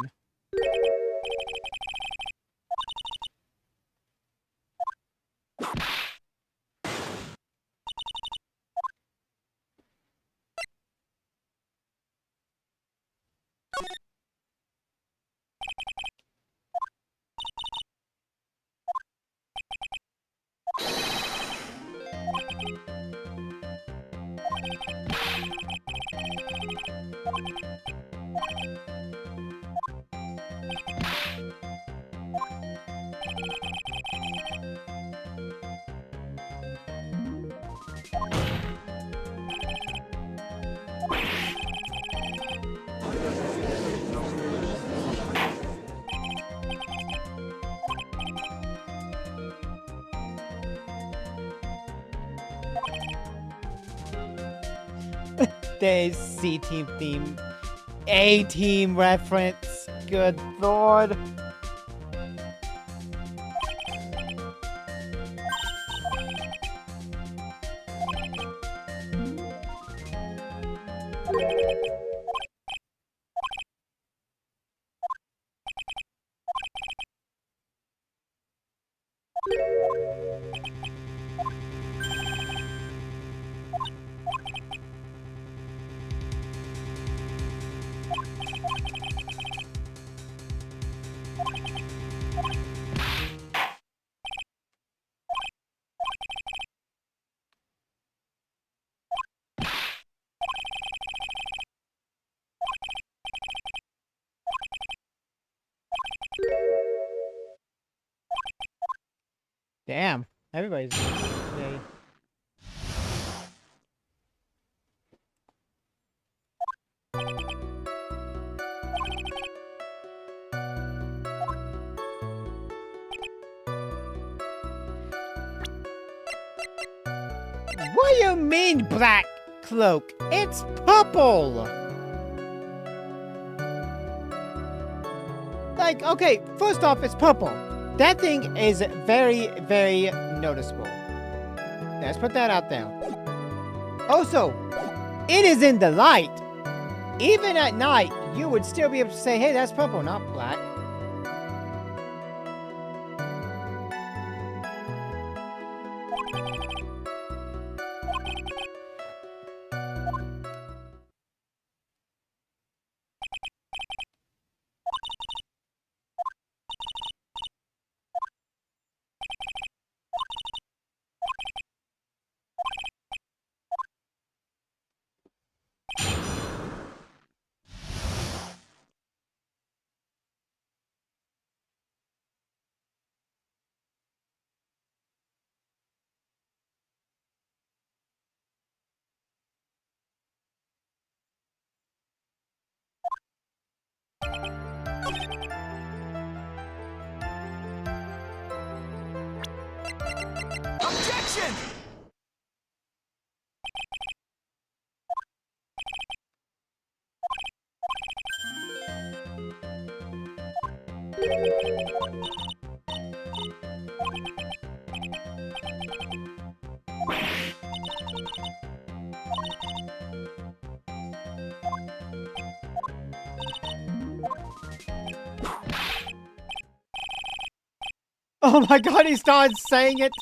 There's C team theme. A team reference. Good lord. Damn. Everybody's today. What do you mean, black cloak? It's purple! Like, okay, first off, it's purple. That thing is very, very noticeable. Let's put that out there. Also, it is in the light. Even at night, you would still be able to say, hey, that's purple, not black. Objection! Oh my god, he started saying it!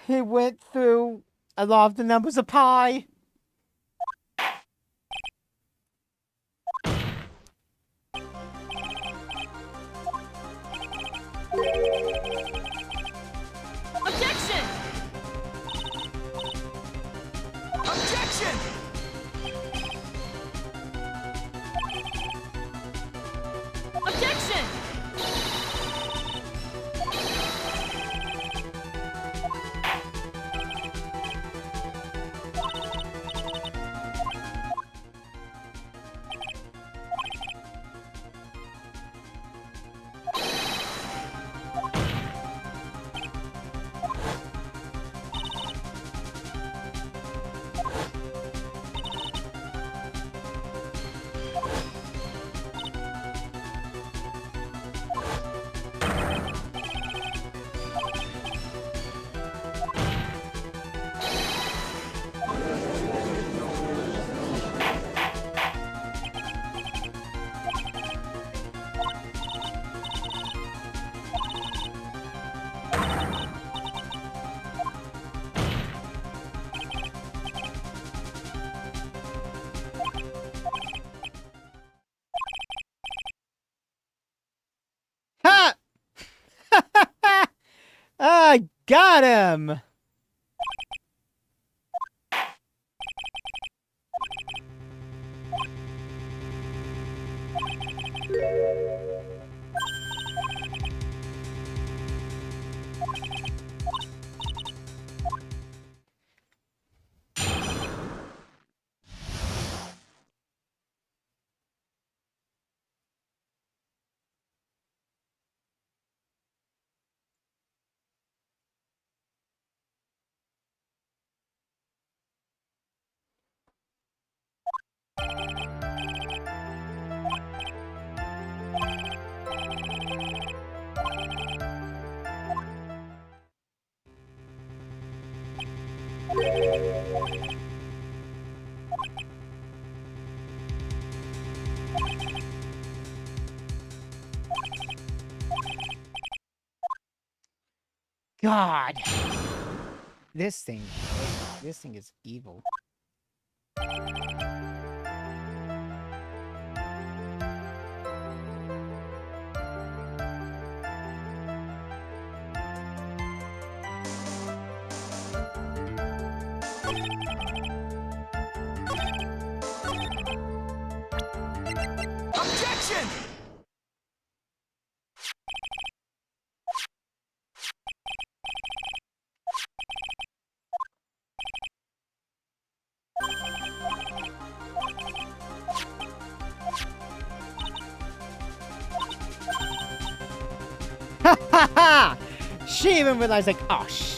He went through a lot of the numbers of pi. Objection! Objection! Objection! Ha! I got him! God. This thing is evil. Objection! Ha ha ha! She even realized, like, oh shit.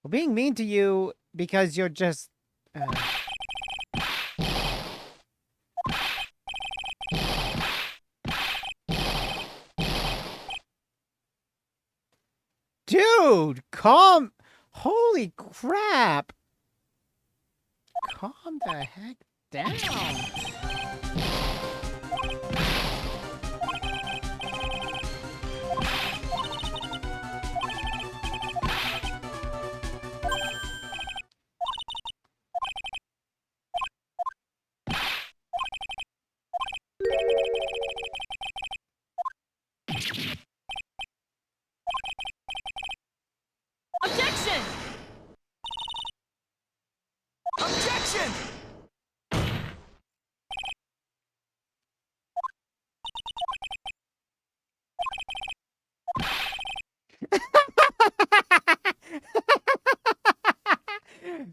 We're being mean to you because you're just. Dude, calm. Holy crap. Calm the heck down. Objection! Objection!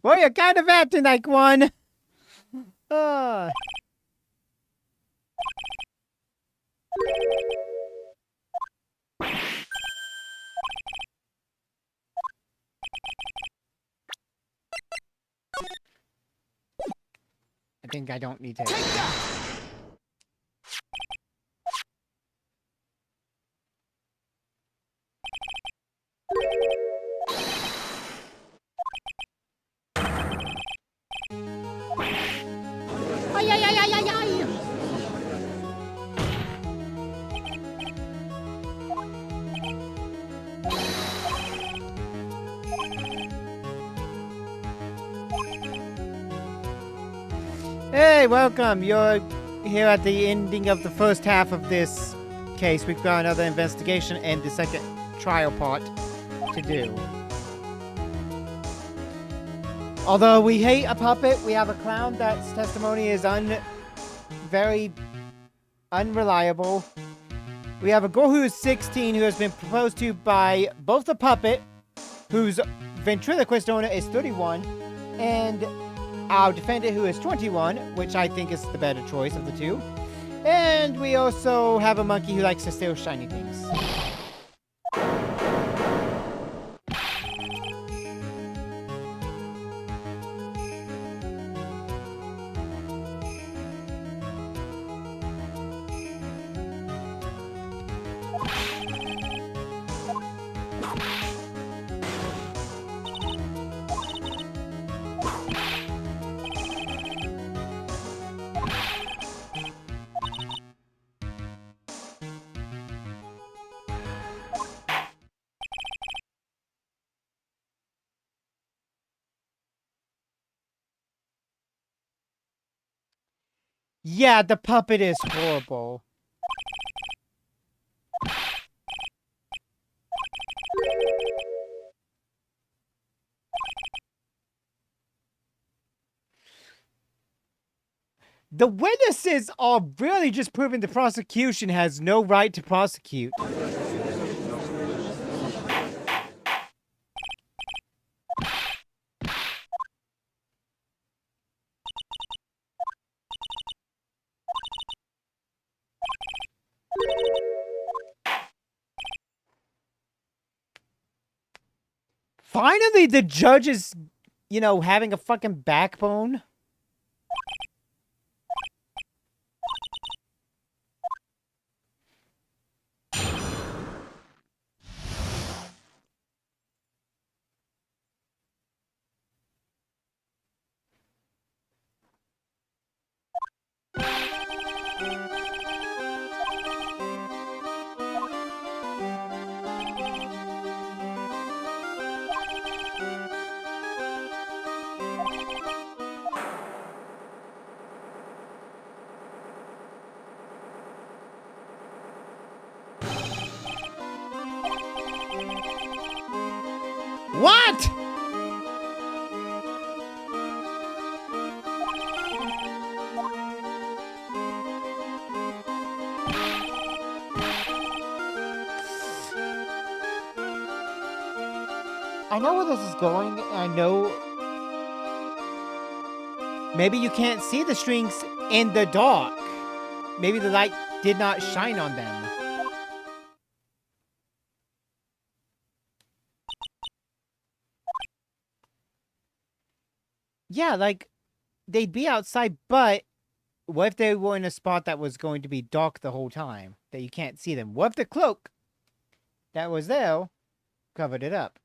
Well, you're kind of acting like one. Uh. I think I don't need to. Take that! Ay, ay, ay, ay, ay, ay. Hey, welcome. You're here at the ending of the first half of this case. We've got another investigation and the second trial part to do. Although we hate a puppet, we have a clown that's testimony is very unreliable. We have a girl who is 16 who has been proposed to by both the puppet, whose ventriloquist owner is 31, and our defendant who is 21, which I think is the better choice of the two. And we also have a monkey who likes to steal shiny things. Yeah, the puppet is horrible. The witnesses are really just proving the prosecution has no right to prosecute. Finally, the judge is you know, having a fucking backbone. What? I know where this is going, and I know maybe you can't see the strings in the dark. Maybe the light did not shine on them. Yeah, like, they'd be outside, but what if they were in a spot that was going to be dark the whole time, that you can't see them? What if the cloak that was there covered it up?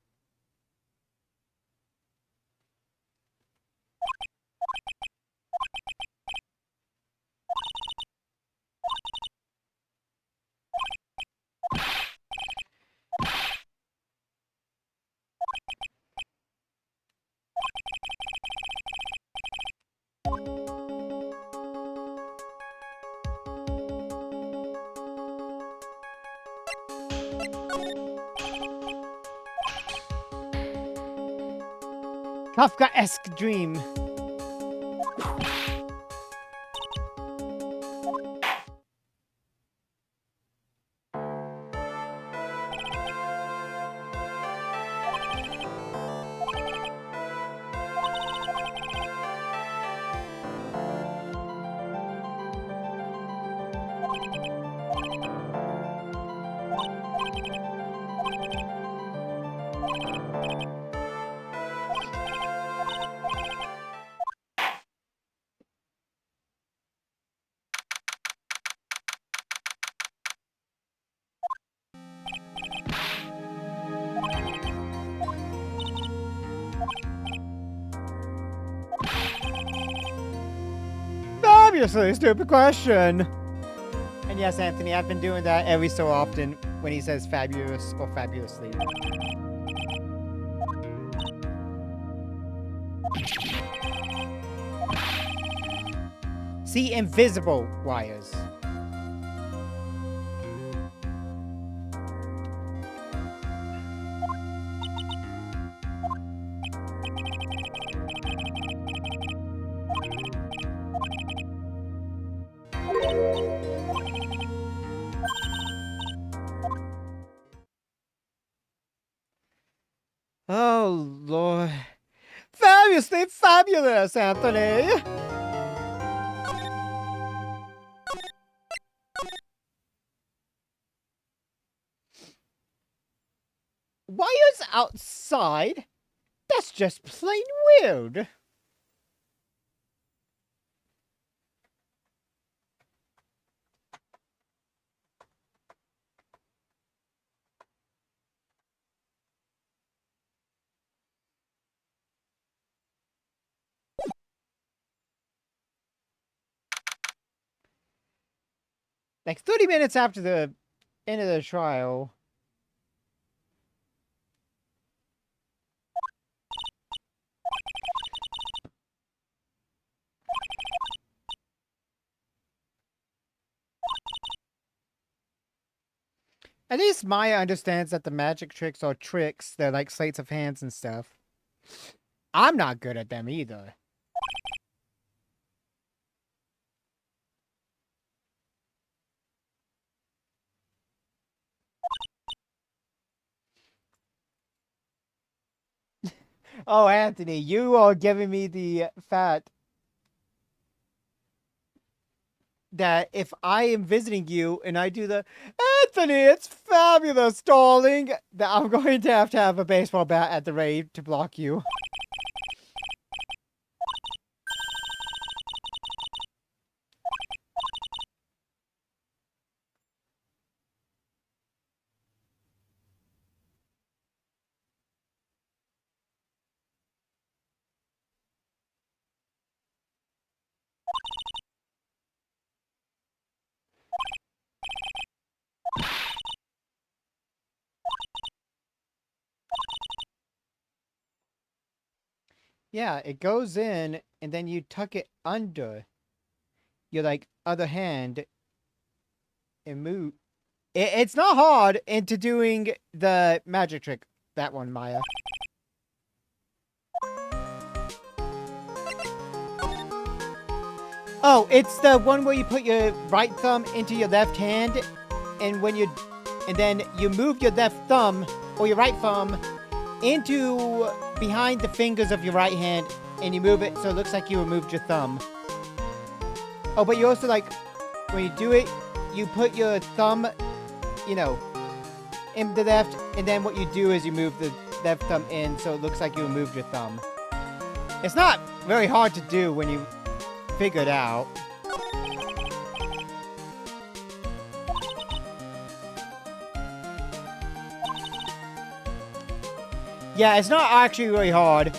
Kafka-esque dream. Obviously, stupid question. And yes, Anthony, I've been doing that every so often when he says fabulous or fabulously. See invisible wires. Oh, Lord. Fabulously fabulous, Anthony! Wires outside? That's just plain weird. Like 30 minutes after the end of the trial. At least Maya understands that the magic tricks are tricks. They're like sleights of hands and stuff. I'm not good at them either. Oh, Anthony, you are giving me the fat that if I am visiting you and I do the Anthony, it's fabulous, darling, that I'm going to have a baseball bat at the ready to block you. Yeah, it goes in, and then you tuck it under your, like, other hand and move. It's not hard into doing the magic trick. That one, Maya. Oh, it's the one where you put your right thumb into your left hand, and then you move your left thumb or your right thumb into behind the fingers of your right hand, and you move it so it looks like you removed your thumb. Oh, but you also, like, when you do it, you put your thumb, in the left, and then what you do is you move the left thumb in so it looks like you removed your thumb. It's not very hard to do when you figure it out. Yeah, it's not actually really hard.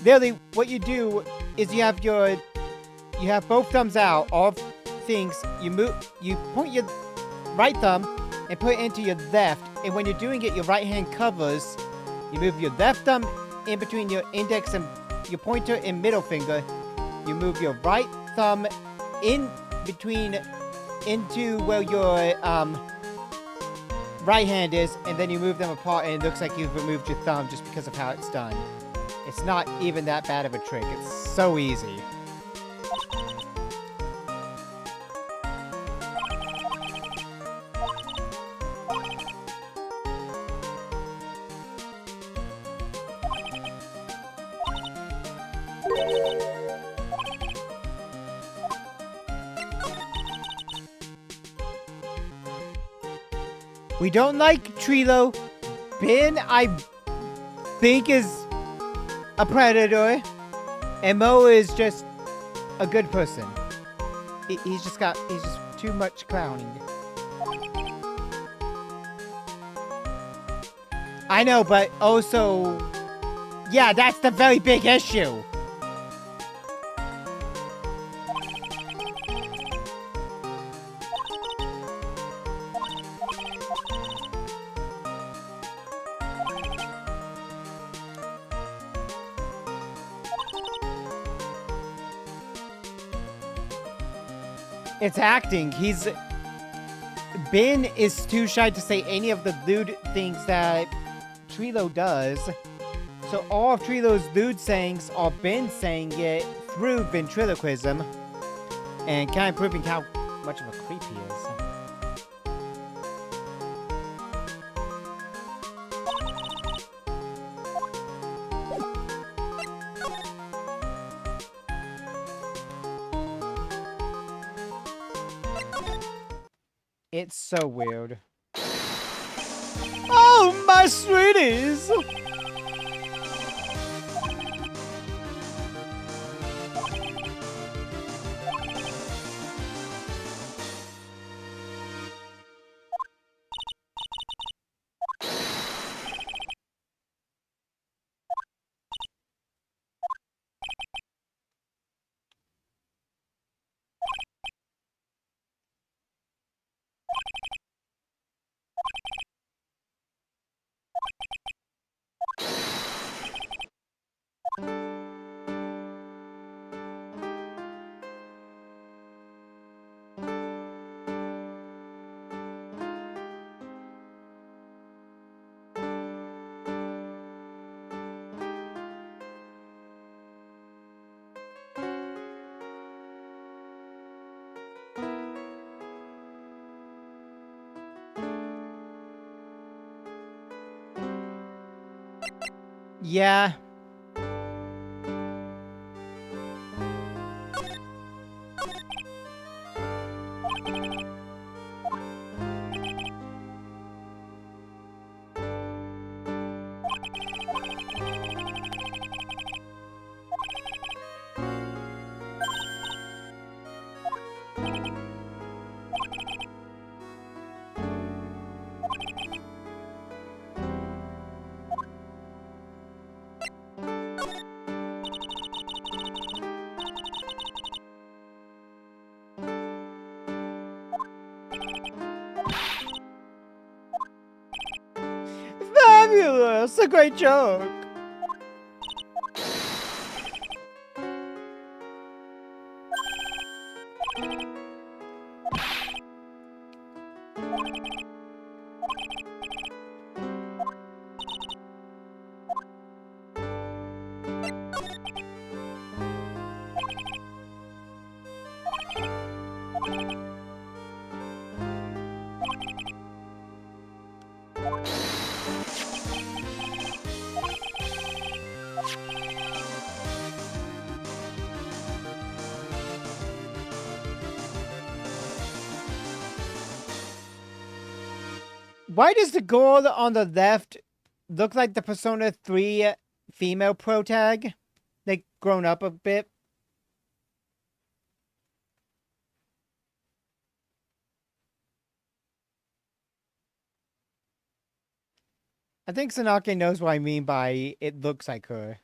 Literally, what you do is you have both thumbs out, all things. You point your right thumb and put it into your left, and when you're doing it, your right hand covers. You move your left thumb in between your index and your pointer and middle finger. You move your right thumb in between into where your right hand is, and then you move them apart, and it looks like you've removed your thumb just because of how it's done. It's not even that bad of a trick. It's so easy. We don't like Trilo. Ben, I think, is a predator. And Mo is just a good person. He's just too much clowning. I know, but also, yeah, that's the very big issue. It's acting. Ben is too shy to say any of the lewd things that Trilo does. So all of Trilo's lewd sayings are Ben saying it through ventriloquism. And kind of proving how much of a creep he is. It's so weird. Oh, my sweeties! Yeah. Fabulous! A great joke! Why does the girl on the left look like the Persona 3 female pro tag? Like, grown up a bit? I think Sanake knows what I mean by it looks like her.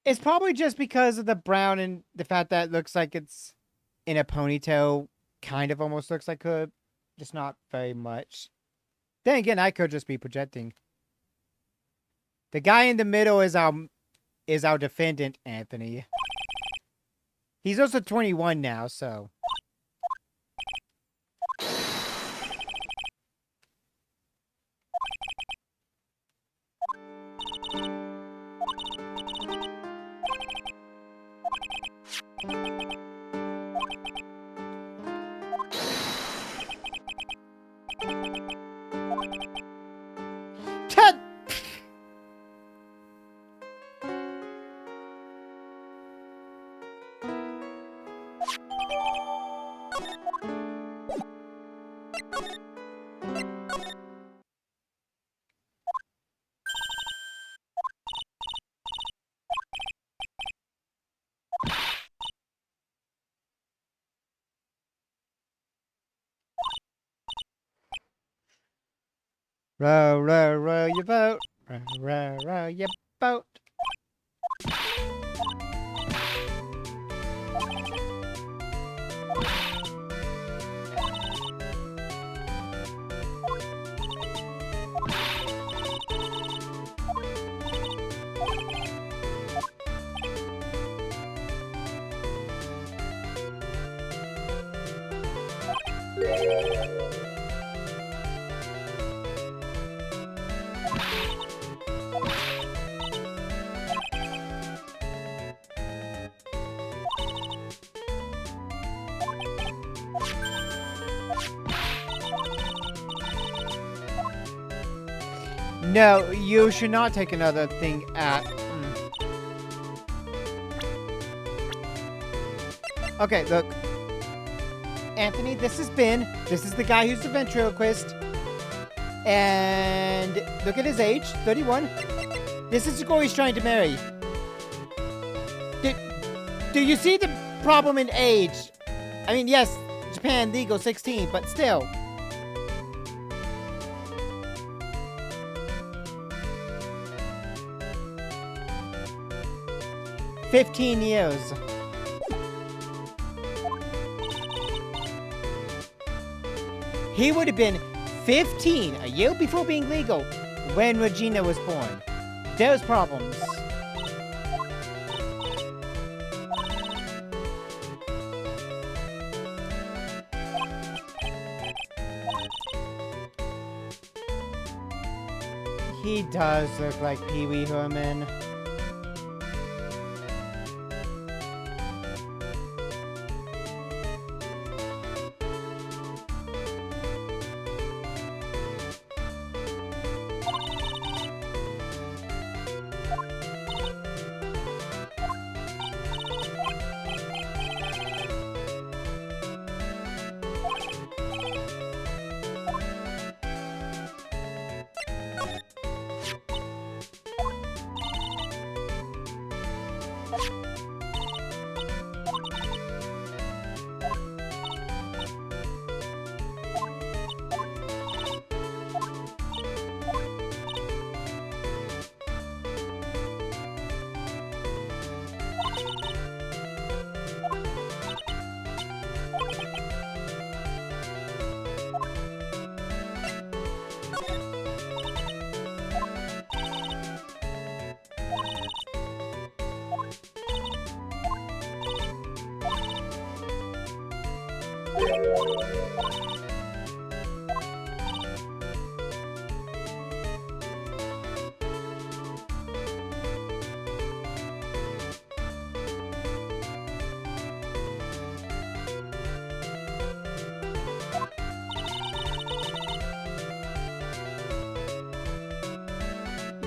It's probably just because of the brown and the fact that it looks like it's in a ponytail. Kind of almost looks like her. Just not very much. Then again, I could just be projecting. The guy in the middle is our defendant, Anthony. He's also 21 now, so. Ted! Row, row, row your boat. Row, row, row your boat. No, you should not take another thing at... Okay, look. Anthony, this is the guy who's the ventriloquist. And look at his age, 31. This is the girl he's trying to marry. Do you see the problem in age? I mean, yes, Japan legal 16, but still. $15 years. He would have been 15, a year before being legal, when Regina was born. There's problems. He does look like Pee Wee Herman.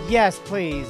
Yes, please.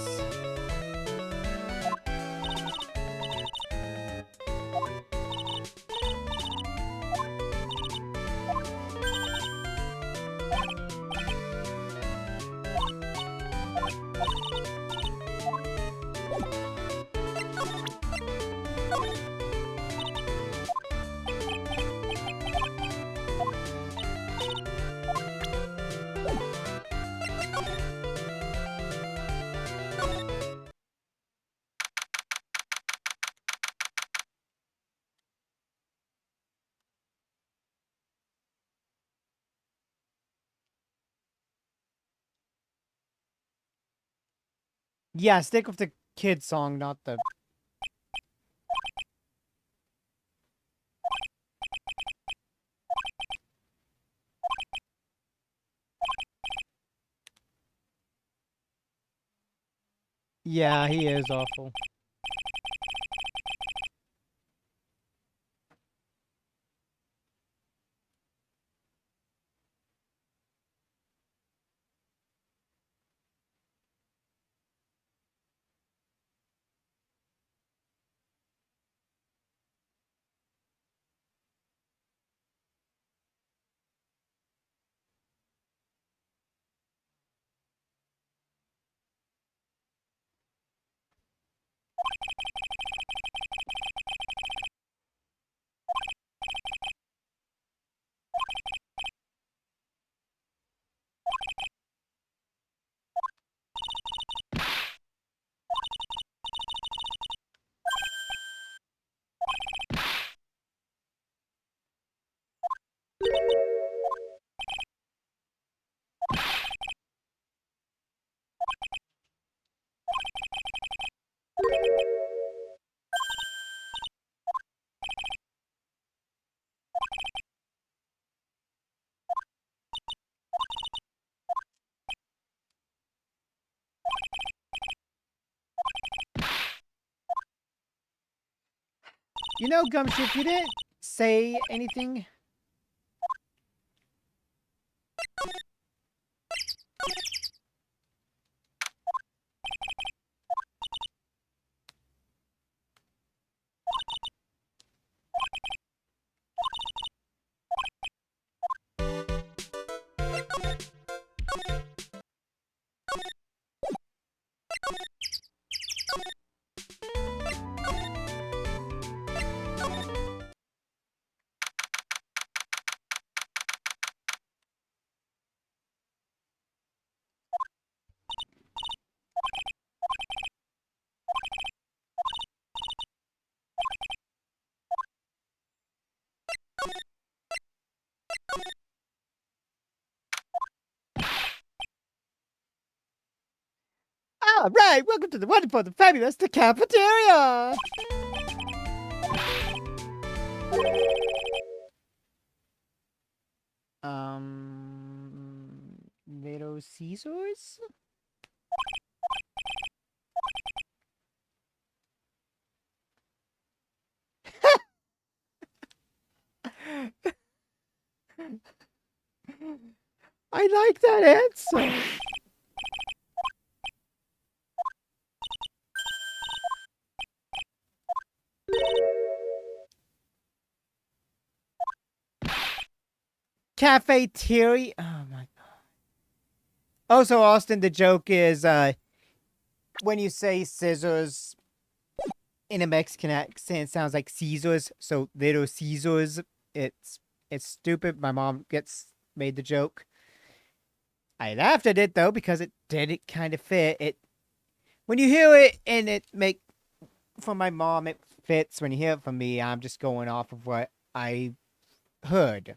Yeah, stick with the kid song, not the... Yeah, he is awful. You know, Gumshoe, if you didn't say anything... All right, welcome to the wonderful, the fabulous, the cafeteria! Little Caesars? I like that answer. Cafeteria. Oh my god. Also, Austin, the joke is when you say scissors in a Mexican accent, it sounds like Caesars. So little Caesars. It's stupid. My mom made the joke. I laughed at it though because it did kind of fit. It when you hear it and it make from my mom it fits. When you hear it from me, I'm just going off of what I heard.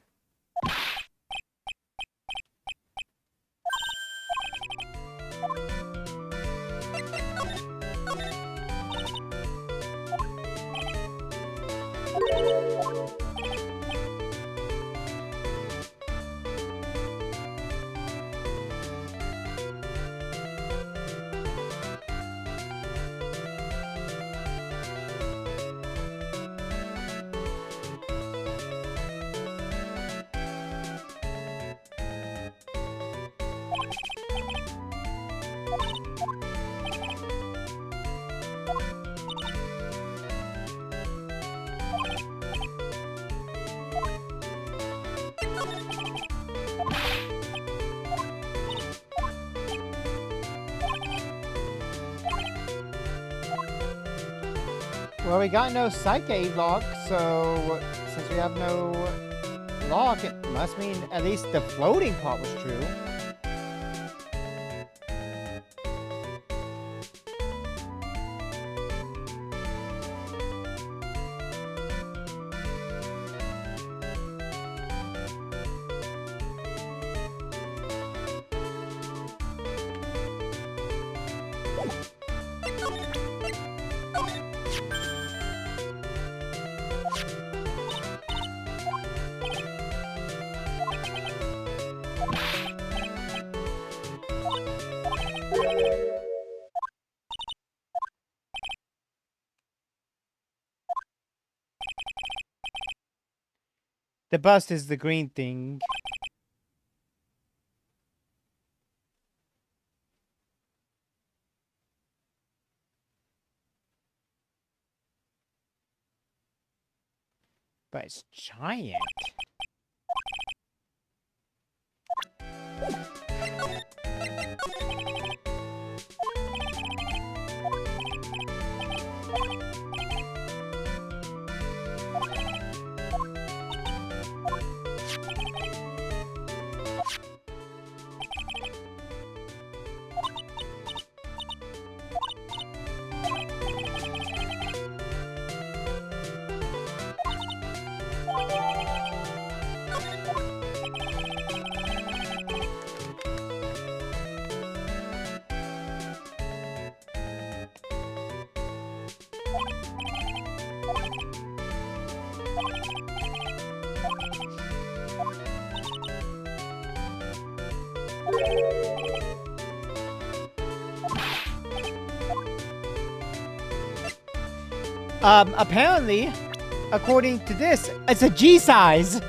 Well, we got no Psyche lock, so since we have no lock, it must mean at least the floating part was true. The bust is the green thing. But it's giant. Apparently, according to this, it's a G size.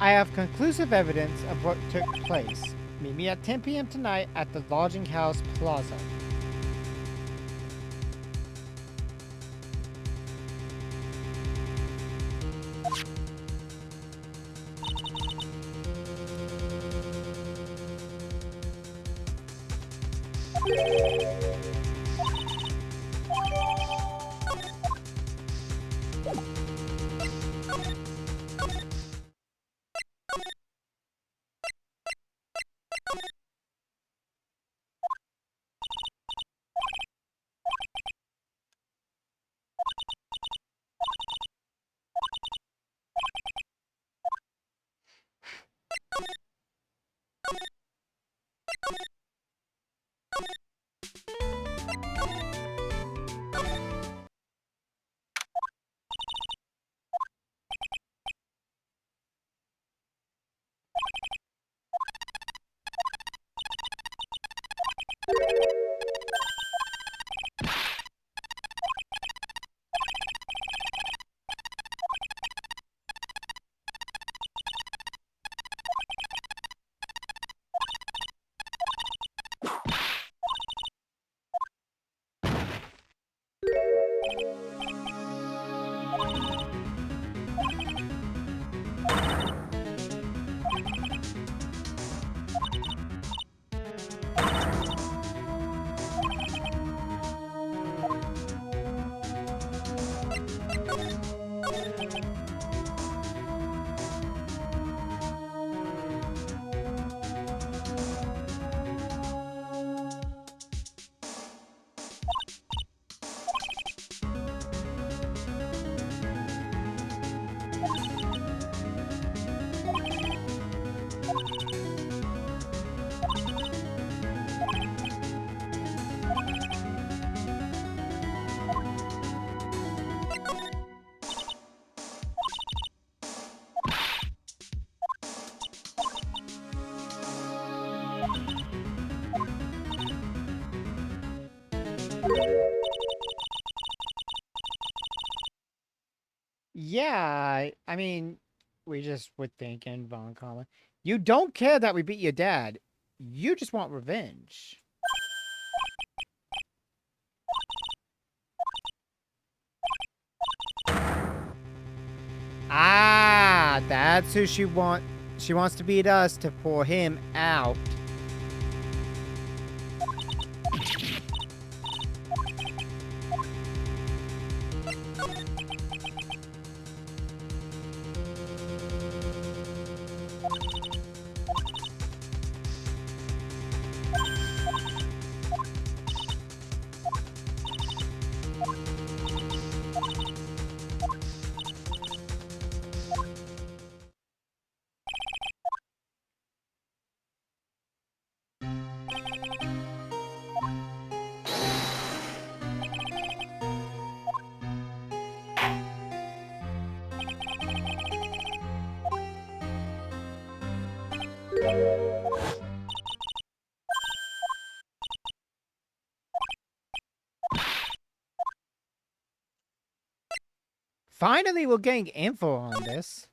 I have conclusive evidence of what took place. Meet me at 10 p.m. tonight at the Lodging House Plaza. Yeah, I mean, we just were thinking, Von Common. You don't care that we beat your dad. You just want revenge. Ah, that's who she wants. She wants to beat us to pour him out. Finally, we're getting info on this.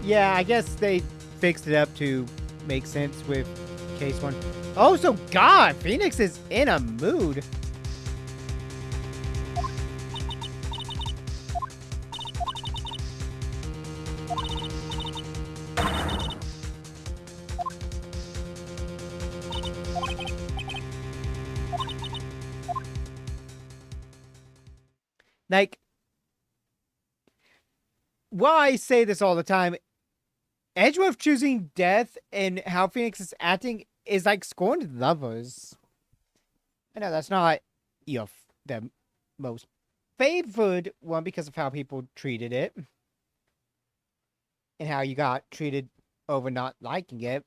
Yeah, I guess they fixed it up to make sense with case one. Oh, so God, Phoenix is in a mood. Like, while I say this all the time, Edgeworth choosing death and how Phoenix is acting is like scorned lovers. I know that's not the most favored one because of how people treated it and how you got treated over not liking it.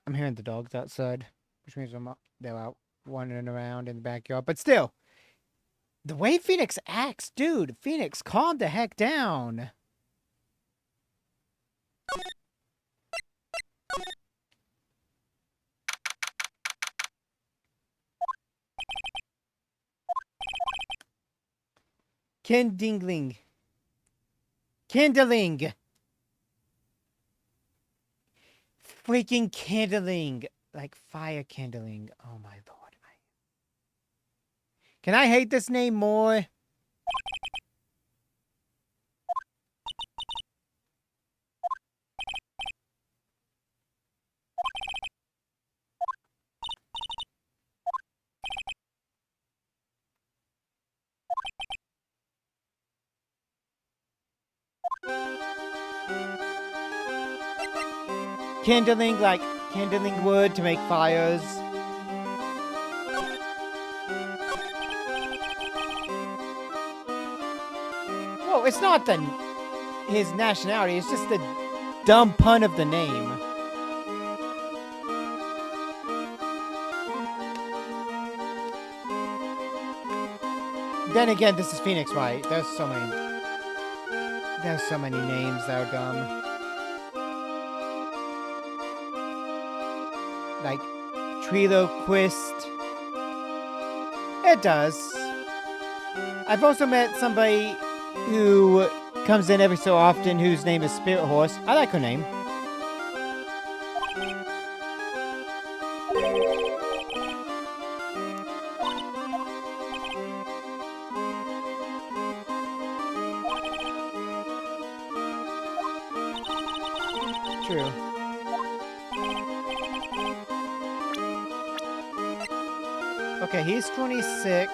I'm hearing the dogs outside, which means they're out wandering around in the backyard. But still, the way Phoenix acts, dude, Phoenix, calm the heck down. Kindling. Kindling. Freaking kindling. Like fire kindling. Oh my lord. Can I hate this name more? Kindling, like kindling wood to make fires. Whoa, it's not his nationality, it's just the dumb pun of the name. Then again, this is Phoenix, right? There's so many names that are dumb. Like Triloquist. It does. I've also met somebody who comes in every so often whose name is Spirit Horse. I like her name. True. Okay, he's 26.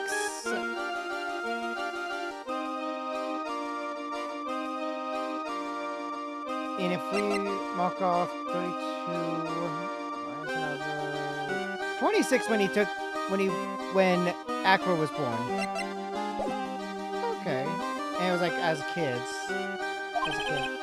And if we mark off 32, 26 when Aqua was born. Okay. And it was like as kids. As a kid.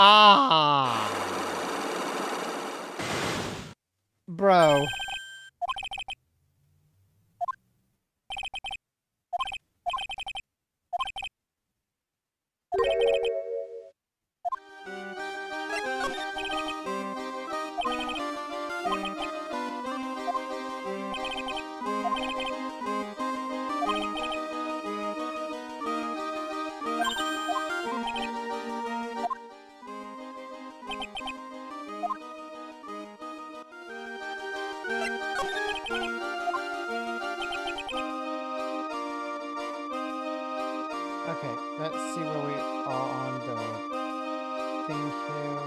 Ah. Bro. Okay, let's see where we are on the thing here.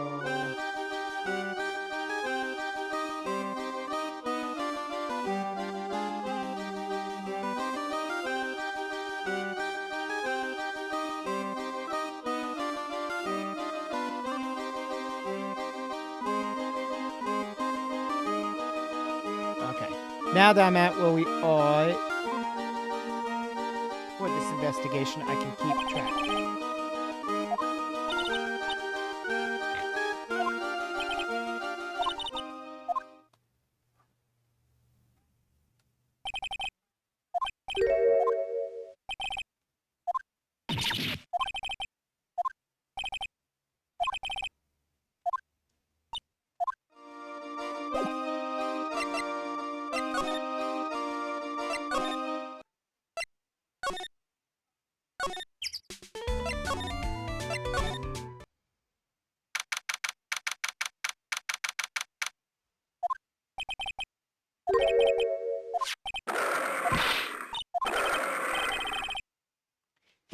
Okay, now that I'm at where we are for this investigation, I can keep track.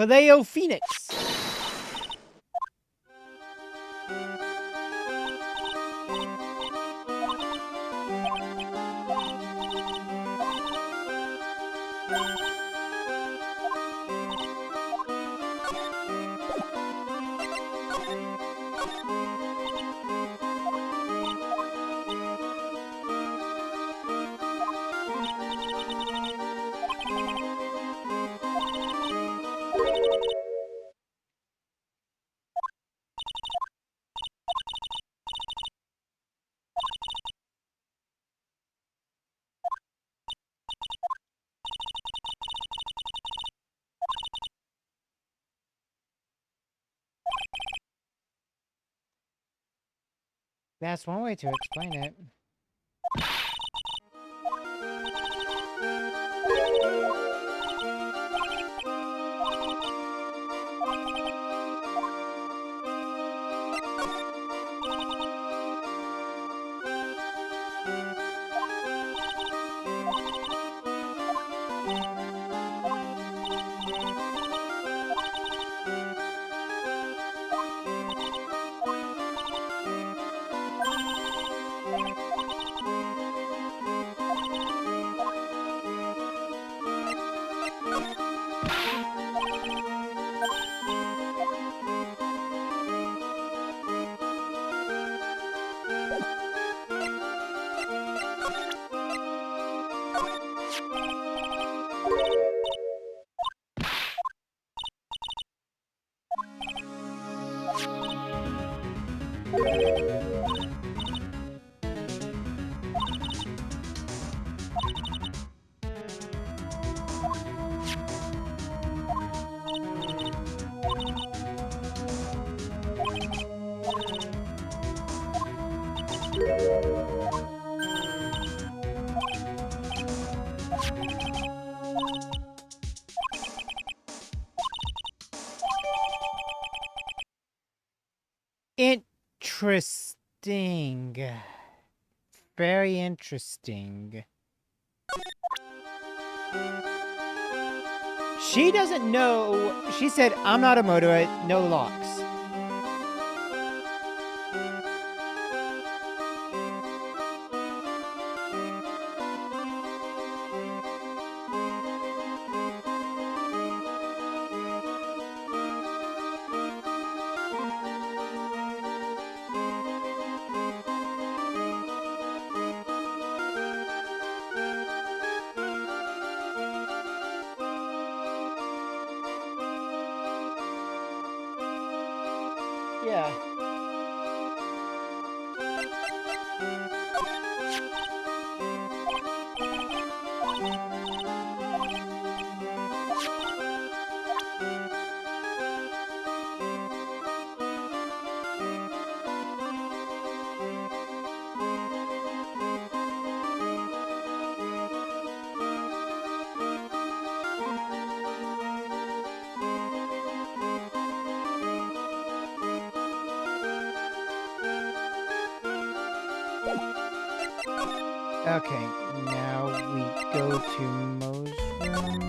Filet Phoenix. That's one way to explain it. Interesting. Very interesting. She doesn't know. She said, I'm not a motorist, no locks. Yeah. Okay, now we go to Mo's room.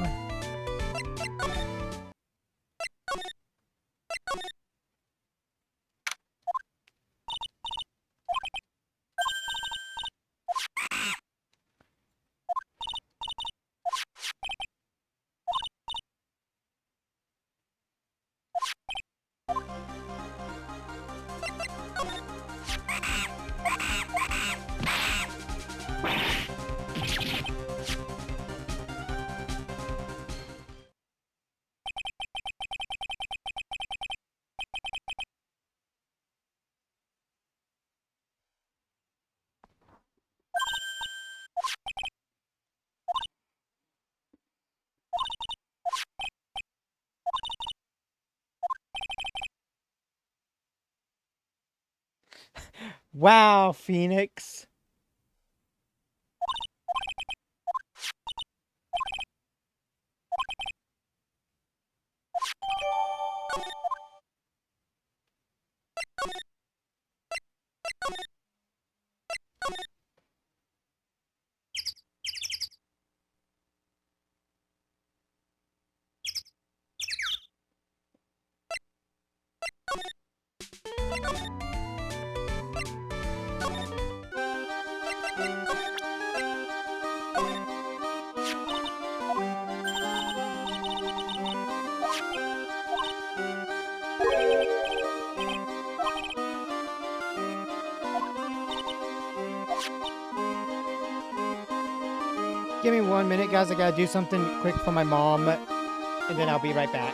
Wow, Phoenix. Give me 1 minute, guys. I gotta do something quick for my mom, and then I'll be right back.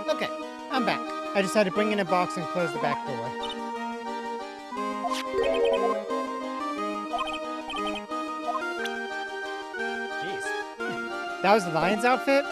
Okay, I'm back. I just had to bring in a box and close the back door. Jeez. That was the lion's outfit?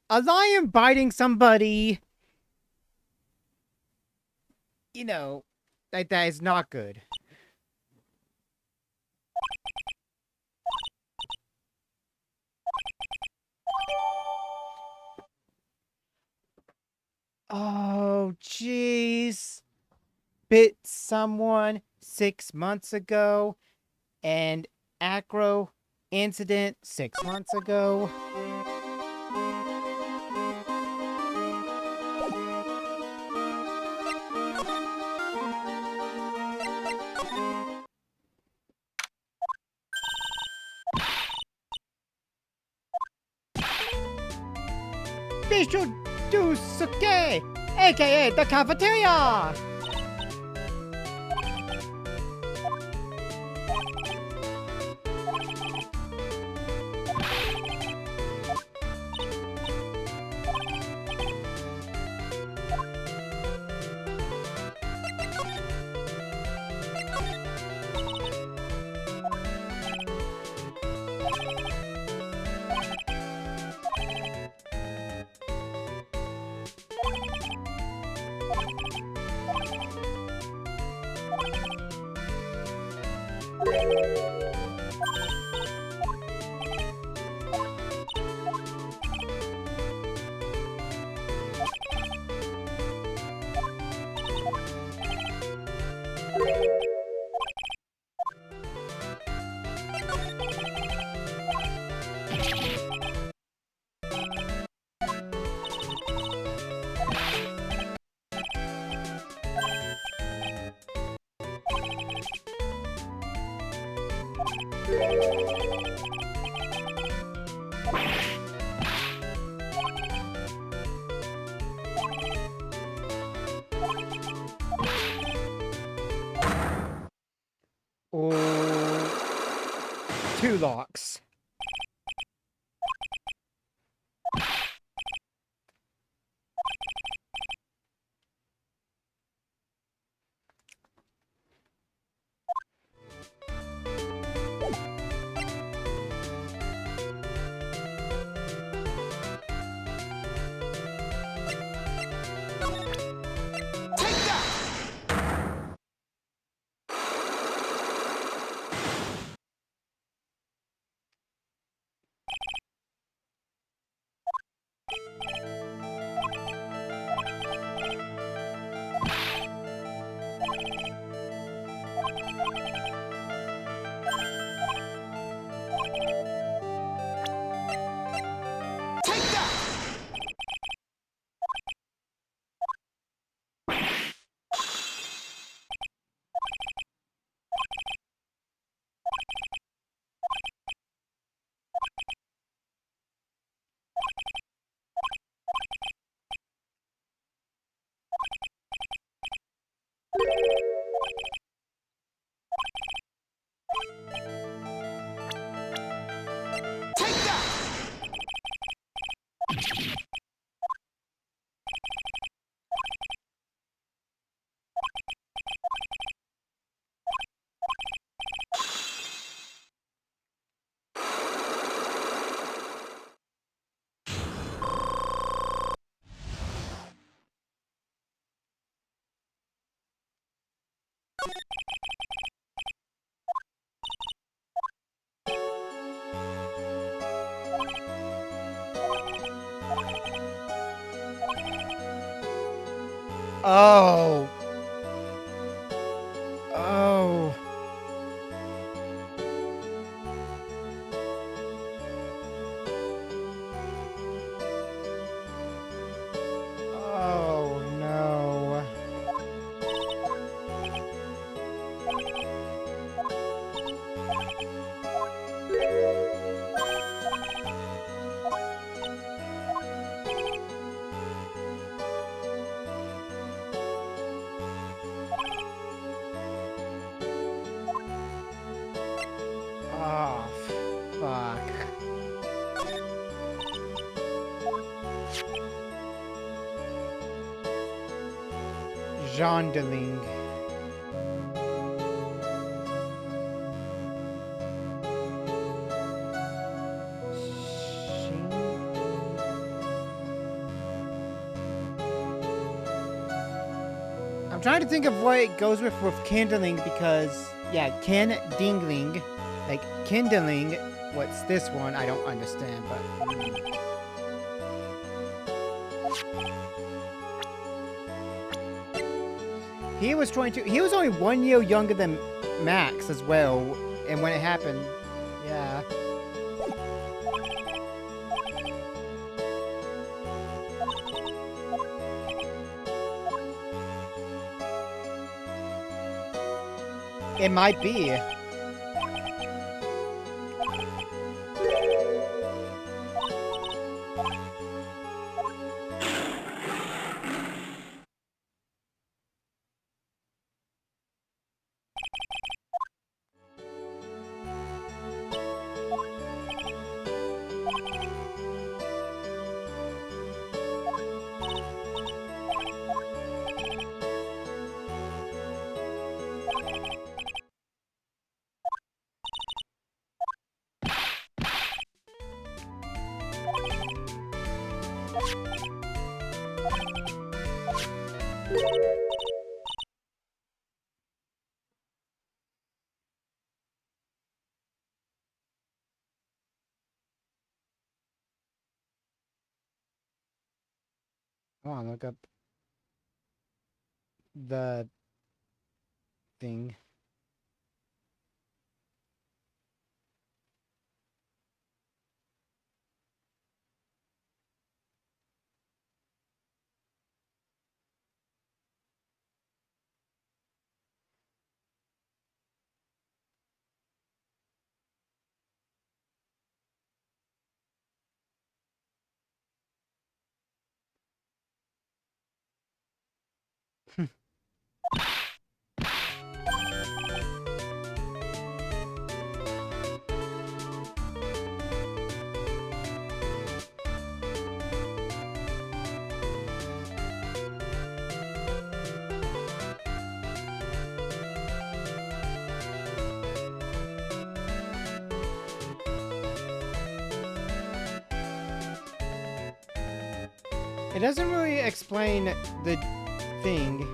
A lion biting somebody, you know, like that is not good. Oh, jeez. Bit someone 6 months ago, and acro incident 6 months ago. Bistro du Suke, aka the cafeteria! Oh, 2 locks. Take that! Take that! Take that! Oh. Oh. Oh, no. Oh, fuck. Jondeling. I'm trying to think of what it goes with kindling because, yeah, dingling, like kindling. What's this one? I don't understand, but. He was only 1 year younger than Max as well, and when it happened, yeah. It might be. Come on, look up the thing. It doesn't really explain the thing.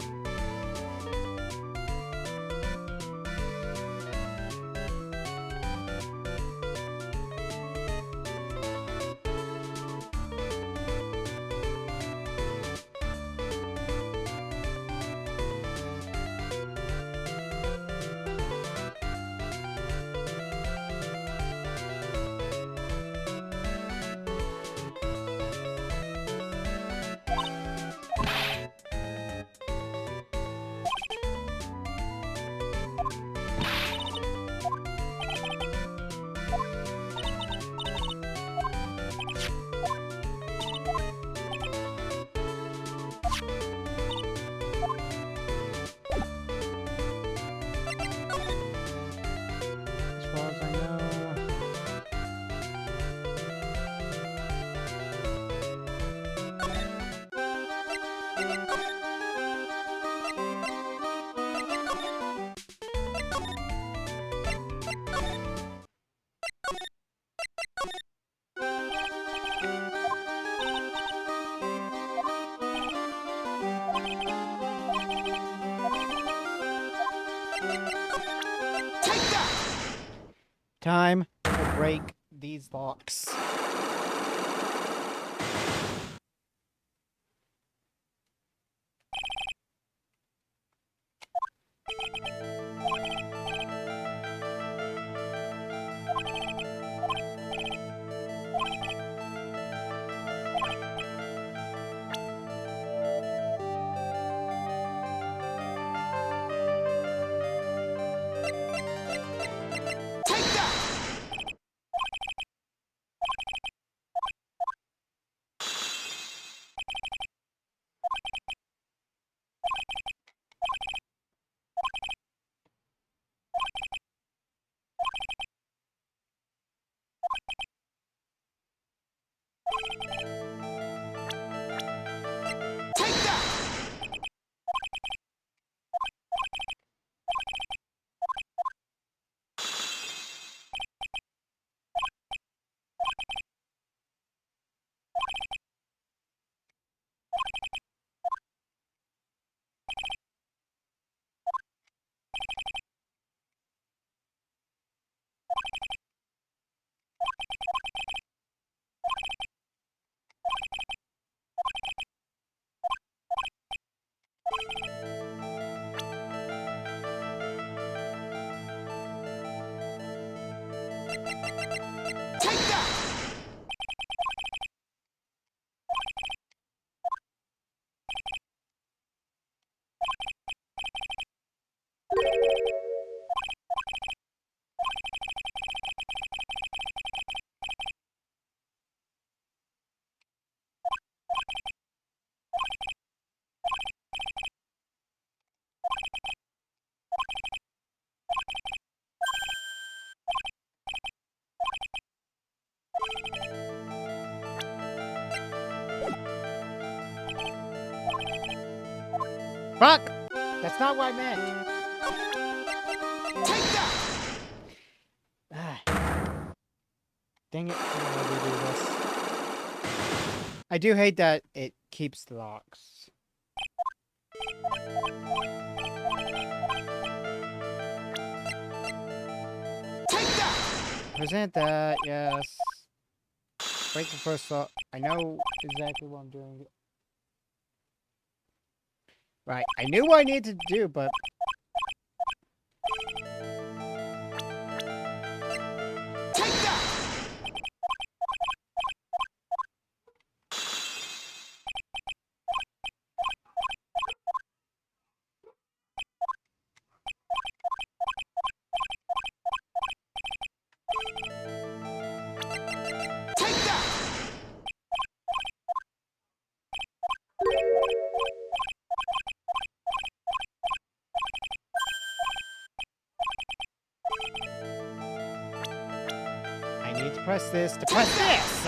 As far as I know. Take that! Time to break these locks. Take that! Take that! Take that! Fuck! That's not what I meant. Take that! Ah. Dang it. I don't know how to do this. I do hate that it keeps the locks. Take that! Present that, yes. Break the first lock. I know exactly what I'm doing. Right, I knew what I needed to do, but... Take that! Take that! I need to press this to press this!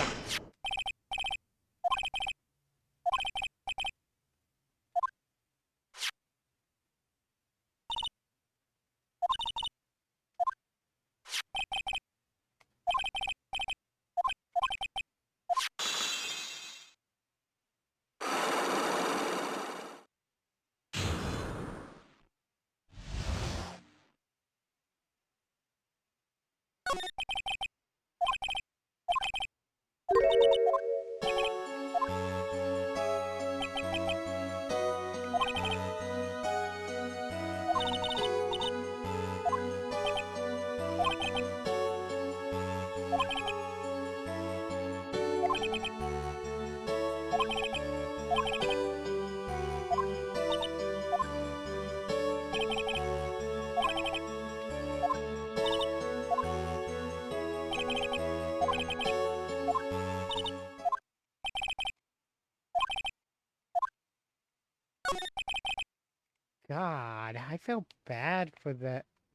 God, I feel bad for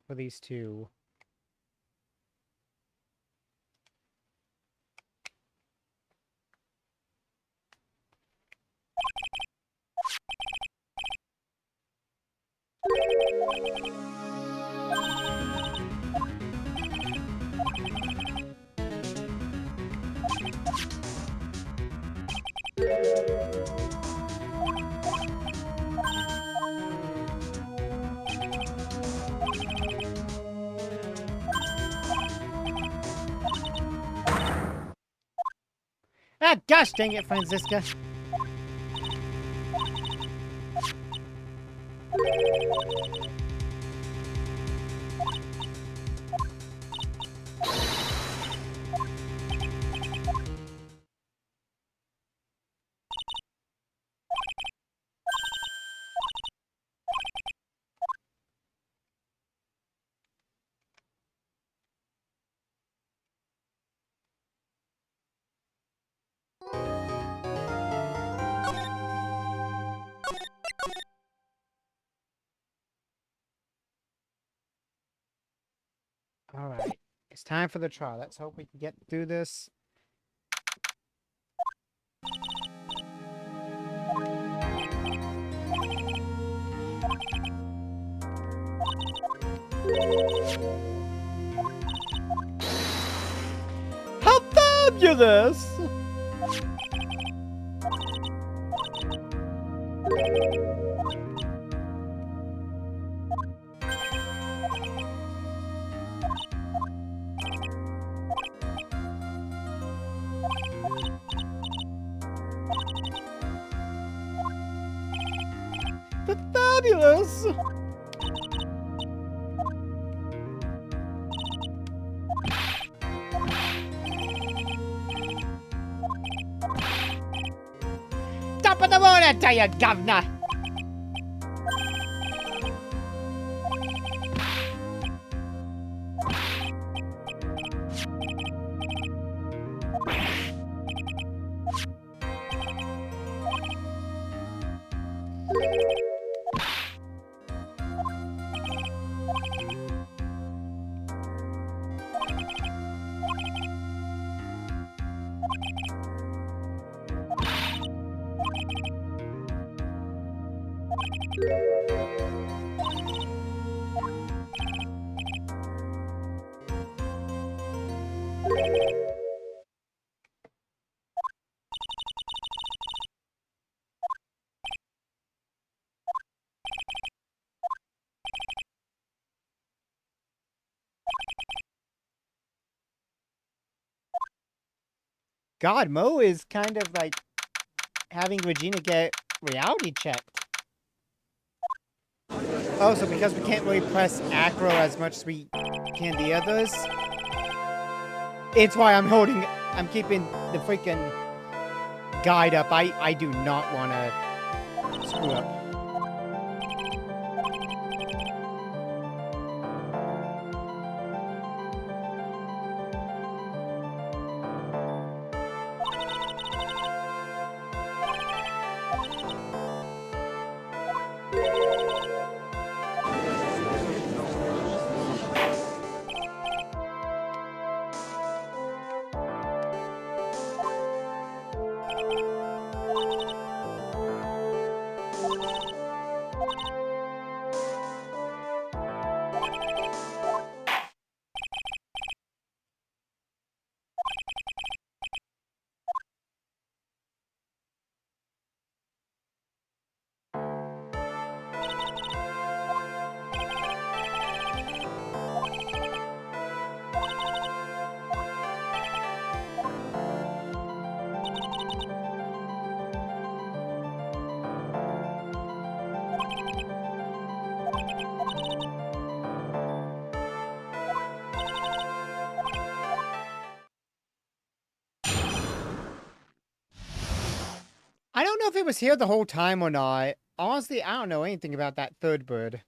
for these two. Ah, gosh dang it, Franziska. Alright, it's time for the trial. Let's hope we can get through this. How fabulous! Fabulous! Top of the morning to you, governor! God, Mo is kind of like having Regina get reality checked. Also, because we can't really press acro as much as we can the others, it's why I'm keeping the freaking guide up. I do not want to screw up. I don't know if it was here the whole time or not. Honestly, I don't know anything about that third bird.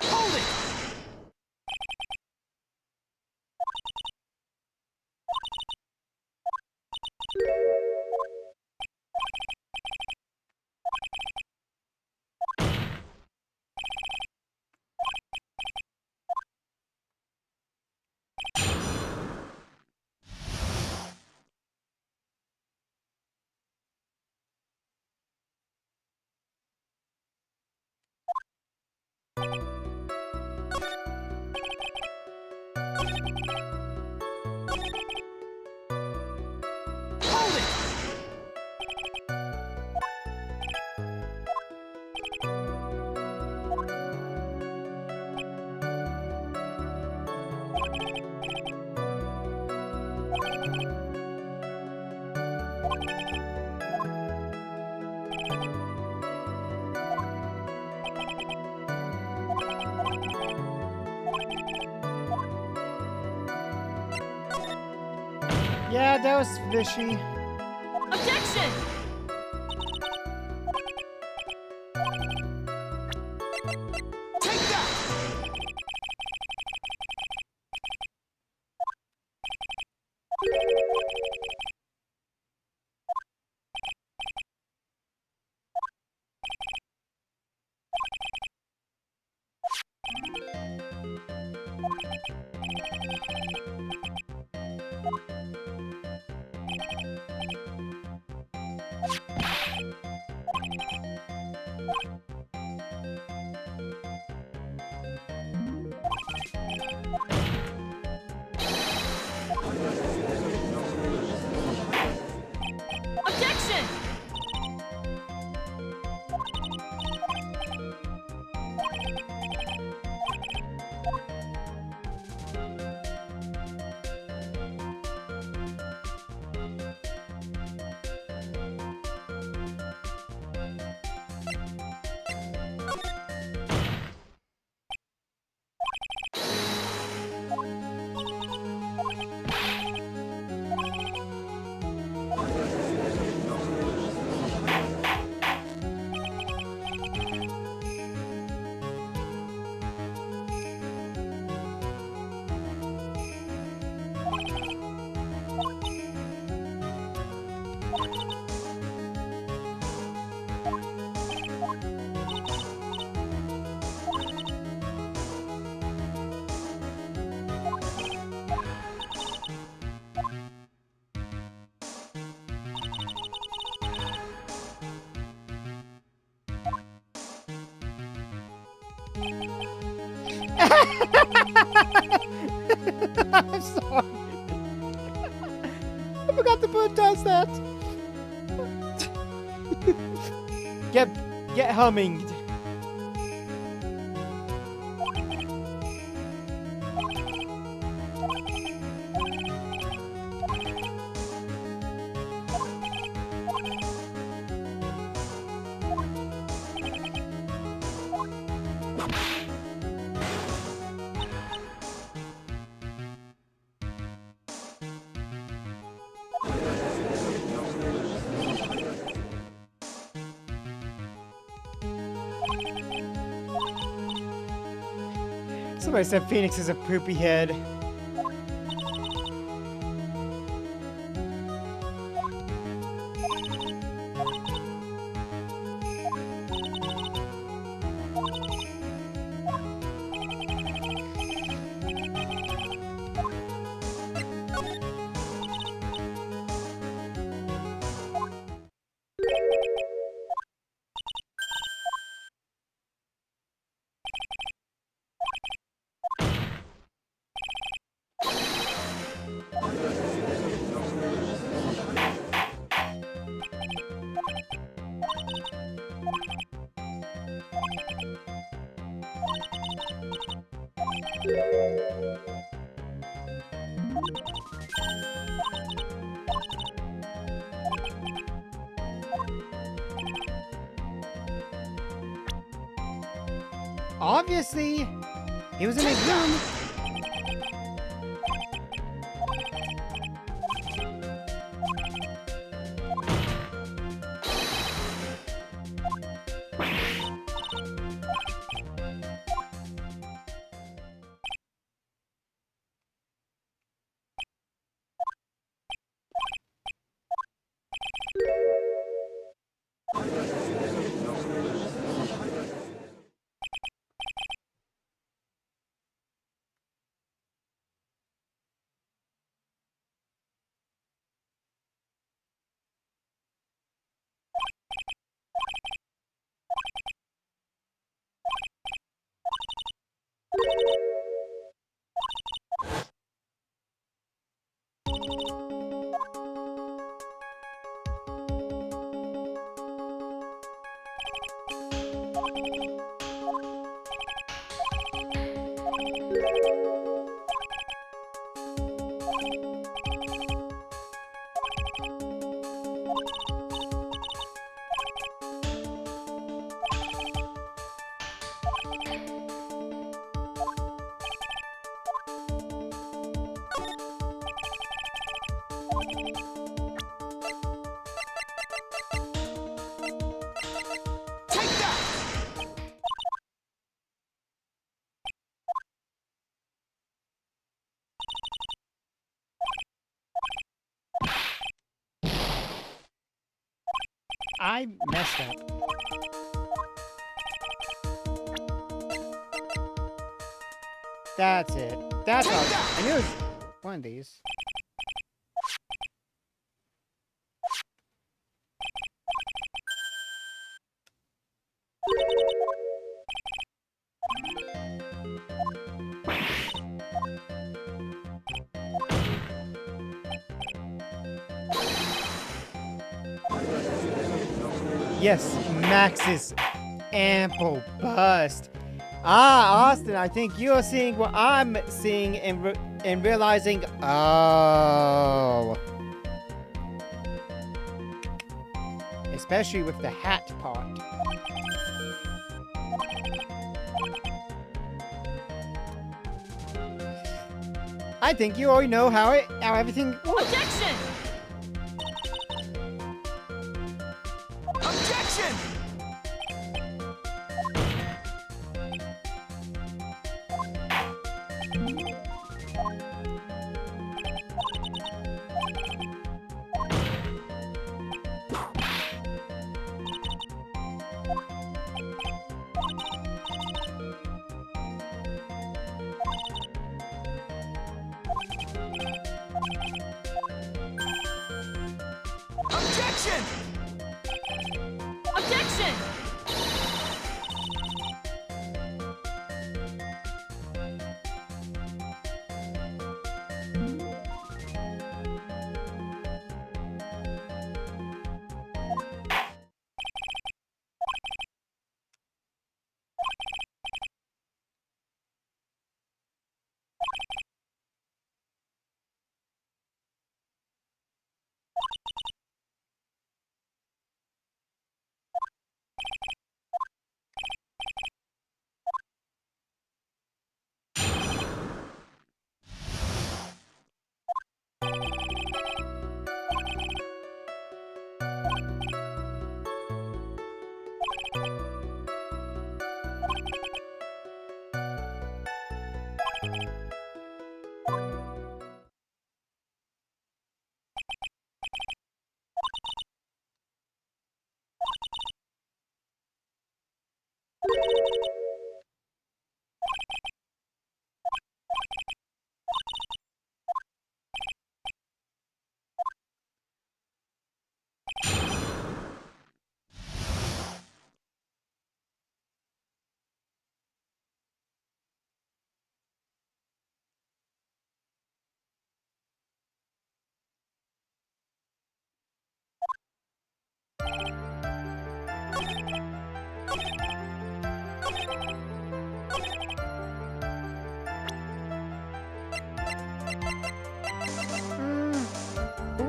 Hold it! Hold it! Yeah, that was fishy. Objection! Take that! I'm sorry. I forgot the bird does that. Get humming. Somebody said Phoenix is a poopy head. Obviously, he was in his room. I messed up. That's it. That's all. I knew it was one of these. Yes, Max's ample bust. Ah, Austin, I think you're seeing what I'm seeing and realizing, oh. Especially with the hat part. I think you already know how everything works. Objection! Objection! Objection! Objection!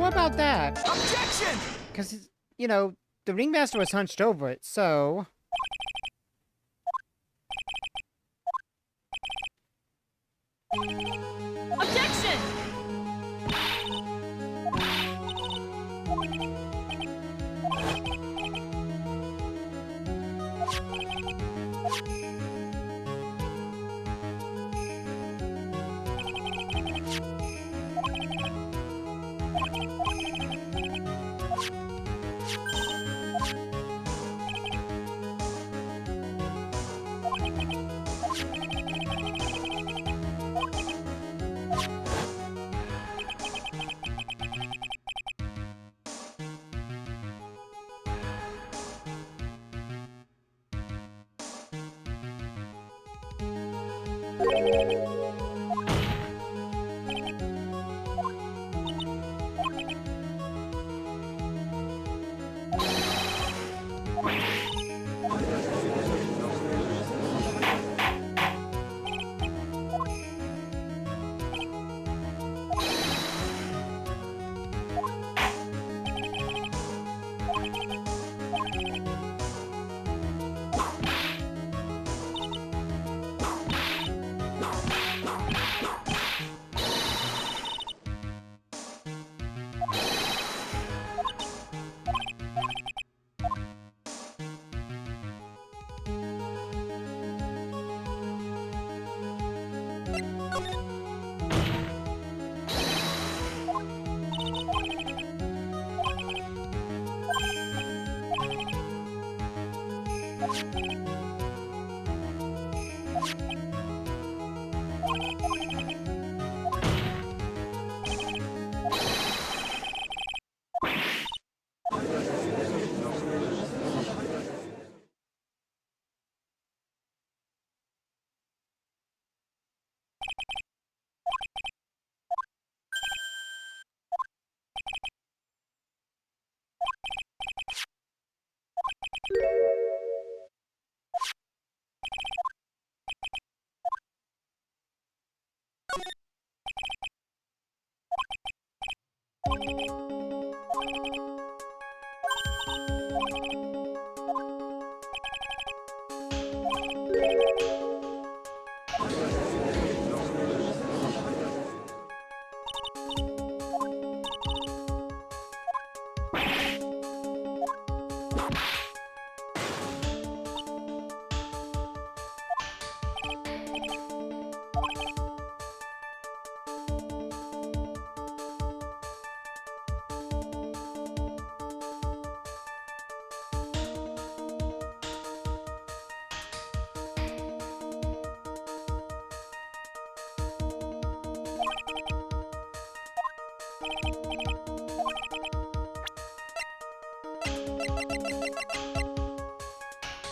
what about that? Objection! Because, you know, the ringmaster was hunched over it, so... Objection!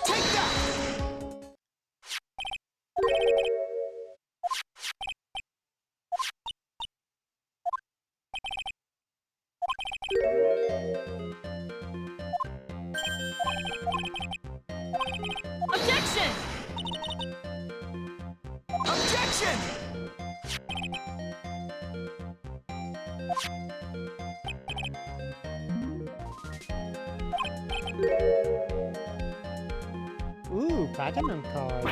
Take that! Objection! Objection! Ooh, platinum cards.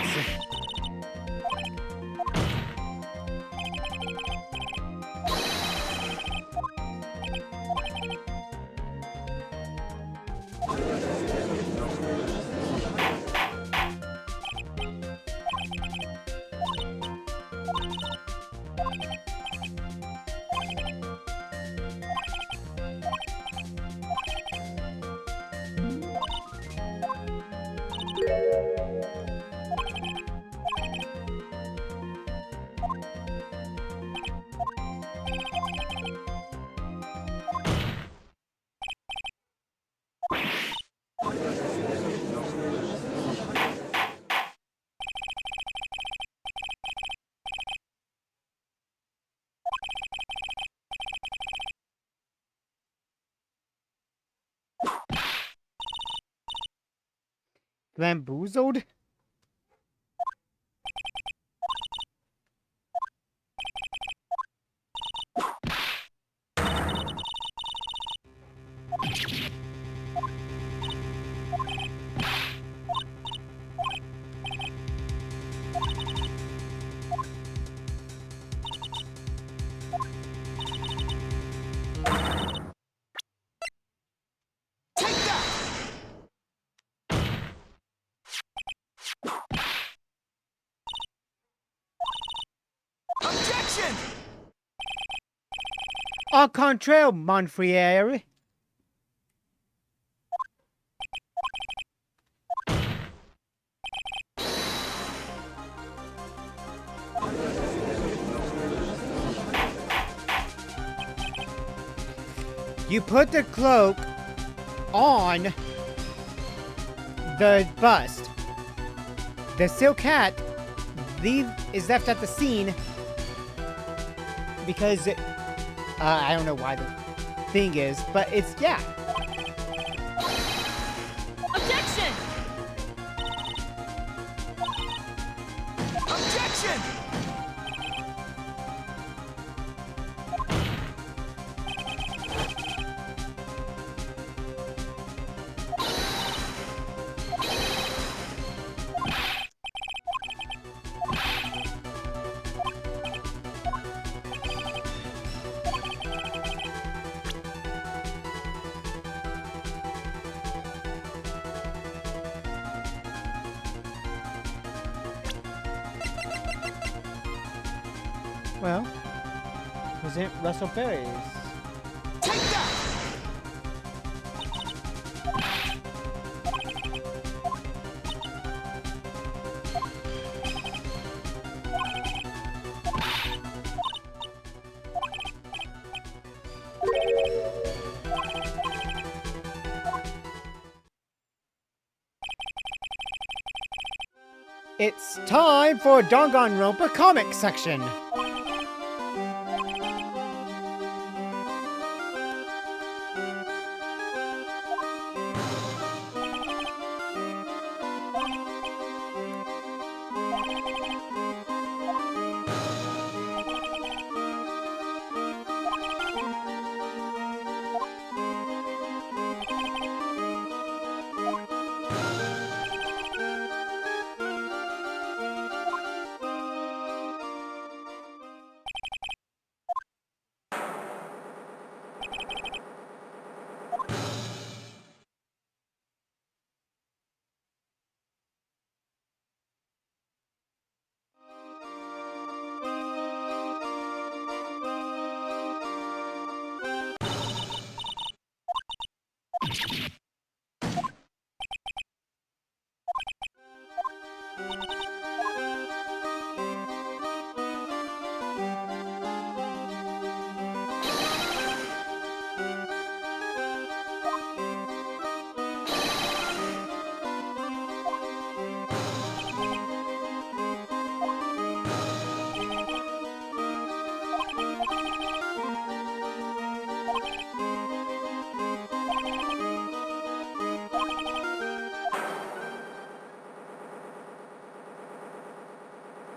Bamboozled? Au contraire, mon frère. You put the cloak on the bust. The silk hat is left at the scene because I don't know why the thing is, but it's, yeah. Objection! Objection! Well, present Russell Berries. Take that! It's time for Danganronpa comic section.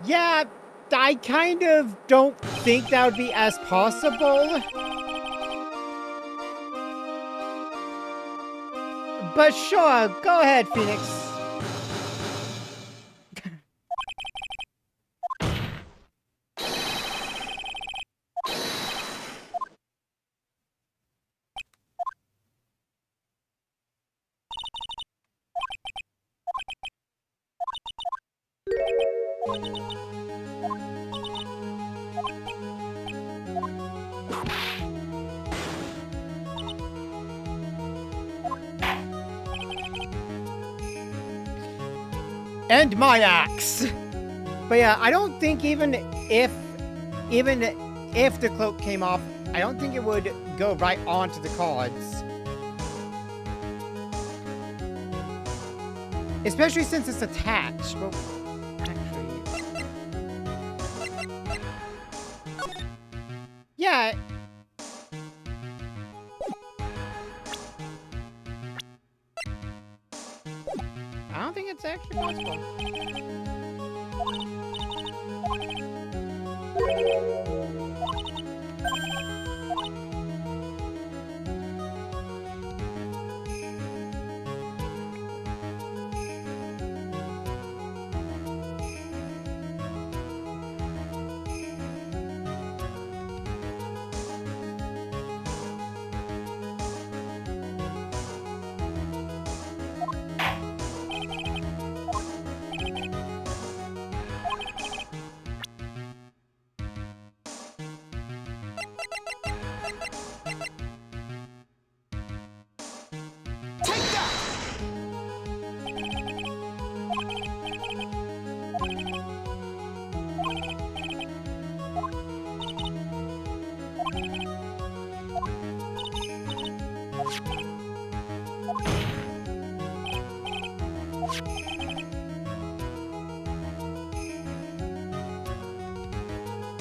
Yeah, I kind of don't think that would be as possible. But sure, go ahead, Phoenix. And my axe. But yeah, I don't think even if the cloak came off, I don't think it would go right onto the cards. Especially since it's attached. Well, actually, yeah. I don't think it's actually possible.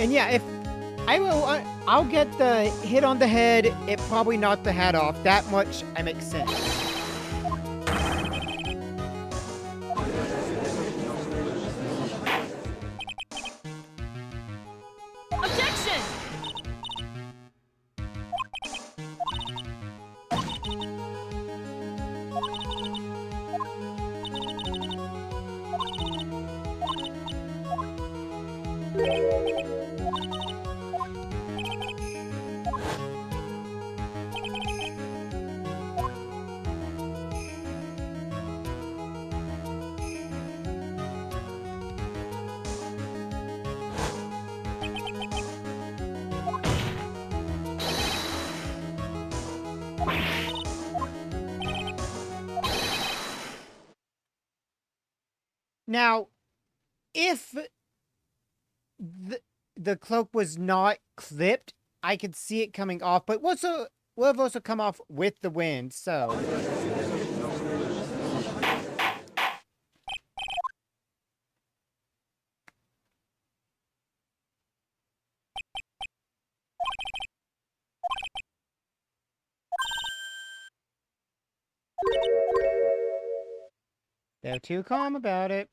And yeah, if I will, I'll get the hit on the head. It probably knocked the hat off. That much I make sense. Objection! Now, if the cloak was not clipped, I could see it coming off, but would have also come off with the wind, so. They're too calm about it.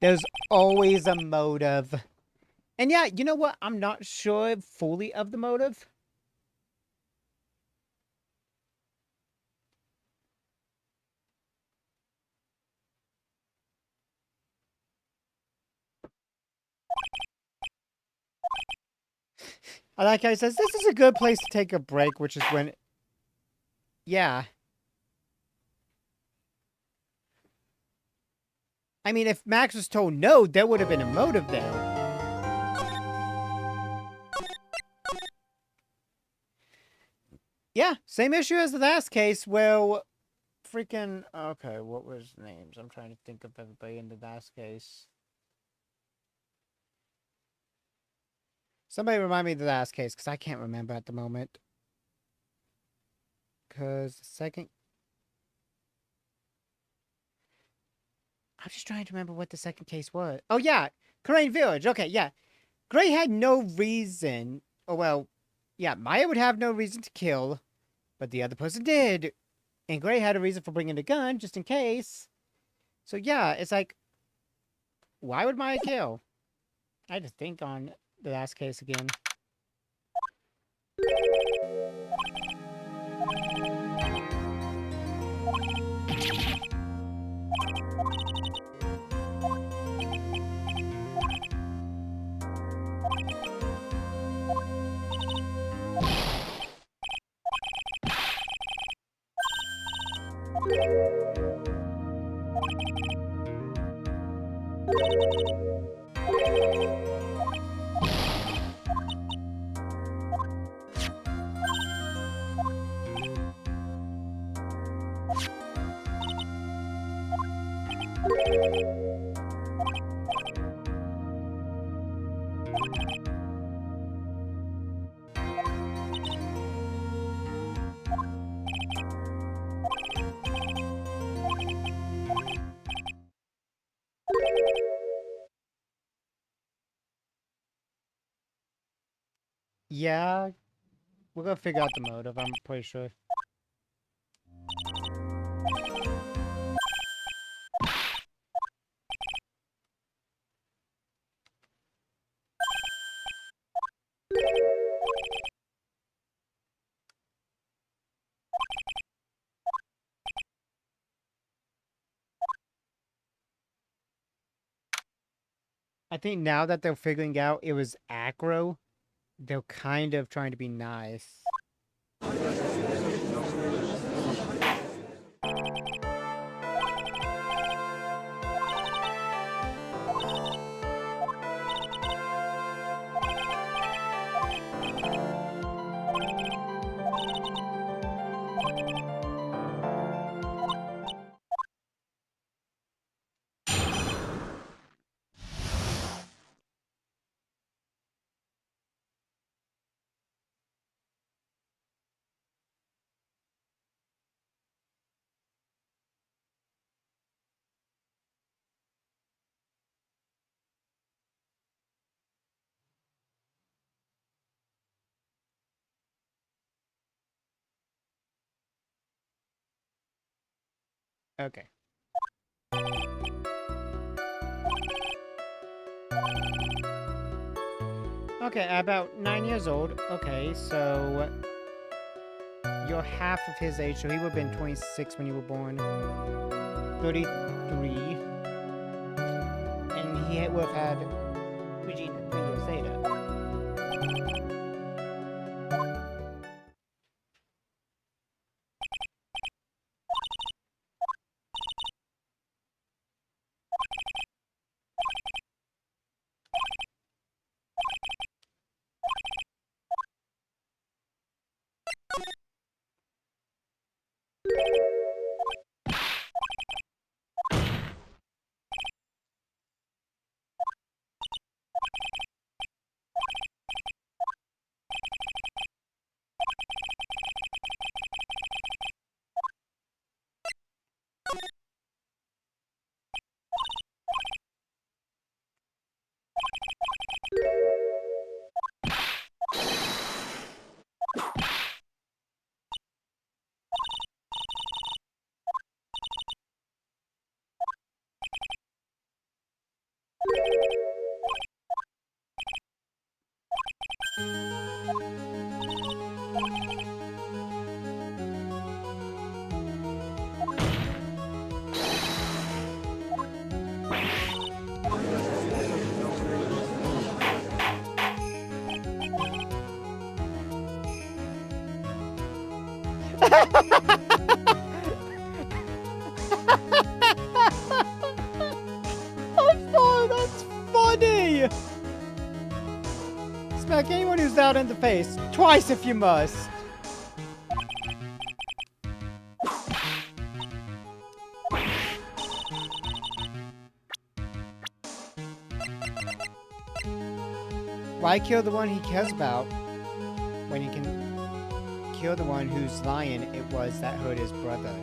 There's always a motive. And yeah, you know what? I'm not sure fully of the motive. Like I says, this is a good place to take a break, which is when... Yeah. I mean, if Max was told no, there would have been a motive there. Yeah, same issue as the last case. Well, freaking... Okay, what was names? I'm trying to think of everybody in the last case. Somebody remind me of the last case, because I can't remember at the moment. Because the second... I'm just trying to remember what the second case was. Oh, yeah. Crane Village. Okay, yeah. Gray had no reason... Oh, well... Yeah, Maya would have no reason to kill, but the other person did. And Gray had a reason for bringing the gun, just in case. So, yeah, it's like... Why would Maya kill? I had to think on the last case again. Yeah, we're gonna figure out the motive, I'm pretty sure. I think now that they're figuring out it was aggro, they're kind of trying to be nice. Okay. Okay, about 9 years old. Okay, so you're half of his age, so he would have been 26 when you were born. 33. And he would have had Regina 3 years later. Oh, that's funny! Smack anyone who's out in the face. Twice if you must. Why kill the one he cares about when he can kill the one whose lion it was that hurt his brother?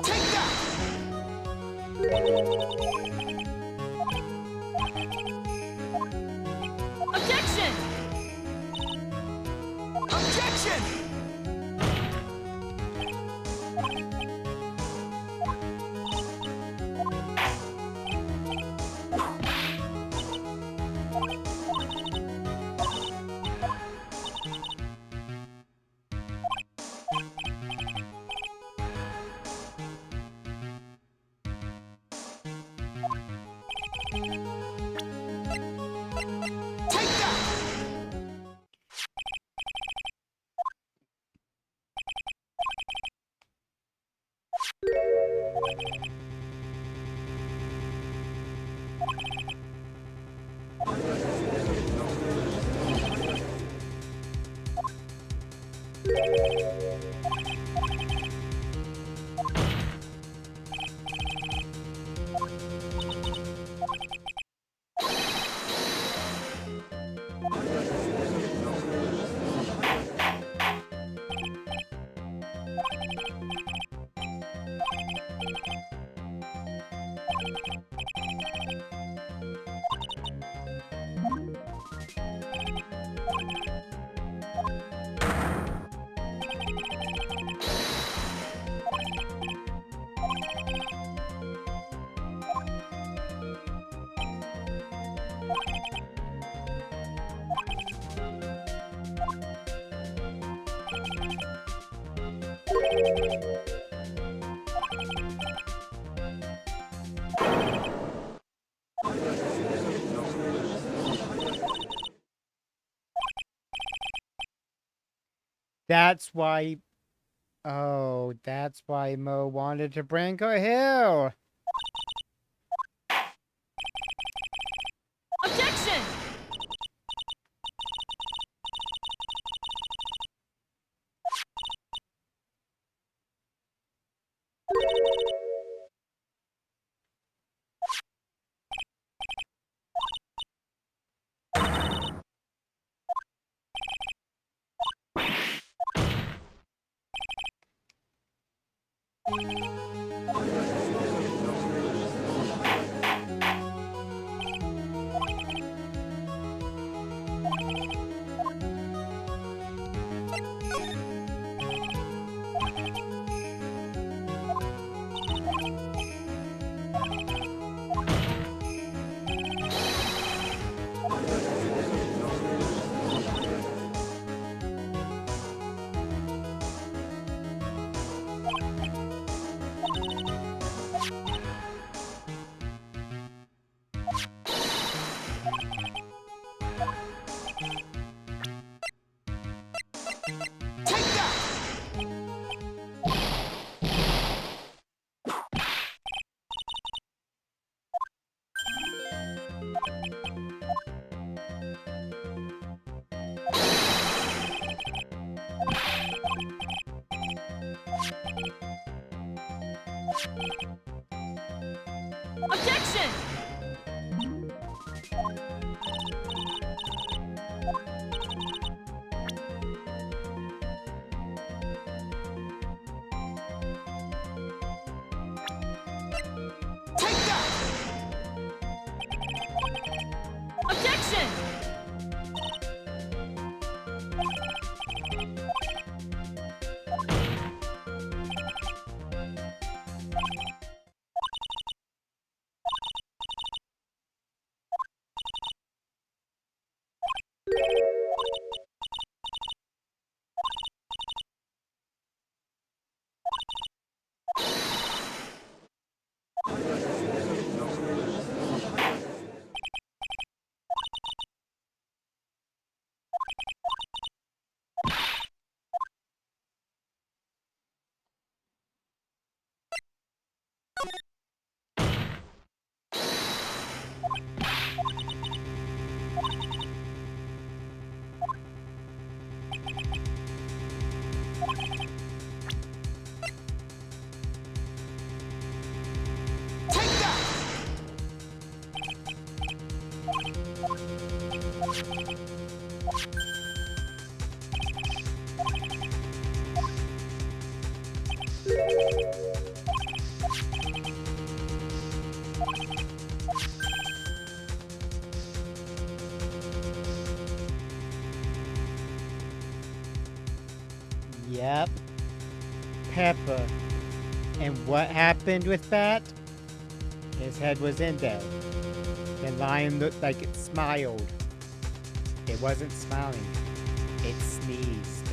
Take that! Objection! Objection! Take that! That's why... Oh, that's why Mo wanted to bring her here. Objection! Take that! Objection! Take that! Objection! Take that! Yep. Pepper. And what happened with that? His head was in there. The lion looked like it smiled. It wasn't smiling. It sneezed.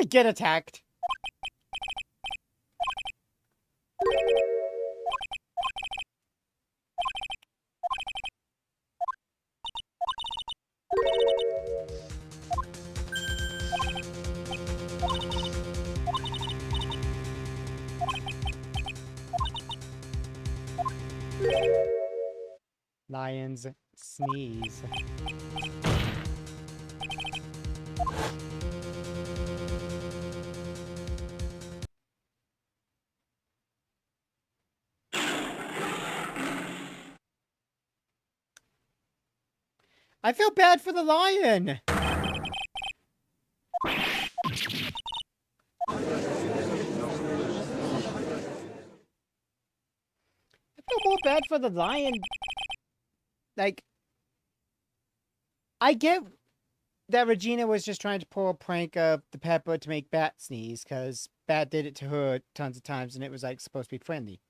Get attacked. Lions sneeze. I feel bad for the lion. I feel more bad for the lion. Like, I get that Regina was just trying to pull a prank of the Pepper to make Bat sneeze, because Bat did it to her tons of times, and it was, like, supposed to be friendly.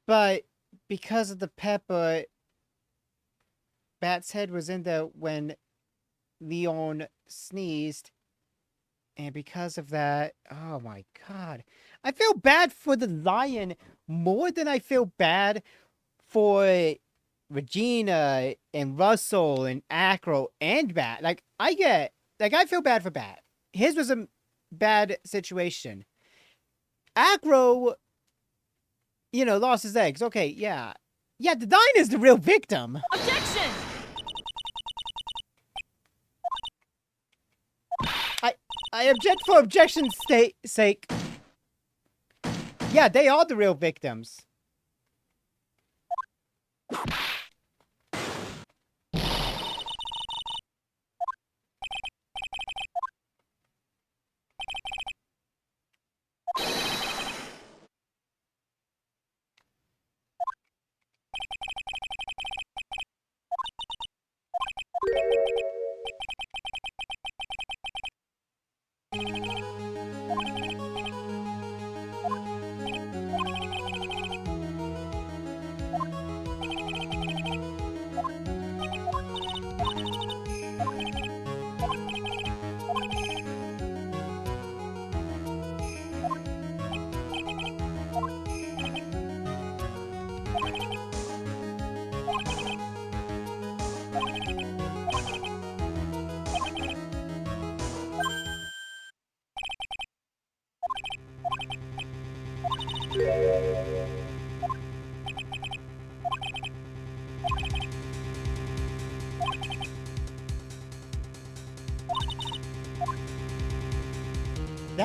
But because of the Pepper, Bat's head was in there when Leon sneezed, and because of that, oh my god. I feel bad for the lion more than I feel bad for Regina and Russell and Acro and Bat. Like, I feel bad for Bat. His was a bad situation. Acro, lost his eggs. Okay, yeah. Yeah, the lion is the real victim. Objection! I object for objection's sake. Yeah, they are the real victims.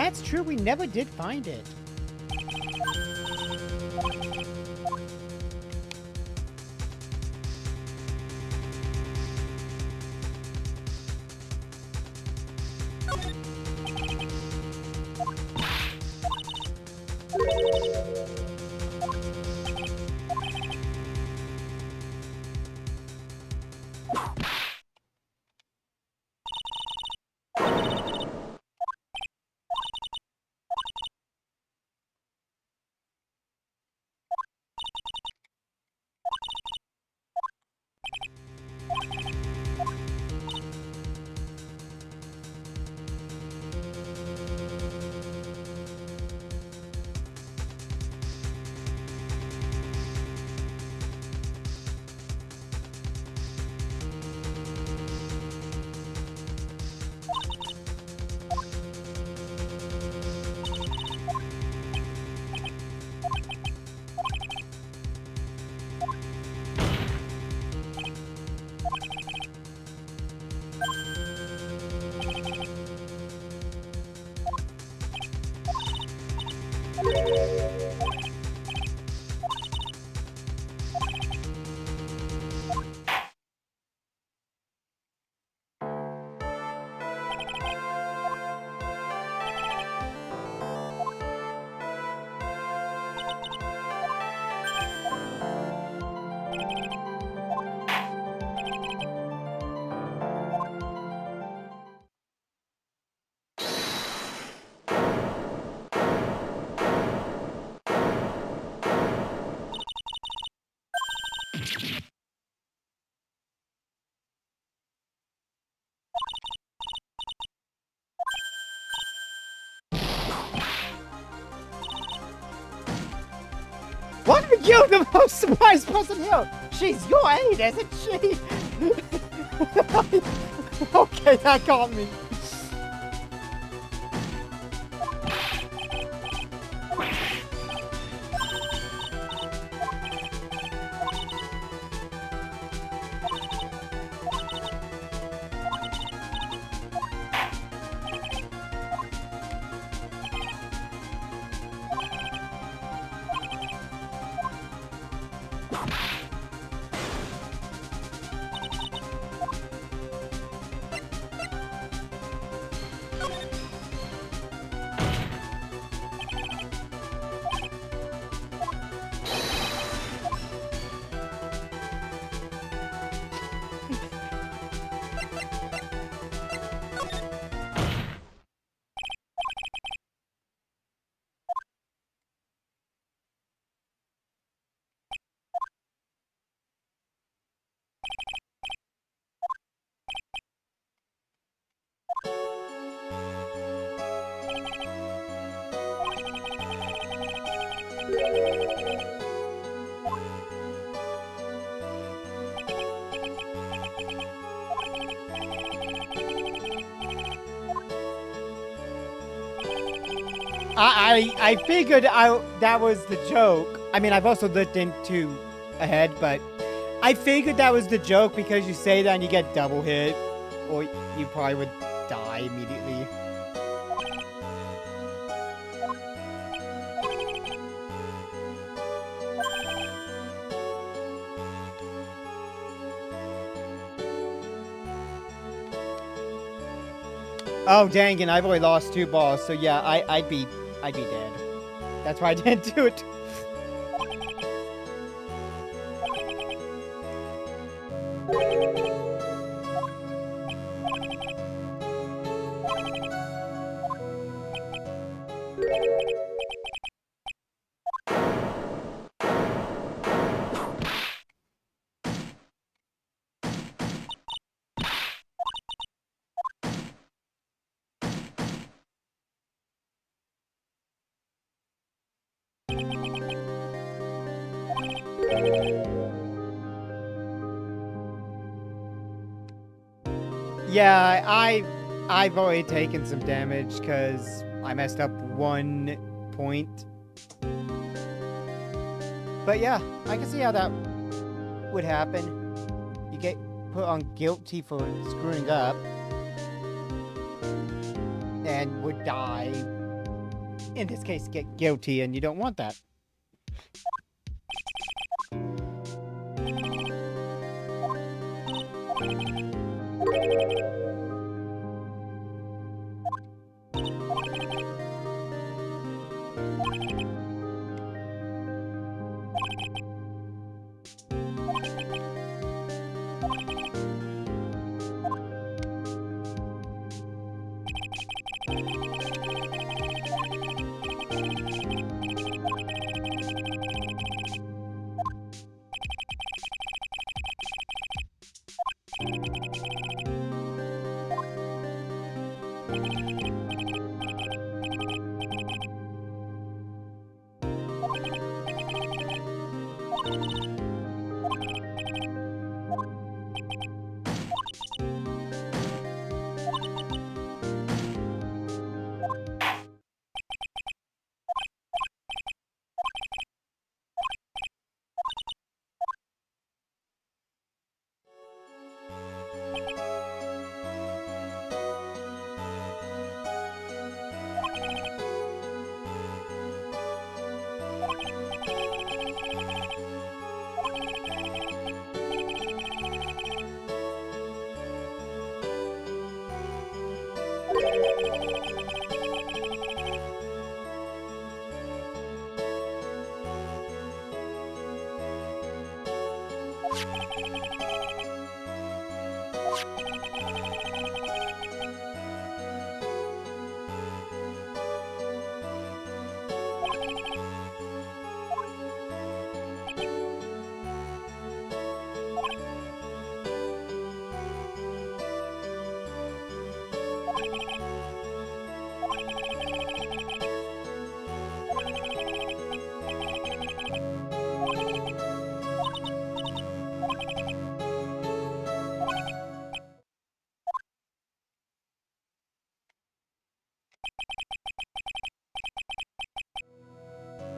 That's true. We never did find it. What are you the most surprised person here? She's your age, isn't she? Okay, that got me. I figured that was the joke. I mean, I've also looked into ahead, but I figured that was the joke because you say that and you get double hit, or you probably would die immediately. Oh dang it! I've only lost 2 balls, so yeah, I'd be dead. That's why I didn't do it. Yeah, I've already taken some damage because I messed up 1 point. But yeah, I can see how that would happen. You get put on guilty for screwing up and would die in this case, get guilty, and you don't want that.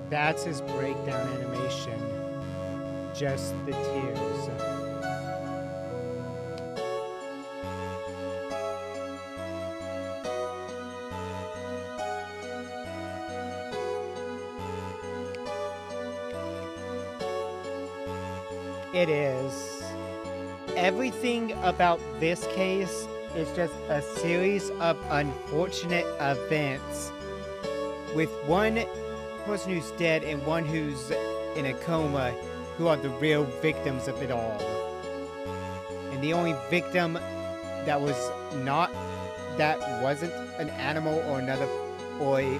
That's his breakdown animation. Just the tears. It is. Everything about this case is just a series of unfortunate events with one person who's dead and one who's in a coma who are the real victims of it all. And the only victim that wasn't an animal or another boy,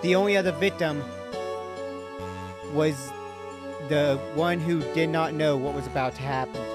the only other victim was the one who did not know what was about to happen to him.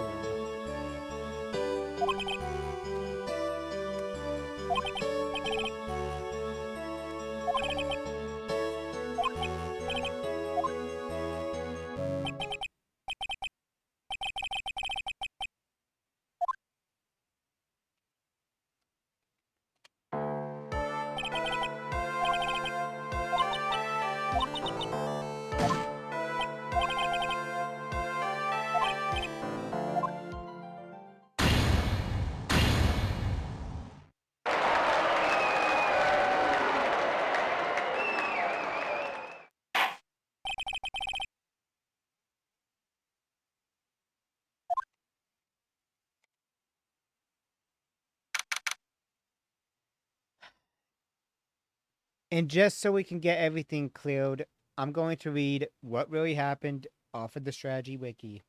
And just so we can get everything cleared, I'm going to read what really happened off of the strategy wiki.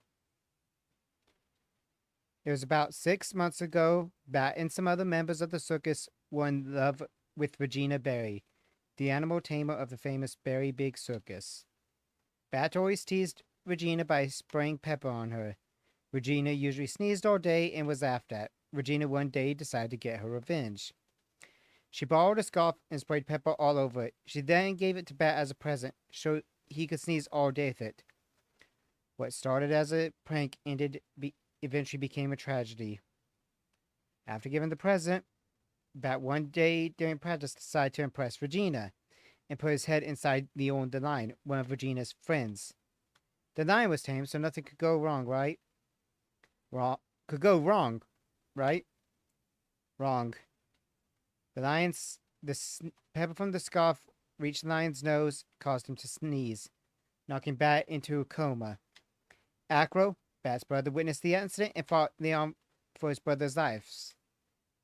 It was about 6 months ago. Bat and some other members of the circus were in love with Regina Berry, the animal tamer of the famous Berry Big Circus. Bat always teased Regina by spraying pepper on her. Regina usually sneezed all day and was laughed at. Regina one day decided to get her revenge. She borrowed a scarf and sprayed pepper all over it. She then gave it to Bat as a present, so he could sneeze all day with it. What started as a prank eventually became a tragedy. After giving the present, Bat one day during practice decided to impress Regina and put his head inside Leon the Lion, one of Regina's friends. The lion was tame, so nothing could go wrong, right? Could go wrong, right? Wrong. The pepper from the scarf reached the lion's nose, caused him to sneeze, knocking Bat into a coma. Acro, Bat's brother, witnessed the incident and fought Leon for his brother's lives.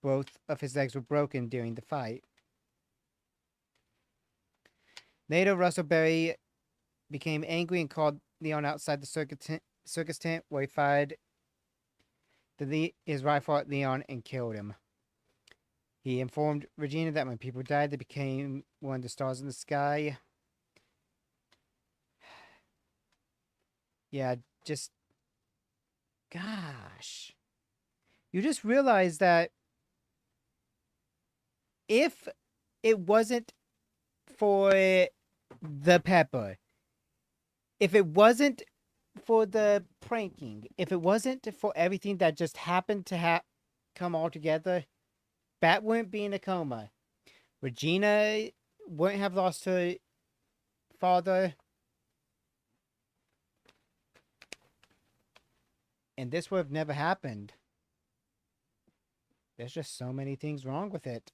Both of his legs were broken during the fight. Later, Russell Berry became angry and called Leon outside the circus tent where he fired his rifle at Leon and killed him. He informed Regina that when people died, they became one of the stars in the sky. Yeah, just... Gosh. You just realize that if it wasn't for the pepper, if it wasn't for the pranking, if it wasn't for everything that just happened to come all together, Bat wouldn't be in a coma. Regina wouldn't have lost her father. And this would have never happened. There's just so many things wrong with it.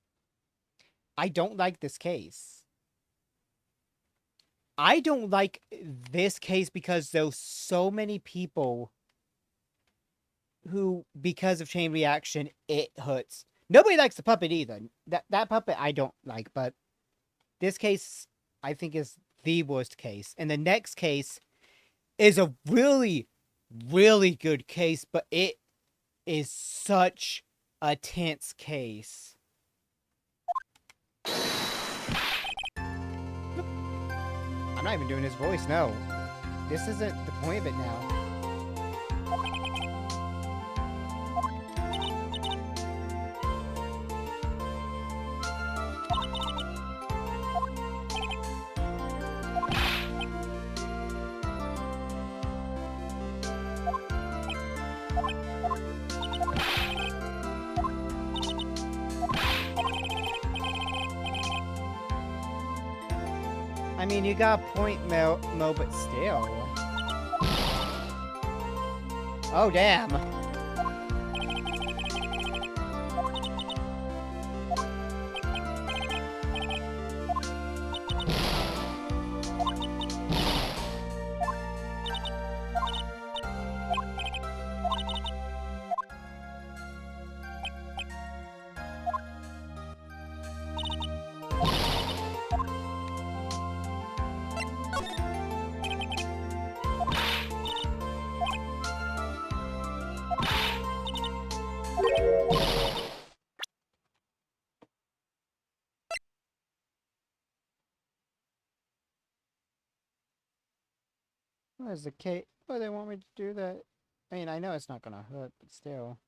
I don't like this case. I don't like this case because there's so many people who, because of chain reaction, it hurts. Nobody likes the puppet either. That puppet I don't like, but this case I think is the worst case. And the next case is a really, really good case, but it is such a tense case. I'm not even doing his voice, no. This isn't the point of it now. I mean, you got a point, Mo, but still. Oh, damn. What is the case? Why do they want me to do that? I mean, I know it's not gonna hurt, but still.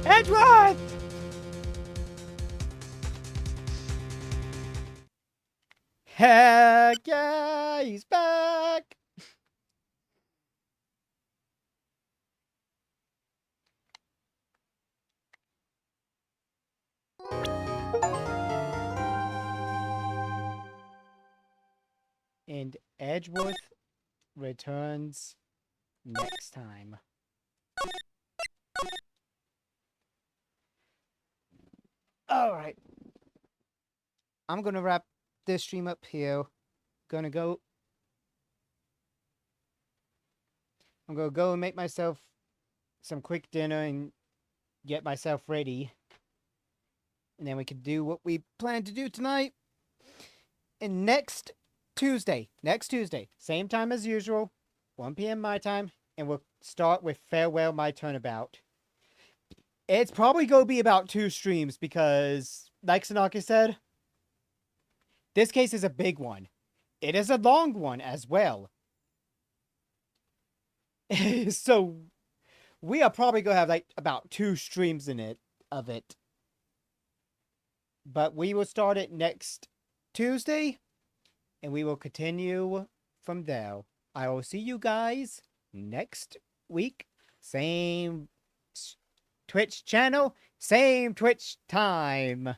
Edward! Heck yeah, he's back! And Edgeworth returns next time. Alright. I'm gonna wrap this stream up here. I'm gonna go and make myself some quick dinner and get myself ready. And then we can do what we plan to do tonight. And next Tuesday, same time as usual, 1 p.m. my time, and we'll start with Farewell My Turnabout. It's probably going to be about 2 streams because, like Sanaki said, this case is a big one. It is a long one as well. So, we are probably going to have like about 2 streams of it. But we will start it next Tuesday, and we will continue from there. I will see you guys next week. Same Twitch channel, same Twitch time.